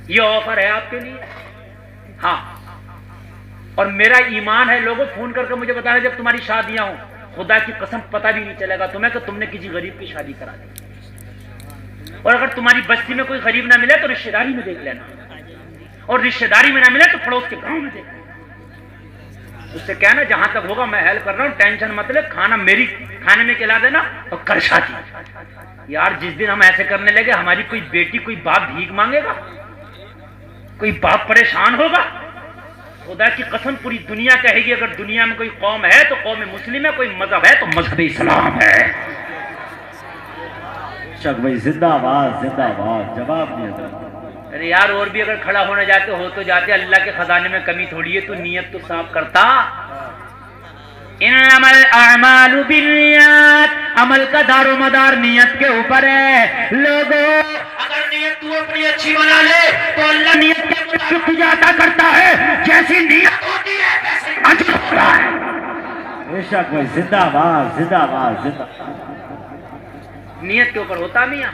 یہ آفر ہے آپ کے لیے. ہاں، اور میرا ایمان ہے، لوگوں فون کر کے مجھے بتانا جب تمہاری شادیاں ہوں خدا کی قسم پتہ بھی نہیں چلے گا تمہیں کہ تم نے کسی غریب کی شادی کرا دی. اور اگر تمہاری بستی میں کوئی غریب نہ ملے تو رشتہ داری میں دیکھ لینا, اور رشتہ داری میں نہ ملے تو پڑوس کے گاؤں میں دیکھ لینا. اس سے کہنا جہاں تک ہوگا میں ہیلپ کر رہا ہوں, ٹینشن مت لے, کھانا میری کھانے میں کھلا دینا اور کر شادی. یار جس دن ہم ایسے کرنے لگے, ہماری کوئی بیٹی کوئی باپ بھیک مانگے گا, کوئی باپ پریشان ہوگا. خدا کی قسم پوری دنیا کہے گی اگر دنیا میں کوئی قوم ہے تو قوم مسلم ہے, کوئی مذہب ہے تو مذہب اسلام ہے. شک بھائی زندہ آباد, زندہ آباد, جواب نہیں ہوتا. ارے یار اور بھی اگر کھڑا ہونے جاتے ہو تو جاتے, اللہ کے خزانے میں کمی تھوڑی ہے, تو نیت تو صاف کرتا. انما الاعمال بالنیات, عمل کا دار و مدار نیت کے اوپر ہے. لوگوں اگر نیت تو اپنی اچھی بنا لے تو اللہ نیت کے مطابق تجھے عطا کرتا ہے. جیسی نیت ہوتی ہے ویسے اجر ہوتا ہے. بے شک بھائی زندہ آباد, زندہ آباد, زندہ. نیت کے اوپر ہوتا میاں.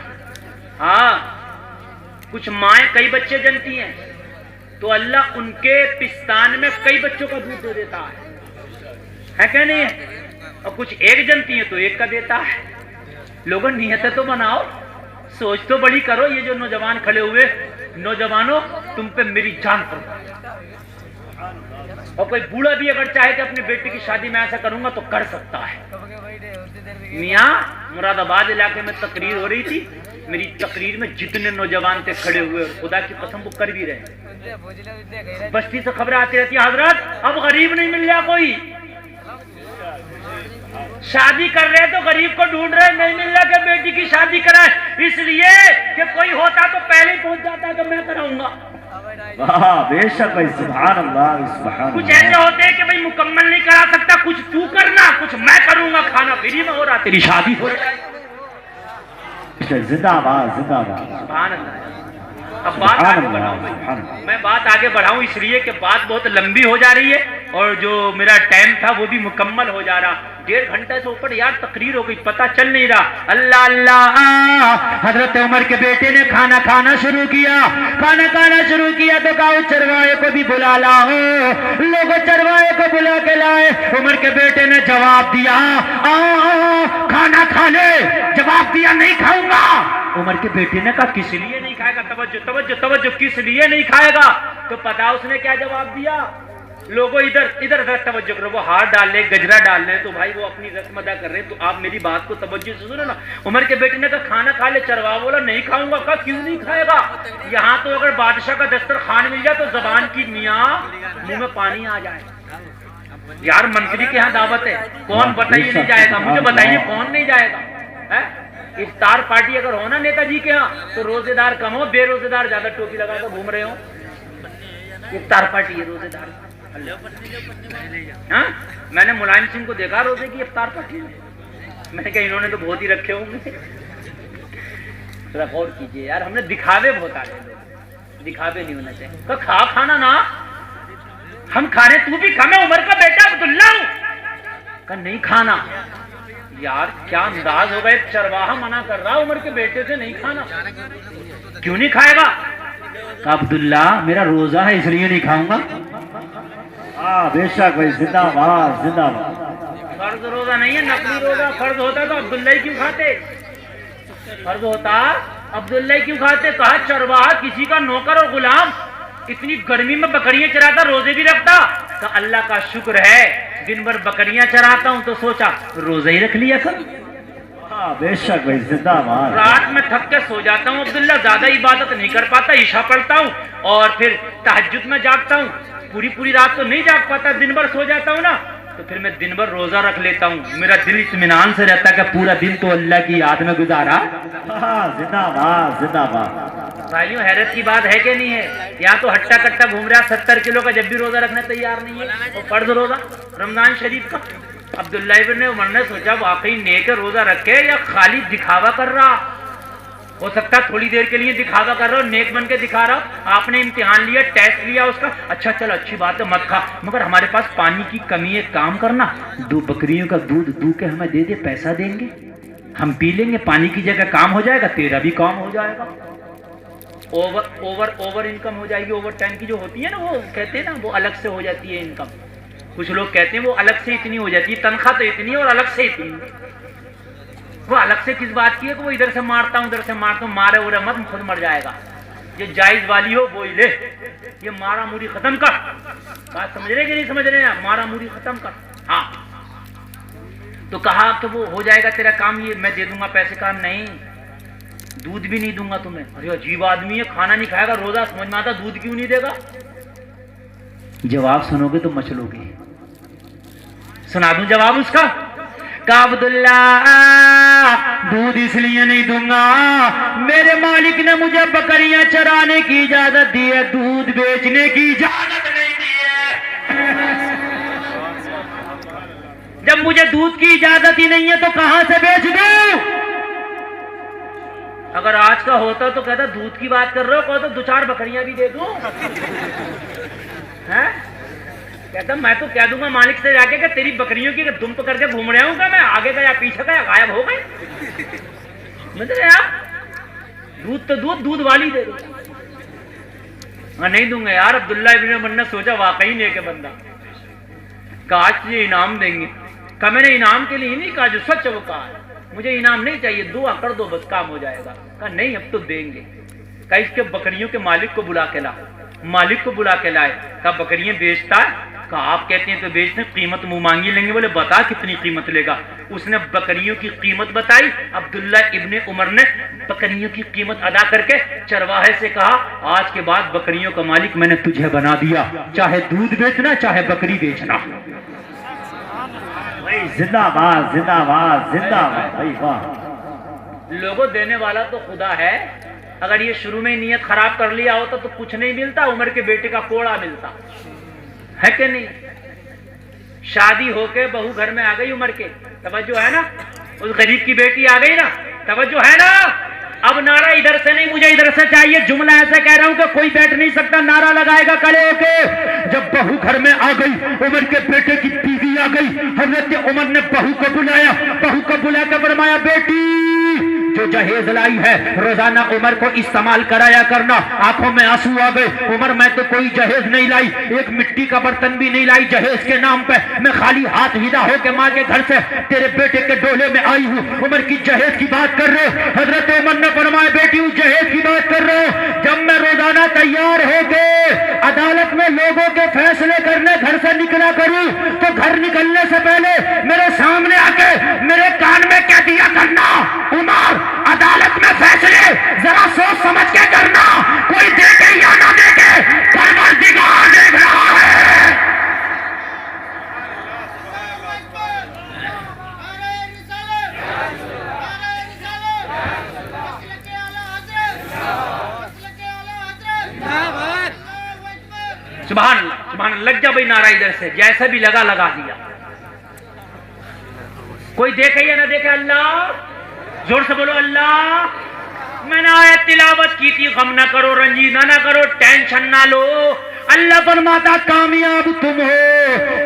ہاں کچھ مائیں کئی بچے جنتی ہیں تو اللہ ان کے پستان میں کئی بچوں کا دودھ دے دیتا ہے کہ نہیں ہے, اور کچھ ایک جنتی ہیں تو ایک کا دیتا ہے. لوگوں نیتیں تو بناؤ, سوچ تو بڑی کرو. یہ جو نوجوان کھڑے ہوئے, نوجوانوں تم پہ میری جان پڑتا. اور کوئی بوڑھا بھی اگر چاہے کہ اپنے بیٹے کی شادی میں ایسا کروں گا تو کر سکتا ہے. میاں مراد آباد علاقے میں تقریر ہو رہی تھی, میری تقریر میں جتنے نوجوان تھے کھڑے ہوئے, خدا کی قسم وہ کر بھی رہے. بستی سے خبریں آتی رہتی ہیں, حضرت اب غریب نہیں مل رہا, کوئی شادی کر رہے تو غریب کو ڈھونڈ رہے, نہیں مل رہا کہ بیٹی کی شادی کرائے, اس لیے کہ کوئی ہوتا تو پہلے ہی پہنچ جاتا تو میں کراؤں گا. بے شک بھائی, سبحان اللہ, سبحان کچھ ایسے ہوتے ہیں کہ بھائی مکمل نہیں کرا سکتا, کچھ تو کرنا کچھ میں کروں گا, کھانا فری میں ہو رہا, تیری شادی ہو رہی ہے. زندہ آباد, زندہ آباد. سبحان اللہ. اب بات آگے بڑھاؤں, میں بات آگے بڑھاؤں اس لیے کہ بات بہت لمبی ہو جا رہی ہے اور جو میرا ٹائم تھا وہ بھی مکمل ہو جا رہا. 1.5 گھنٹے سے اوپر یار تقریر ہو گئی, پتہ چل نہیں رہا. اللہ اللہ. حضرت عمر کے بیٹے نے کھانا کھانا شروع کیا, کھانا کھانا شروع کیا تو کہا چروائے کو بھی بلا لاؤ. لوگوں چروائے کو بلا کے لائے. عمر کے بیٹے نے جواب دیا, کھانا کھا لے. جواب دیا نہیں کھاؤں گا. عمر کے بیٹے نے کہا کس لیے نہیں کھائے گا, توجہ توجہ توجہ, کس لیے نہیں کھائے گا. تو پتا اس نے کیا جواب دیا. لوگوں ادھر ادھر توجہ کرو, وہ ہار ڈال لے, گجرا ڈال لے, تو بھائی وہ اپنی رسم ادا کر رہے ہیں, تو آپ میری بات کو توجہ سے سنو نا. عمر کے بیٹے نے کہا کھانا کھا لے. چروا بولا نہیں کھاؤں گا. کہا کیوں نہیں کھائے گا. یہاں تو اگر بادشاہ کا دسترخوان مل جائے تو زبان کی میاں منہ میں پانی آ جائے. یار منتری کے یہاں دعوت ہے, کون بتائیے نہیں جائے گا, مجھے بتائیے کون نہیں جائے گا. افطار پارٹی اگر ہونا نیتا جی کے ہاں تو روزے دار کم ہو, بے روزے دار زیادہ ٹوپی لگا کر گھوم رہے ہوں. افطار پارٹی ہے, روزے دار. ہاں میں نے ملائم سنگھ کو دیکھا روزے کی افطار پارٹی میں, میں نے کہا انہوں نے تو بہت ہی رکھے ہوں گے. ذرا غور کیجیے یار, ہم نے دکھاوے بہت آ رہے, دکھاوے نہیں ہونا چاہیے. کہ کھا کھانا نا, ہم کھا رہے, تو بھی کھا. میں عمر کا بیٹا عبداللہ ہوں. کہ نہیں کھانا. یار کیا انداز ہوگا, ایک چرواہا منع کر رہا عمر کے بیٹے سے نہیں کھانا. کیوں نہیں کھائے گا. کہ عبداللہ میرا روزہ ہے اس لیے نہیں کھاؤں گا. بے شک بھائی, زندہ آباد, زندہ آباد. فرض روزہ نہیں ہے, نقلی روزہ. فرض ہوتا تو عبداللہ ہی کیوں کھاتے. فرض ہوتا عبداللہ ہی کیوں کھاتے. کہا چرواہا کسی کا نوکر اور غلام, اتنی گرمی میں بکریاں چراتا, روزے بھی رکھتا. کہ اللہ کا شکر ہے دن بھر بکریاں چراتا ہوں, تو سوچا روزہ ہی رکھ لیا کر. بے شک بھائی, زندہ آباد. رات میں تھک کے سو جاتا ہوں عبداللہ, زیادہ عبادت نہیں کر پاتا, عشاء پڑھتا ہوں اور پھر تہجد میں جاگتا ہوں. پوری رات تو نہیں جاگ پاتا, دن بھر سو جاتا ہوں نا, تو پھر میں دن بھر روزہ رکھ لیتا ہوں. میرا دل اطمینان سے رہتا کہ پورا دن تو اللہ کی یاد میں گزارا. زندہ آباد, زندہ آباد. بھائیوں حیرت کی بات ہے کہ نہیں ہے. یہاں تو ہٹا کٹا گھوم رہا 70 کلو کا, جب بھی روزہ رکھنے تیار نہیں ہے. اور فرض روزہ رمضان شریف کا. عبداللہ ابن عمر نے سوچا واقعی نیک روزہ رکھے یا خالی دکھاوا کر رہا. ہو سکتا تھوڑی دیر کے لیے دکھاوا کر رہا ہو, نیک بن کے دکھا رہا. آپ نے امتحان لیا, ٹیسٹ لیا اس کا, اچھا چل اچھی بات ہے مت کھا, مگر ہمارے پاس پانی کی کمی ہے, کام کرنا 2 بکریوں کا دودھ دو کے ہمیں دے دے, پیسہ دیں گے, ہم پی لیں گے, پانی کی جگہ کام ہو جائے گا, تیرا بھی کام ہو جائے گا. اوور انکم ہو جائے گی. اوور ٹائم کی جو ہوتی ہے نا, وہ کہتے ہیں نا, وہ الگ سے ہو جاتی ہے انکم. کچھ لوگ کہتے ہیں وہ الگ سے اتنی ہو جاتی ہے، تنخواہ تو اتنی ہے اور الگ سے اتنی، وہ الگ سے کس بات کی ہے کہ وہ ادھر سے مارتا ہوں ادھر سے مارتا ہوں، مارے اڑے مت خود مر جائے گا، یہ جائز والی ہو وہی لے، یہ مارا موری ختم کر، بات سمجھ رہے کہ نہیں سمجھ رہے ہیں آپ؟ مارا موری ختم کر۔ ہاں تو کہا کہ وہ ہو جائے گا تیرا کام، یہ میں دے دوں گا پیسے کا، نہیں دودھ بھی نہیں دوں گا تمہیں۔ ارے عجیب آدمی ہے، کھانا نہیں کھائے گا روزہ، سمجھ میں آتا دودھ کیوں نہیں دے گا؟ جواب سنو گے تو مچلو گے، سنا دوں جواب اس کا کہ عبداللہ دودھ اس لیے نہیں دوں گا، میرے مالک نے مجھے بکریاں چرانے کی اجازت دی ہے، دودھ بیچنے کی اجازت نہیں دی ہے۔ جب مجھے دودھ کی اجازت ہی نہیں ہے تو کہاں سے بیچ دوں؟ اگر آج کا ہوتا تو کہتا دودھ کی بات کر رہے ہو، کہتا دو چار بکریاں بھی دے دوں، کہتا میں تو کہہ دوں گا مالک سے جا کے کہ تیری بکریوں کی دم پکڑ کے گھوم رہے ہوں گا، میں آگے کا یا پیچھے کا یا غائب ہو گئے، سمجھ رہے آپ؟ دودھ تو دودھ والی دے دو، میں نہیں دوں گا یار۔ عبداللہ ابن عمر نے سوچا واقعی نیک بندہ، کہا آج یہ انعام دیں گے، کہا میں نے انعام کے لیے نہیں کہا، جو سچ ہے وہ کہا، مجھے انعام نہیں چاہیے، دعا کر دو بس کام ہو جائے گا۔ کہا نہیں اب تو دیں گے۔ کہا اس کے بکریوں کے مالک کو بلا کے لا، مالک کو بلا کے لائے، کہا بکریاں بیچتا ہے؟ کہا آپ کہتے ہیں تو بیچتے ہیں، قیمت منہ مانگی لیں گے، بولے بتا کتنی قیمت لے گا؟ اس نے بکریوں کی قیمت بتائی، عبداللہ ابن عمر نے بکریوں کی قیمت ادا کر کے چرواہے سے کہا آج کے بعد بکریوں کا مالک میں نے تجھے بنا دیا، چاہے دودھ بیچنا چاہے بکری بیچنا۔ زندہ باد زندہ باد زندہ باد بھائی واہ۔ لوگوں دینے والا تو خدا ہے، اگر یہ شروع میں نیت خراب کر لیا ہوتا تو کچھ نہیں ملتا، عمر کے بیٹے کا کوڑا ملتا ہے کہ نہیں؟ شادی ہو کے بہو گھر میں آ گئی عمر کے، توجہ ہے نا، اس غریب کی بیٹی آ گئی نا، توجہ ہے نا، اب نعرہ ادھر سے نہیں مجھے ادھر سے چاہیے، جملہ ایسا کہہ رہا ہوں کہ کوئی بیٹھ نہیں سکتا، نعرہ لگائے گا کھڑے ہو کے۔ جب بہو گھر میں آ گئی، عمر کے بیٹے کی بیوی آ گئی، حضرت عمر نے بہو کو بلایا، بہو کو بلا کے فرمایا بیٹی جو جہیز لائی ہے روزانہ عمر کو استعمال کرایا کرنا۔ آنکھوں میں آنسو آ گئے، عمر میں تو کوئی جہیز نہیں لائی، ایک مٹی کا برتن بھی نہیں لائی جہیز کے نام پہ، میں خالی ہاتھ ہلا ہو کے ماں کے گھر سے تیرے بیٹے کے ڈولے میں آئی ہوں، عمر کی جہیز کی بات کر رہے ہو۔ حضرت عمر نے فرمایا بیٹی اس جہیز کی بات کر رہے ہو، جب میں روزانہ تیار ہو کے عدالت میں لوگوں کے فیصلے کرنے گھر سے نکلا کروں تو گھر نکلنے سے پہلے میرے سامنے آ کے میرے کان میں کہہ دیا کرنا عمر عدالت میں فیصلے ذرا سوچ سمجھ کے کرنا، کوئی دیکھے یا نہ دیکھے پروردگار دیکھ رہا ہے۔ سبحان اللہ سبحان اللہ، لگ جا بھائی نعرہ ادھر سے، جیسا بھی لگا لگا دیا، کوئی دیکھے یا نہ دیکھے، اللہ زور سے بولو اللہ۔ میں نے آیت تلاوت کی تھی، غم نہ کرو رنجیدہ نہ کرو ٹینشن نہ لو، اللہ فرماتا کامیاب تم ہو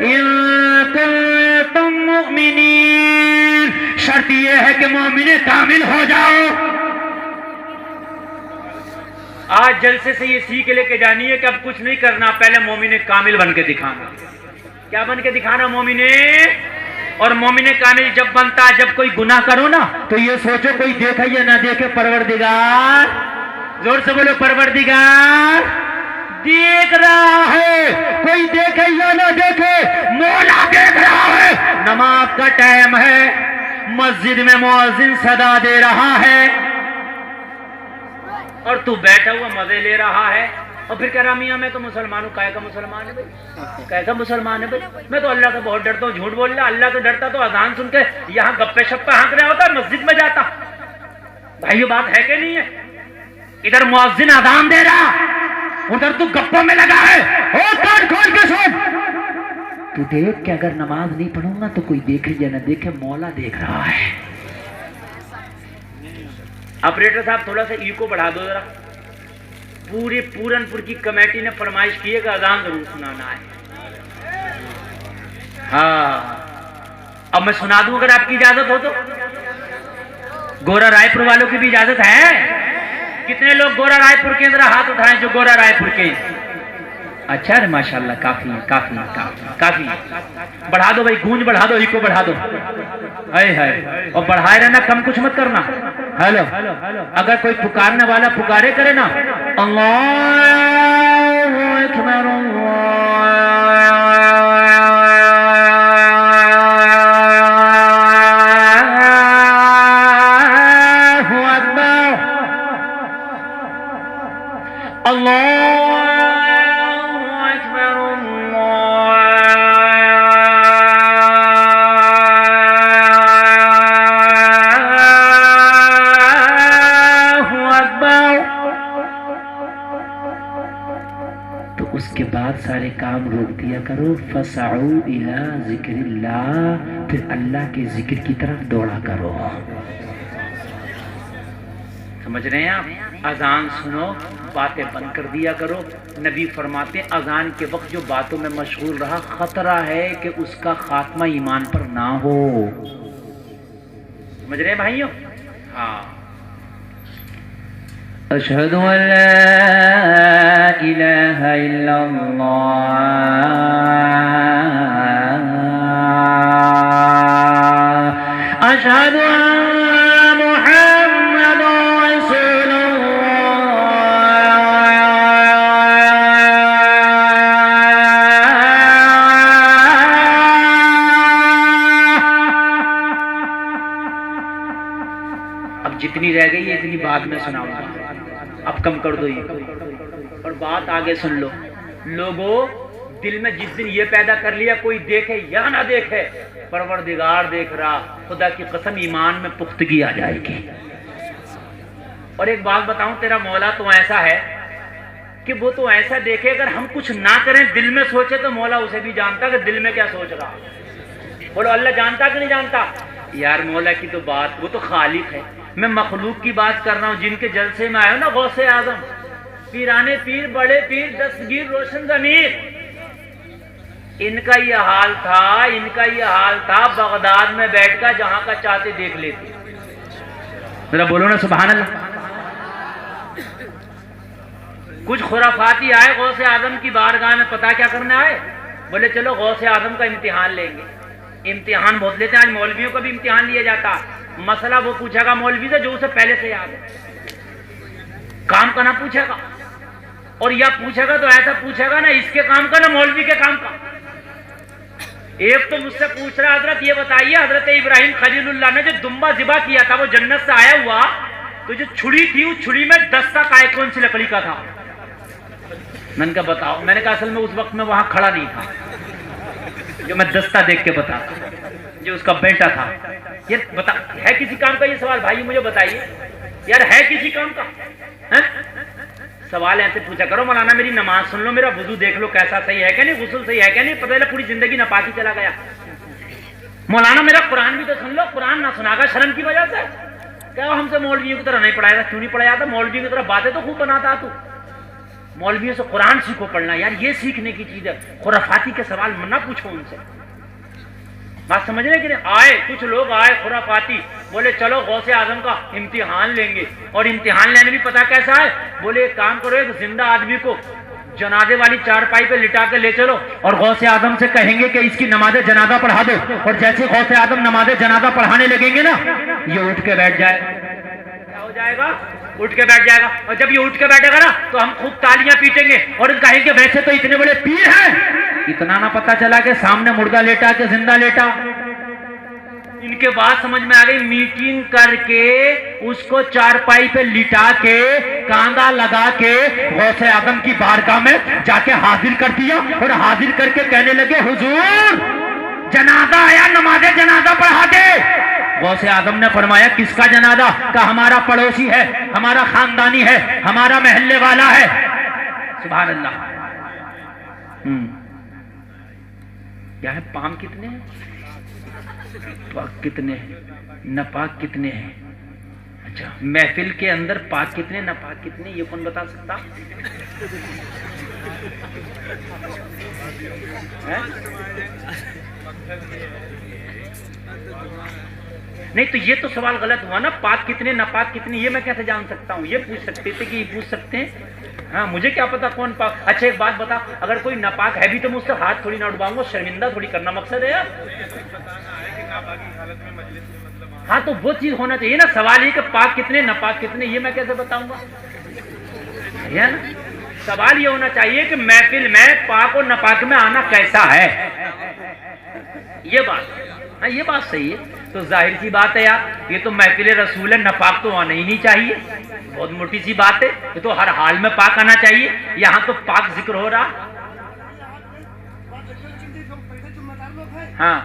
ان کنتم مؤمنین، شرط یہ ہے کہ مومن کامل ہو جاؤ۔ آج جلسے سے یہ سیکھ لے کے جانی ہے کہ اب کچھ نہیں کرنا، پہلے مومن کامل بن کے دکھانا۔ کیا بن کے دکھانا؟ مومن، اور مومن کامل جب بنتا ہے جب کوئی گناہ کرو نا تو یہ سوچو کوئی دیکھے یا نہ دیکھے پروردگار، زور سے بولو پروردگار دیکھ رہا ہے، کوئی دیکھے یا نہ دیکھے مولا دیکھ رہا ہے۔ نماز کا ٹائم ہے، مسجد میں مؤذن صدا دے رہا ہے اور تو بیٹھا ہوا مزے لے رہا ہے، اور پھر کہہ رہا میاں میں تو مسلمان ہوں۔ کہے کا مسلمان ہے بھائی؟ کہے کا مسلمان ہے بھائی؟ میں تو اللہ سے بہت ڈرتا ہوں، جھوٹ بول رہا، اللہ تو ڈرتا تو اذان سن کے یہاں گپے شپے ہانک رہا ہوتا، مسجد میں جاتا۔ بھائی یہ بات ہے کہ نہیں ہے؟ ادھر مؤذن اذان دے رہا، ادھر تو گپوں میں لگا ہے، کان کھول کے سن، تو دیکھ کہ اگر نماز نہیں پڑھوں گا تو کوئی دیکھے یا نہ دیکھے مولا دیکھ رہا ہے۔ آپریٹر صاحب تھوڑا سا ایکو بڑھا دو ذرا، پورے پورن پور کی کمیٹی نے فرمائش کی ہے کہ اذان ضرور سنانا ہے۔ ہاں اب میں سنا دوں اگر آپ کی اجازت ہو تو۔ گورا رائے پور والوں کی بھی اجازت ہے؟ کتنے لوگ گورا رائے پور کے اندر ہاتھ اٹھائیں جو گورا رائے پور کے؟ اچھا ہے ماشاءاللہ، کافی ہے کافی ہے کافی ہے۔ بڑھا دو بھائی، گونج بڑھا دو، ایکو بڑھا دو، ہائے ہائے، اور بڑھائے رہنا، کم کچھ مت کرنا۔ ہیلو، اگر کوئی پکارنے والا پکارے کرے نا، اللہ اکبر سارے کام روک دیا کرو، فسعوا الی ذکر اللہ، پھر اللہ کے ذکر کی طرف دوڑا کرو۔ سمجھ رہے ہیں آپ؟ اذان سنو، باتیں بند کر دیا کرو۔ نبی فرماتے ہیں اذان کے وقت جو باتوں میں مشغول رہا، خطرہ ہے کہ اس کا خاتمہ ایمان پر نہ ہو۔ سمجھ رہے ہیں بھائیوں؟ ہاں، اشہد ان لا الہ الا اللہ، اشہد ان محمد رسول اللہ۔ اب جتنی رہ گئی ہے اتنی بعد میں سناؤں گا، اب کم کر دو یہ، اور بات آگے سن لو۔ لوگوں، دل میں جس دن یہ پیدا کر لیا کوئی دیکھے یا نہ دیکھے، پروردگار دیکھ رہا، خدا کی قسم ایمان میں پختگی آ جائے گی۔ اور ایک بات بتاؤں، تیرا مولا تو ایسا ہے کہ وہ تو ایسا دیکھے، اگر ہم کچھ نہ کریں دل میں سوچے تو مولا اسے بھی جانتا کہ دل میں کیا سوچ رہا۔ بولو اللہ جانتا کہ نہیں جانتا؟ یار مولا کی تو بات، وہ تو خالق ہے، میں مخلوق کی بات کر رہا ہوں۔ جن کے جلسے میں آئے ہو نا، غوث اعظم، پیرانے پیر، بڑے پیر، دستگیر، روشن ضمیر، ان کا یہ حال تھا بغداد میں بیٹھ کر جہاں کا چاہتے دیکھ لیتے۔ ذرا بولو نا سبحان اللہ۔ کچھ خرافاتی آئے غوث اعظم کی بارگاہ میں، پتہ کیا کرنے آئے؟ بولے چلو غوث اعظم کا امتحان لیں گے۔ امتحان بہت لیتے ہیں، آج مولویوں کا بھی امتحان لیا جاتا۔ مسئلہ وہ پوچھے گا مولوی سے جو اسے پہلے سے یاد ہے، کام کا نہ پوچھے گا، اور یا پوچھے گا تو ایسا پوچھے گا نہ اس کے کام کا نہ مولوی کے کام کا۔ ایک تو مجھ سے پوچھ رہا حضرت یہ بتائیے، حضرت ابراہیم خلیل اللہ نے جو دمبا ذبح کیا تھا وہ جنت سے آیا ہوا، تو جو چھڑی تھی اس چھڑی میں دستہ کائے کون سی لکڑی کا تھا؟ میں نے کہا بتاؤ۔ میں نے کہا اصل میں اس وقت میں وہاں کھڑا نہیں تھا، جو میں دستہ دیکھ کے بتا، جو اس کا بیٹا تھا۔ یہ بتا ہے کسی کام کا یہ سوال؟ بھائی مجھے بتائیے یار، ہے کسی کام کا؟ سوال ایسے پوچھا کرو، مولانا میری نماز سن لو، میرا وضو دیکھ لو کیسا صحیح ہے کہ نہیں، غسل صحیح ہے کہ نہیں، پتہ چلا پوری زندگی ناپاکی چلا گیا۔ مولانا میرا قرآن بھی تو سن لو، قرآن نہ سنا گا شرم کی وجہ سے، کیا ہم سے مولویوں کی طرح نہیں پڑھایا تھا؟ کیوں نہیں پڑھایا تھا؟ مولویوں کی طرح باتیں تو خوب بناتا تو۔ مولویوں سے قرآن سیکھو پڑھنا، یار یہ سیکھنے کی چیز ہے۔ خرافاتی کے سوال نہ پوچھو ان سے، بات سمجھ رہے کہ نہیں؟ آئے کچھ لوگ آئے خرافاتی، بولے چلو غوث اعظم کا امتحان لیں گے، اور امتحان لینے بھی پتا کیسا ہے؟ بولے ایک کام کرو، ایک زندہ آدمی کو جنازے والی چارپائی پہ لٹا کے لے چلو، اور غوث اعظم سے کہیں گے کہ اس کی نماز جنازہ پڑھا دو، اور جیسے غوث اعظم نماز جنازہ پڑھانے لگیں گے نا، یہ اٹھ کے بیٹھ جائے۔ کیا ہو جائے گا؟ اٹھ کے بیٹھ جائے گا، اور جب یہ اٹھ کے بیٹھے گا نا تو ہم خوب تالیاں پیٹیں گے اور کہیں گے ویسے تو اتنے بڑے پیر ہیں، اتنا نہ پتا چلا کہ سامنے مردہ لیٹا کہ زندہ لیٹا۔ ان کے بعد سمجھ میں آ گئی، میٹنگ کر کے اس کو چارپائی پہ لٹا کے کاندھا لگا کے غوث اعظم کی بارگاہ میں جا کے حاضر کر دیا، اور حاضر کر کے کہنے لگے حضور جنازہ آیا، نماز جنازہ پڑھا دے۔ غوث اعظم نے فرمایا کس کا جنازہ؟ کہ ہمارا پڑوسی ہے، ہمارا خاندانی ہے، ہمارا محلے والا ہے۔ سبحان اللہ۔ کیا ہے؟ پام کتنے ہیں؟ پاک کتنے ہیں؟ ناپاک کتنے ہیں؟ اچھا، محفل کے اندر پاک کتنے ناپاک کتنے، یہ کون بتا سکتا؟ نہیں تو یہ تو سوال غلط ہوا نا، پاک کتنے ناپاک کتنے یہ میں کیسے جان سکتا ہوں؟ یہ پوچھ سکتے تھے کہ یہ پوچھ سکتے ہیں؟ ہاں مجھے کیا پتا کون پاک۔ اچھا ایک بات بتا، اگر کوئی ناپاک ہے بھی تو میں اس سے ہاتھ تھوڑی نہ اٹھاؤں گا، شرمندہ تھوڑی کرنا مقصد ہے یار۔ ہاں تو وہ چیز ہونا چاہیے نا، سوال یہ کہ پاک کتنے ناپاک کتنے یہ میں کیسے بتاؤں گا؟ ہے نا، سوال یہ ہونا چاہیے کہ محفل میں پاک اور ناپاک میں آنا کیسا ہے، یہ بات، ہاں یہ بات صحیح ہے۔ تو ظاہر سی بات ہے یار، یہ تو محفل رسول ہے، ناپاک تو آنا ہی نہیں چاہیے، بہت موٹی سی بات ہے، یہ تو ہر حال میں پاک آنا چاہیے۔ یہاں تو پاک ذکر ہو رہا، ہاں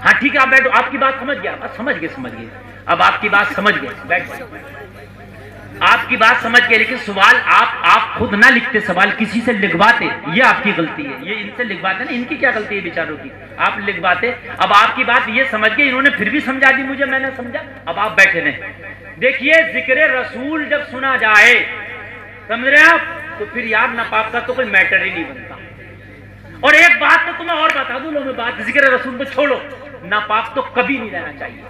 ہاں ٹھیک ہے، آپ بیٹھو، آپ کی بات سمجھ گیا، سمجھ گئے، اب آپ کی بات سمجھ گئے، بیٹھ آپ کی بات سمجھ گئے، لیکن سوال آپ خود نہ لکھتے، سوال کسی سے لکھواتے، یہ آپ کی غلطی ہے، یہ ان سے لکھواتے نا، ان کی کیا غلطی ہے بیچاروں کی، آپ لکھواتے۔ اب آپ کی بات یہ سمجھ گئے، انہوں نے پھر بھی سمجھا دی مجھے، میں نے سمجھا، اب آپ بیٹھے رہیں۔ دیکھیے ذکر رسول جب سنا جائے، سمجھ رہے ہیں آپ، تو پھر یار ناپاک کا تو کوئی میٹر ہی نہیں بنتا۔ اور ایک بات تو تمہیں اور بتا دوں، لوگ بات ذکر رسول کو چھوڑو، ناپاک تو کبھی نہیں رہنا چاہیے۔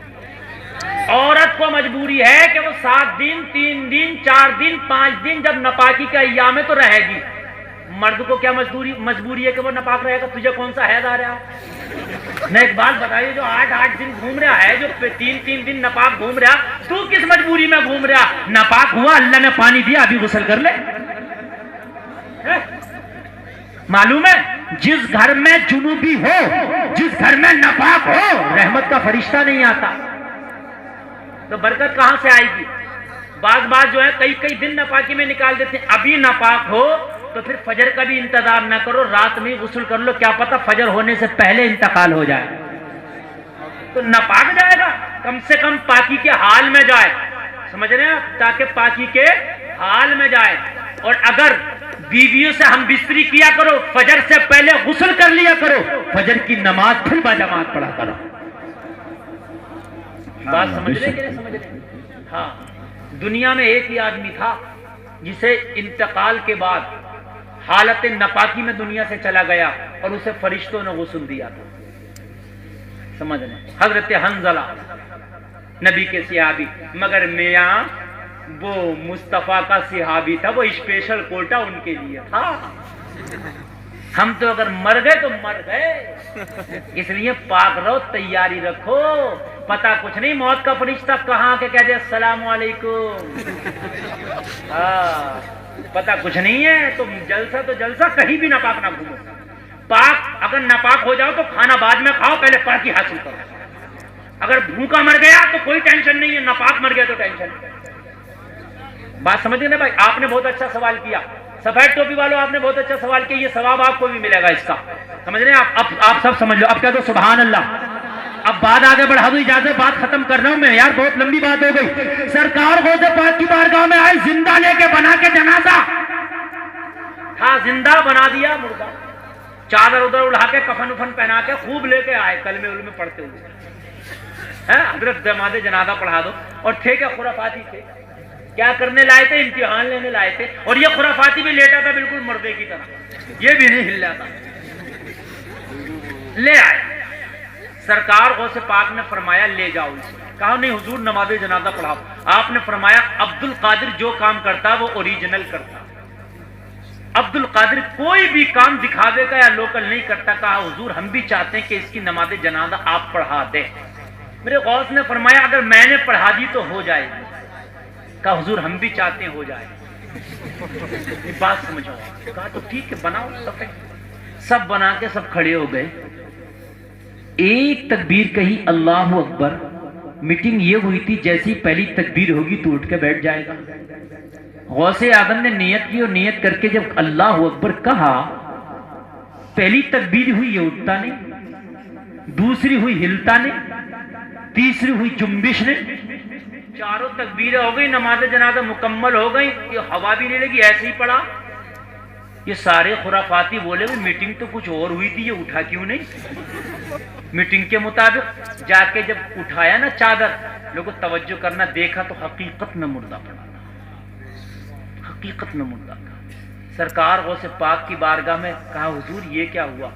عورت کو مجبوری ہے کہ وہ 7 دن 3 دن 4 دن 5 دن جب ناپاکی کا ایام ہے تو رہے گی۔ مرد کو کیا مجبوری ہے کہ وہ ناپاک رہے گا؟ تجھے کون سا حیض آ رہا ہے؟ میں ایک بات بتائیے، جو 8 دن گھوم رہا ہے، جو 3 دن ناپاک گھوم رہا، تو کس مجبوری میں گھوم رہا؟ ناپاک ہوا، اللہ نے پانی دیا، ابھی غسل کر لے۔ معلوم ہے جس گھر میں جنوبی ہو، جس گھر میں ناپاک ہو، رحمت کا فرشتہ نہیں آتا، تو برکت کہاں سے آئے گی؟ بعض جو ہے کئی دن ناپاکی میں نکال دیتے ہیں۔ ابھی ناپاک ہو تو پھر فجر کا بھی انتظار نہ کرو، رات میں غسل کر لو، کیا پتہ فجر ہونے سے پہلے انتقال ہو جائے، تو ناپاک جائے گا، کم سے کم پاکی کے حال میں جائے، سمجھ رہے ہیں آپ، تاکہ پاکی کے حال میں جائے۔ اور اگر بیویوں سے ہم بستری کیا کرو، فجر سے پہلے غسل کر لیا کرو، فجر کی نماز پھر باجماعت پڑھا کرو۔ بات سمجھ رہے کہ نہیں سمجھ رہے؟ ہاں، دنیا میں ایک ہی آدمی تھا جسے انتقال کے بعد حالت ناپاکی میں دنیا سے چلا گیا اور اسے فرشتوں نے غسل دیا تھا، سمجھ رہے ہیں؟ حضرت حنظلہ نبی کے صحابی، مگر میاں وہ مصطفیٰ کا صحابی تھا، وہ اسپیشل کوٹا ان کے لیے تھا۔ ہم تو اگر مر گئے تو مر گئے، اس لیے پاک رہو، تیاری رکھو، پتہ کچھ نہیں، موت کا فرشتہ کہاں کے کہہ دے السلام علیکم، پتہ کچھ نہیں ہے، تو جلسہ تو جلسہ، کہیں بھی ناپاک نہ گھومو۔ پاک اگر ناپاک ہو جاؤ تو کھانا بعد میں کھاؤ، پہلے پاکی حاصل کرو۔ اگر بھوکا مر گیا تو کوئی ٹینشن نہیں ہے، ناپاک مر گیا تو ٹینشن ہے۔ بات سمجھ گئے نا بھائی؟ آپ نے بہت اچھا سوال کیا، سفید ٹوپی والوں، آپ نے بہت اچھا سوال کیا، یہ ثواب آپ کو بھی ملے گا اس کا، سمجھ رہے ہیں آپ سب سمجھ لو۔ اب کہہ دو سبحان اللہ۔ اب بات آگے بڑھا دو، اجازت، بات ختم کر رہا ہوں میں یار، بہت لمبی بات ہو گئی۔ سرکار غوث پاک کی بارگاہ میں آئے، زندہ لے کے بنا کے جنازہ، ہاں زندہ بنا دیا، مردہ، چادر ادھر اڑا کے کفن وفن پہنا کے خوب لے کے آئے، کلمے علمے پڑھتے ہوئے، حضرت دماد جنازہ پڑھا دو۔ اور تھے کیا خرافاتی تھے، کیا کرنے لائے تھے؟ امتحان لینے لائے تھے، اور یہ خرافاتی بھی لیٹا تھا بالکل مردے کی طرح، یہ بھی نہیں ہل رہا تھا، لے آئے۔ سرکار غوث پاک نے فرمایا لے جاؤ اسے، کہا نہیں حضور نماز جنازہ پڑھاؤ۔ آپ نے فرمایا عبد القادر جو کام کرتا وہ اوریجنل کرتا، عبد القادر کوئی بھی کام دکھاوے کا یا لوکل نہیں کرتا۔ کہا حضور ہم بھی چاہتے ہیں کہ اس کی نماز جنازہ آپ پڑھا دیں۔ میرے غوث نے فرمایا اگر میں نے پڑھا دی تو ہو جائے گی۔ کہا حضور ہم بھی چاہتے ہیں ہو جائے۔ بات سمجھو۔ کہا تو ٹھیک ہے بناؤ، سب بنا کے سب کھڑے ہو گئے، ایک تکبیر کہی اللہ اکبر۔ میٹنگ یہ ہوئی تھی جیسی پہلی تکبیر ہوگی تو اٹھ کے بیٹھ جائے گا۔ غوث اعظم نے نیت کی اور نیت کر کے جب اللہ اکبر کہا، پہلی تکبیر ہوئی یہ اٹھتا نہیں، دوسری ہوئی ہلتا نہیں، تیسری ہوئی جنبش نے، چاروں تکبیریں ہو گئی، نماز جنازہ مکمل ہو گئی، یہ ہوا بھی نہیں لگی، ایسے ہی پڑا۔ یہ سارے خرافاتی بولے میٹنگ تو کچھ اور ہوئی تھی، یہ اٹھا کیوں نہیں؟ میٹنگ کے مطابق جا کے جب اٹھایا نا چادر، لوگوں توجہ کرنا، دیکھا تو حقیقت میں مردہ پڑا تھا، حقیقت میں مردہ تھا۔ سرکار غوث پاک کی بارگاہ میں کہا حضور یہ کیا ہوا؟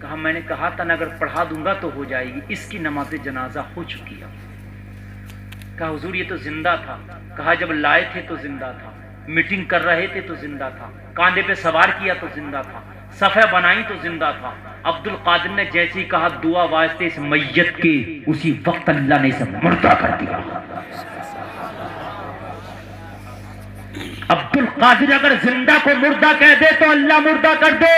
کہا میں نے کہا تھا نا اگر پڑھا دوں گا تو ہو جائے گی، اس کی نماز جنازہ ہو چکی ہے۔ کہا حضور یہ تو زندہ تھا۔ کہا جب لائے تھے تو زندہ تھا، میٹنگ کر رہے تھے تو زندہ تھا، کاندھے پہ سوار کیا تو زندہ تھا، صفحہ بنائی تو زندہ تھا۔ عبد القادر نے جیسے ہی کہا دعا واسطے اس میت کے، اسی وقت اللہ نے اسے مردہ کر دیا۔ عبد القادر اگر زندہ کو مردہ کہہ دے تو اللہ مردہ کر دے،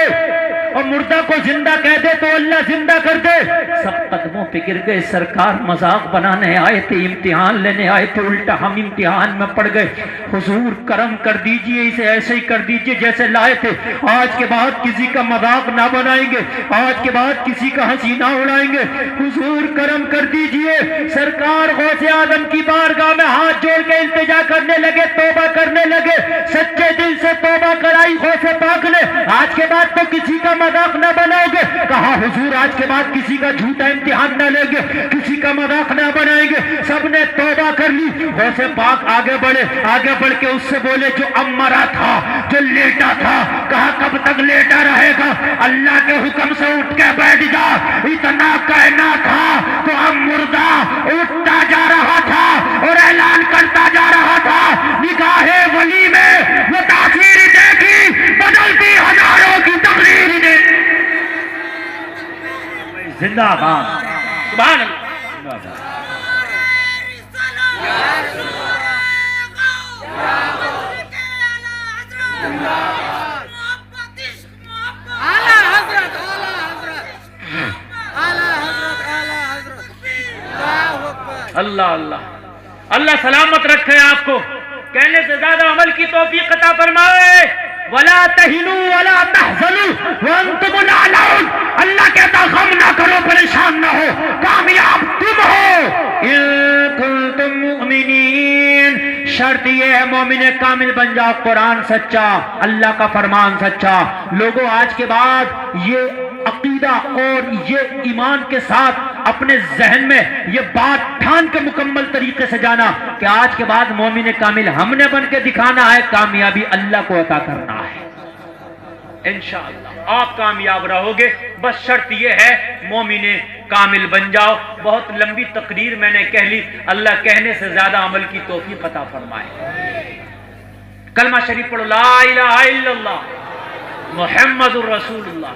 اور مردہ کو زندہ کہہ دے تو اللہ زندہ کر دے۔ سب قدموں پہ گر گئے، سرکار مذاق بنانے آئے تھے، امتحان لینے آئے تھے، الٹا ہم امتحان میں پڑ گئے۔ حضور کرم کر دیجئے، اسے ایسے ہی کر دیجئے جیسے لائے تھے، آج کے بعد کسی کا مذاق نہ بنائیں گے، آج کے بعد کسی کا ہنسی نہ اڑائیں گے، حضور کرم کر دیجئے۔ سرکار غوث اعظم کی بارگاہ میں ہاتھ جوڑ کے التجا کرنے لگے، توبہ کرنے لگے، سچے دل سے توبہ کرائی غوث پاک نے، آج کے بعد تو کسی کا مذاق نہ بناؤ گے۔ کہا حضور آج کے بعد کسی کا جھوٹا امتحان نہ لیں گے، کسی کا مذاق نہ بنائیں گے۔ سب نے توبہ کر لی۔ غوث پاک آگے بڑھے، آگے بڑھ کے اس سے بولے جو اب مرا تھا، جو لیٹا تھا، کہا کب تک لیٹا رہے گا؟ اللہ کے حکم سے اٹھ کے بیٹھ جا۔ اتنا کہنا تھا تو اب مردہ اٹھتا جا رہا تھا اور اعلان کرتا جا رہا تھا، نگاہ ولی میں وہ تاثیر دیکھی بدلتی ہزاروں کی تقریر نے۔ زندہ باد، سبحان اللہ۔ اللہ اللہ اللہ سلامت رکھے آپ کو، کہنے سے زیادہ عمل کی توفیق عطا فرمائے۔ وَلَا تَهِنُوا وَلَا تَحْزَنُوا وَأَنْتُمُ الْأَعْلَوْنَ، اللہ کہتا غم نہ کرو، پریشان نہ ہو، کامیاب تم ہو۔ إِن كُنتُم مُؤْمِنِينَ، شرط یہ ہے مومن کامل بن جاؤ، قرآن سچا، اللہ کا فرمان سچا۔ لوگوں آج کے بعد یہ عقیدہ اور یہ ایمان کے ساتھ اپنے ذہن میں یہ بات ٹھان کے مکمل طریقے سے جانا کہ آج کے بعد مومن کامل ہم نے بن کے دکھانا ہے، کامیابی اللہ کو عطا کرنا ہے۔ انشاءاللہ آپ کامیاب رہو گے، بس شرط یہ ہے مومن کامل بن جاؤ۔ بہت لمبی تقریر میں نے کہہ لی، اللہ کہنے سے زیادہ عمل کی توفیق عطا فرمائے۔ کلمہ شریف پڑھو، لا الہ الا اللہ محمد الرسول اللہ۔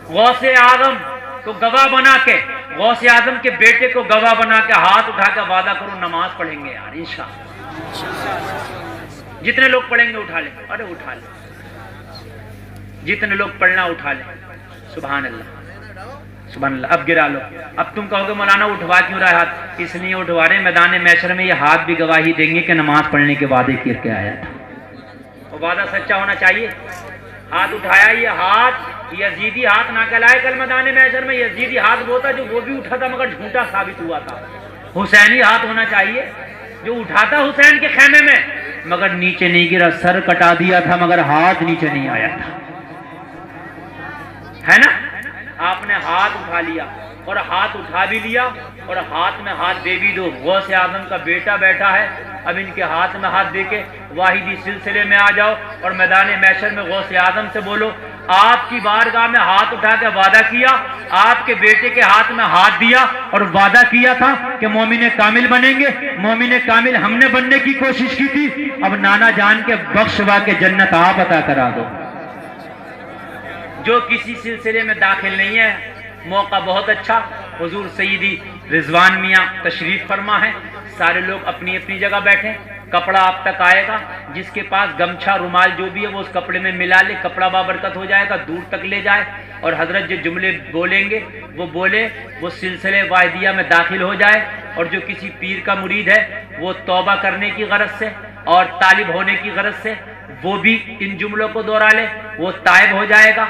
غوث اعظم کو گواہ بنا کے، غوث اعظم کے بیٹے کو گواہ بنا کے ہاتھ اٹھا کے وعدہ کرو نماز پڑھیں گے یار انشاءاللہ۔ جتنے لوگ پڑھیں گے اٹھا لیں، ارے اٹھا لیں، جتنے لوگ پڑھنا اٹھا لیں۔ سبحان اللہ سبحان اللہ۔ اب گرا لو۔ اب تم کہو گے مولانا اٹھوا کیوں رہا ہے ہاتھ؟ اس لیے اٹھوا رہے ہیں، میدان محشر میں یہ ہاتھ بھی گواہی دیں گے کہ نماز پڑھنے کے وعدے کر کے آیا تھا، اور وعدہ سچا ہونا چاہیے۔ ہاتھ اٹھایا، یہ ہاتھ یزیدی ہاتھ نہ کہلائے کل میدان محشر میں، یزیدی ہاتھ وہ تھا جو وہ بھی اٹھا تھا مگر جھوٹا ثابت ہوا تھا۔ حسینی ہاتھ ہونا چاہیے جو اٹھاتا حسین کے خیمے میں مگر نیچے نہیں گرا، سر کٹا دیا تھا مگر ہاتھ نیچے نہیں آیا تھا، ہے نا؟ آپ نے ہاتھ اٹھا لیا، اور ہاتھ اٹھا بھی لیا اور ہاتھ میں ہاتھ دے بھی دو۔ غوث اعظم کا بیٹا بیٹھا ہے، اب ان کے ہاتھ میں ہاتھ دے کے واحدی سلسلے میں آ جاؤ اور میدان محشر میں غوث اعظم سے بولو آپ کی بارگاہ میں ہاتھ اٹھا کے وعدہ کیا، آپ کے بیٹے کے ہاتھ میں ہاتھ دیا اور وعدہ کیا تھا کہ مومن کامل بنیں گے، مومن کامل ہم نے بننے کی کوشش کی تھی، اب نانا جان کے بخشوا کے جنت آپ عطا کرا دو۔ جو کسی سلسلے میں داخل نہیں ہے، موقع بہت اچھا، حضور سیدی رضوان میاں تشریف فرما ہے، سارے لوگ اپنی اپنی جگہ بیٹھیں، کپڑا آپ تک آئے گا، جس کے پاس گمچھا رومال جو بھی ہے وہ اس کپڑے میں ملا لے، کپڑا بابرکت ہو جائے گا، دور تک لے جائے، اور حضرت جو جملے بولیں گے وہ بولے، وہ سلسلے واحدیہ میں داخل ہو جائے، اور جو کسی پیر کا مرید ہے وہ توبہ کرنے کی غرض سے اور طالب ہونے کی غرض سے وہ بھی ان جملوں کو دہرا لے، وہ تائب ہو جائے گا،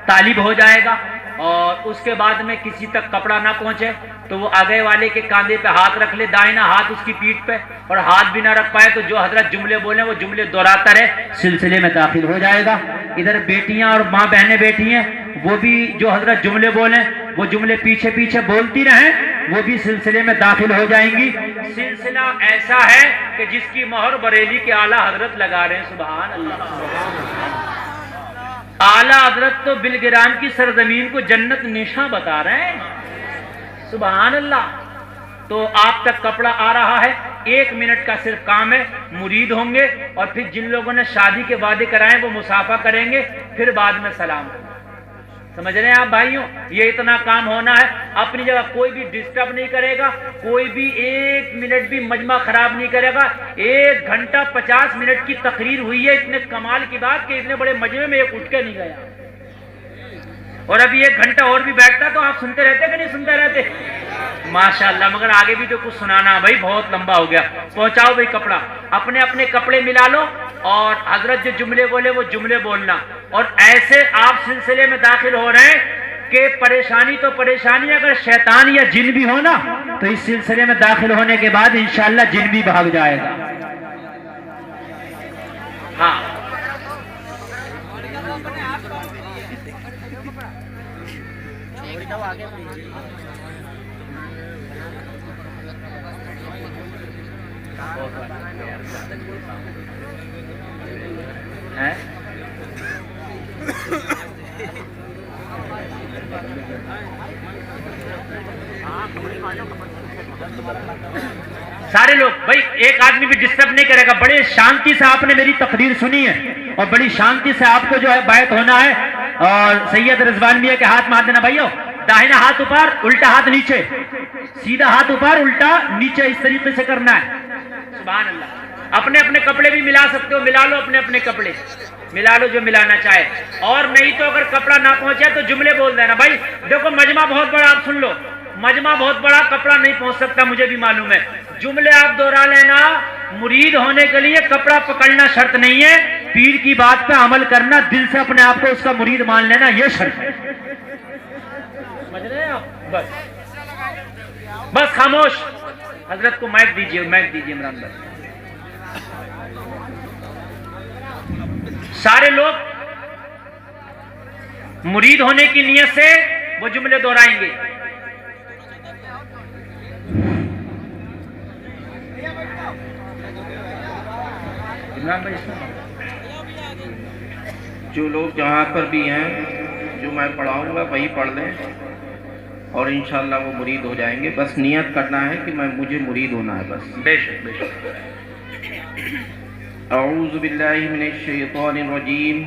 طالب ہو جائے گا۔ اور اس کے بعد میں کسی تک کپڑا نہ پہنچے تو وہ آگے والے کے کاندھے پہ ہاتھ رکھ لے، دائنا ہاتھ اس کی پیٹھ پہ، اور ہاتھ بھی نہ رکھ پائے تو جو حضرت جملے بولیں وہ جملے دہراتا رہے، سلسلے میں داخل ہو جائے گا۔ ادھر بیٹیاں اور ماں بہنیں بیٹھی ہیں، وہ بھی جو حضرت جملے بولیں وہ جملے پیچھے پیچھے بولتی رہیں، وہ بھی سلسلے میں داخل ہو جائیں گی۔ سلسلہ ایسا ہے کہ جس کی مہر بریلی کے اعلیٰ حضرت لگا رہے ہیں، سبحان اللہ۔ اعلیٰ حضرت تو بلگرام کی سرزمین کو جنت نشاں بتا رہے ہیں، سبحان اللہ۔ تو آپ تک کپڑا آ رہا ہے، 1 منٹ کا صرف کام ہے، مرید ہوں گے اور پھر جن لوگوں نے شادی کے وعدے کرائے وہ مسافہ کریں گے، پھر بعد میں سلام ہوگا۔ سمجھ رہے ہیں آپ بھائیوں، یہ اتنا کام ہونا ہے۔ اپنی جگہ کوئی بھی ڈسٹرب نہیں کرے گا، کوئی بھی 1 منٹ بھی مجمع خراب نہیں کرے گا۔ 1 گھنٹہ 50 منٹ کی تقریر ہوئی ہے، اتنے کمال کی بات کہ اتنے بڑے مجمع میں ایک اٹھ کے نہیں گیا، اور ابھی 1 گھنٹہ اور بھی بیٹھتا تو آپ سنتے رہتے کہ نہیں سنتے رہتے؟ ماشاءاللہ۔ مگر آگے بھی تو کچھ سنانا ہے بھائی، بہت لمبا ہو گیا۔ پہنچاؤ بھائی کپڑا، اپنے اپنے کپڑے ملا لو، اور حضرت جو جملے بولے وہ جملے بولنا۔ اور ایسے آپ سلسلے میں داخل ہو رہے ہیں کہ پریشانی تو پریشانی، اگر شیطان یا جن بھی ہو نا تو اس سلسلے میں داخل ہونے کے بعد انشاءاللہ جن بھی بھاگ جائے گا۔ ہاں سارے لوگ بھائی، ایک آدمی بھی ڈسٹرب نہیں کرے گا۔ بڑے شانتی سے آپ نے میری تقریر سنی ہے، اور بڑی شانتی سے آپ کو جو ہے بیعت ہونا ہے۔ اور سید رضوان میاں کے ہاتھ میں ہاتھ دینا بھائیو، داہنا ہاتھ اوپر، الٹا ہاتھ نیچے، سیدھا ہاتھ اوپر، الٹا نیچے، اس طریقے سے کرنا ہے۔ سبحان اللہ۔ اپنے اپنے کپڑے بھی ملا سکتے ہو، ملا لو اپنے اپنے کپڑے، ملا لو جو ملانا چاہے۔ اور نہیں تو اگر کپڑا نہ پہنچے تو جملے بول دینا۔ بھائی دیکھو مجمع بہت بڑا، آپ سن لو، مجمع بہت بڑا، کپڑا نہیں پہنچ سکتا، مجھے بھی معلوم ہے۔ جملے آپ دوہرا لینا۔ مرید ہونے کے لیے کپڑا پکڑنا شرط نہیں ہے، پیر کی بات پہ عمل کرنا، دل سے اپنے آپ کو اس کا مرید مان لینا، یہ شرط ہے۔ سمجھ رہے ہیں آپ؟ بس خاموش۔ حضرت کو مائک دیجیے، مائک دیجیے عمران بھائی۔ سارے لوگ مرید ہونے کی نیت سے وہ جملے دہرائیں گے۔ جو لوگ جہاں پر بھی ہیں، جو میں پڑھاؤں گا وہی پڑھ لیں، اور انشاءاللہ وہ مرید ہو جائیں گے۔ بس نیت کرنا ہے کہ مجھے مرید ہونا ہے بس۔ بے شک بے شک۔ اعوذ باللہ من الشیطان الرجیم،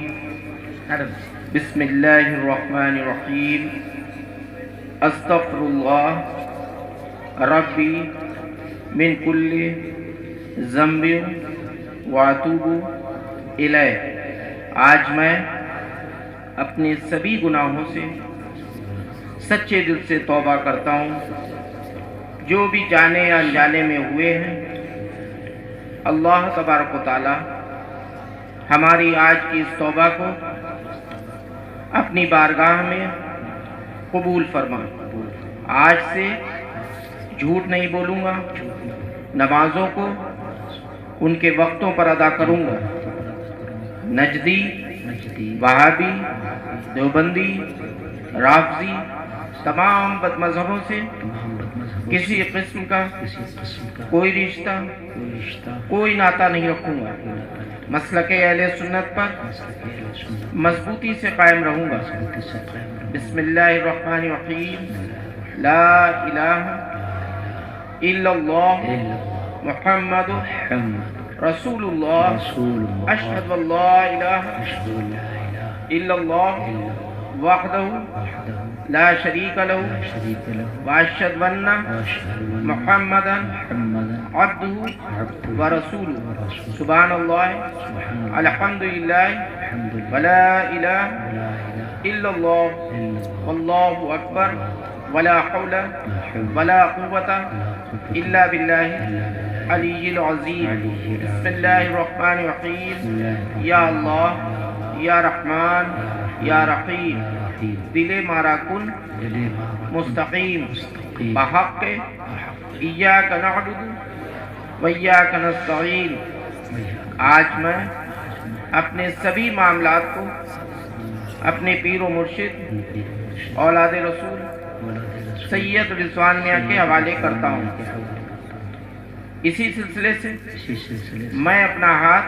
بسم اللہ الرحمن الرحیم، استغفر اللہ ربی من کل ذنب واتوب الیہ۔ آج میں اپنے سبھی گناہوں سے سچے دل سے توبہ کرتا ہوں، جو بھی جانے یا انجانے میں ہوئے ہیں۔ اللہ تبارک و تعالی ہماری آج کی اس توبہ کو اپنی بارگاہ میں قبول فرما۔ آج سے جھوٹ نہیں بولوں گا، نمازوں کو ان کے وقتوں پر ادا کروں گا۔ نجدی، وہابی، دیوبندی، رافضی، تمام بد مذہبوں سے کسی قسم کا کوئی رشتہ، کوئی ناطہ نہیں رکھوں گا۔ مسلک اہل سنت پر مضبوطی سے قائم رہوں گا۔ بسم اللہ الرحمن الرحیم، لا الہ الا اللہ محمد رسول اللہ، اشہد ان لا الہ الا اللہ وحدہ لا شریک لہ، واشہد ان محمدا عبدہ ورسولہ۔ سبحان اللہ، الحمدللہ، ولا الہ الا اللہ، واللہ اکبر، ولا حول ولا قوة الا باللہ علی العظیم۔ بسم اللہ الرحمن الرحیم، یا اللہ، یا رحمان، یا رحیم، دل مارا کن مستقیم، بحق ایاک نعبد و ایاک نستعین۔ آج میں اپنے سبھی معاملات کو اپنے پیر و مرشد اولاد رسول سید رضوان میاں کے حوالے کرتا ہوں۔ اسی سلسلے سے میں اپنا ہاتھ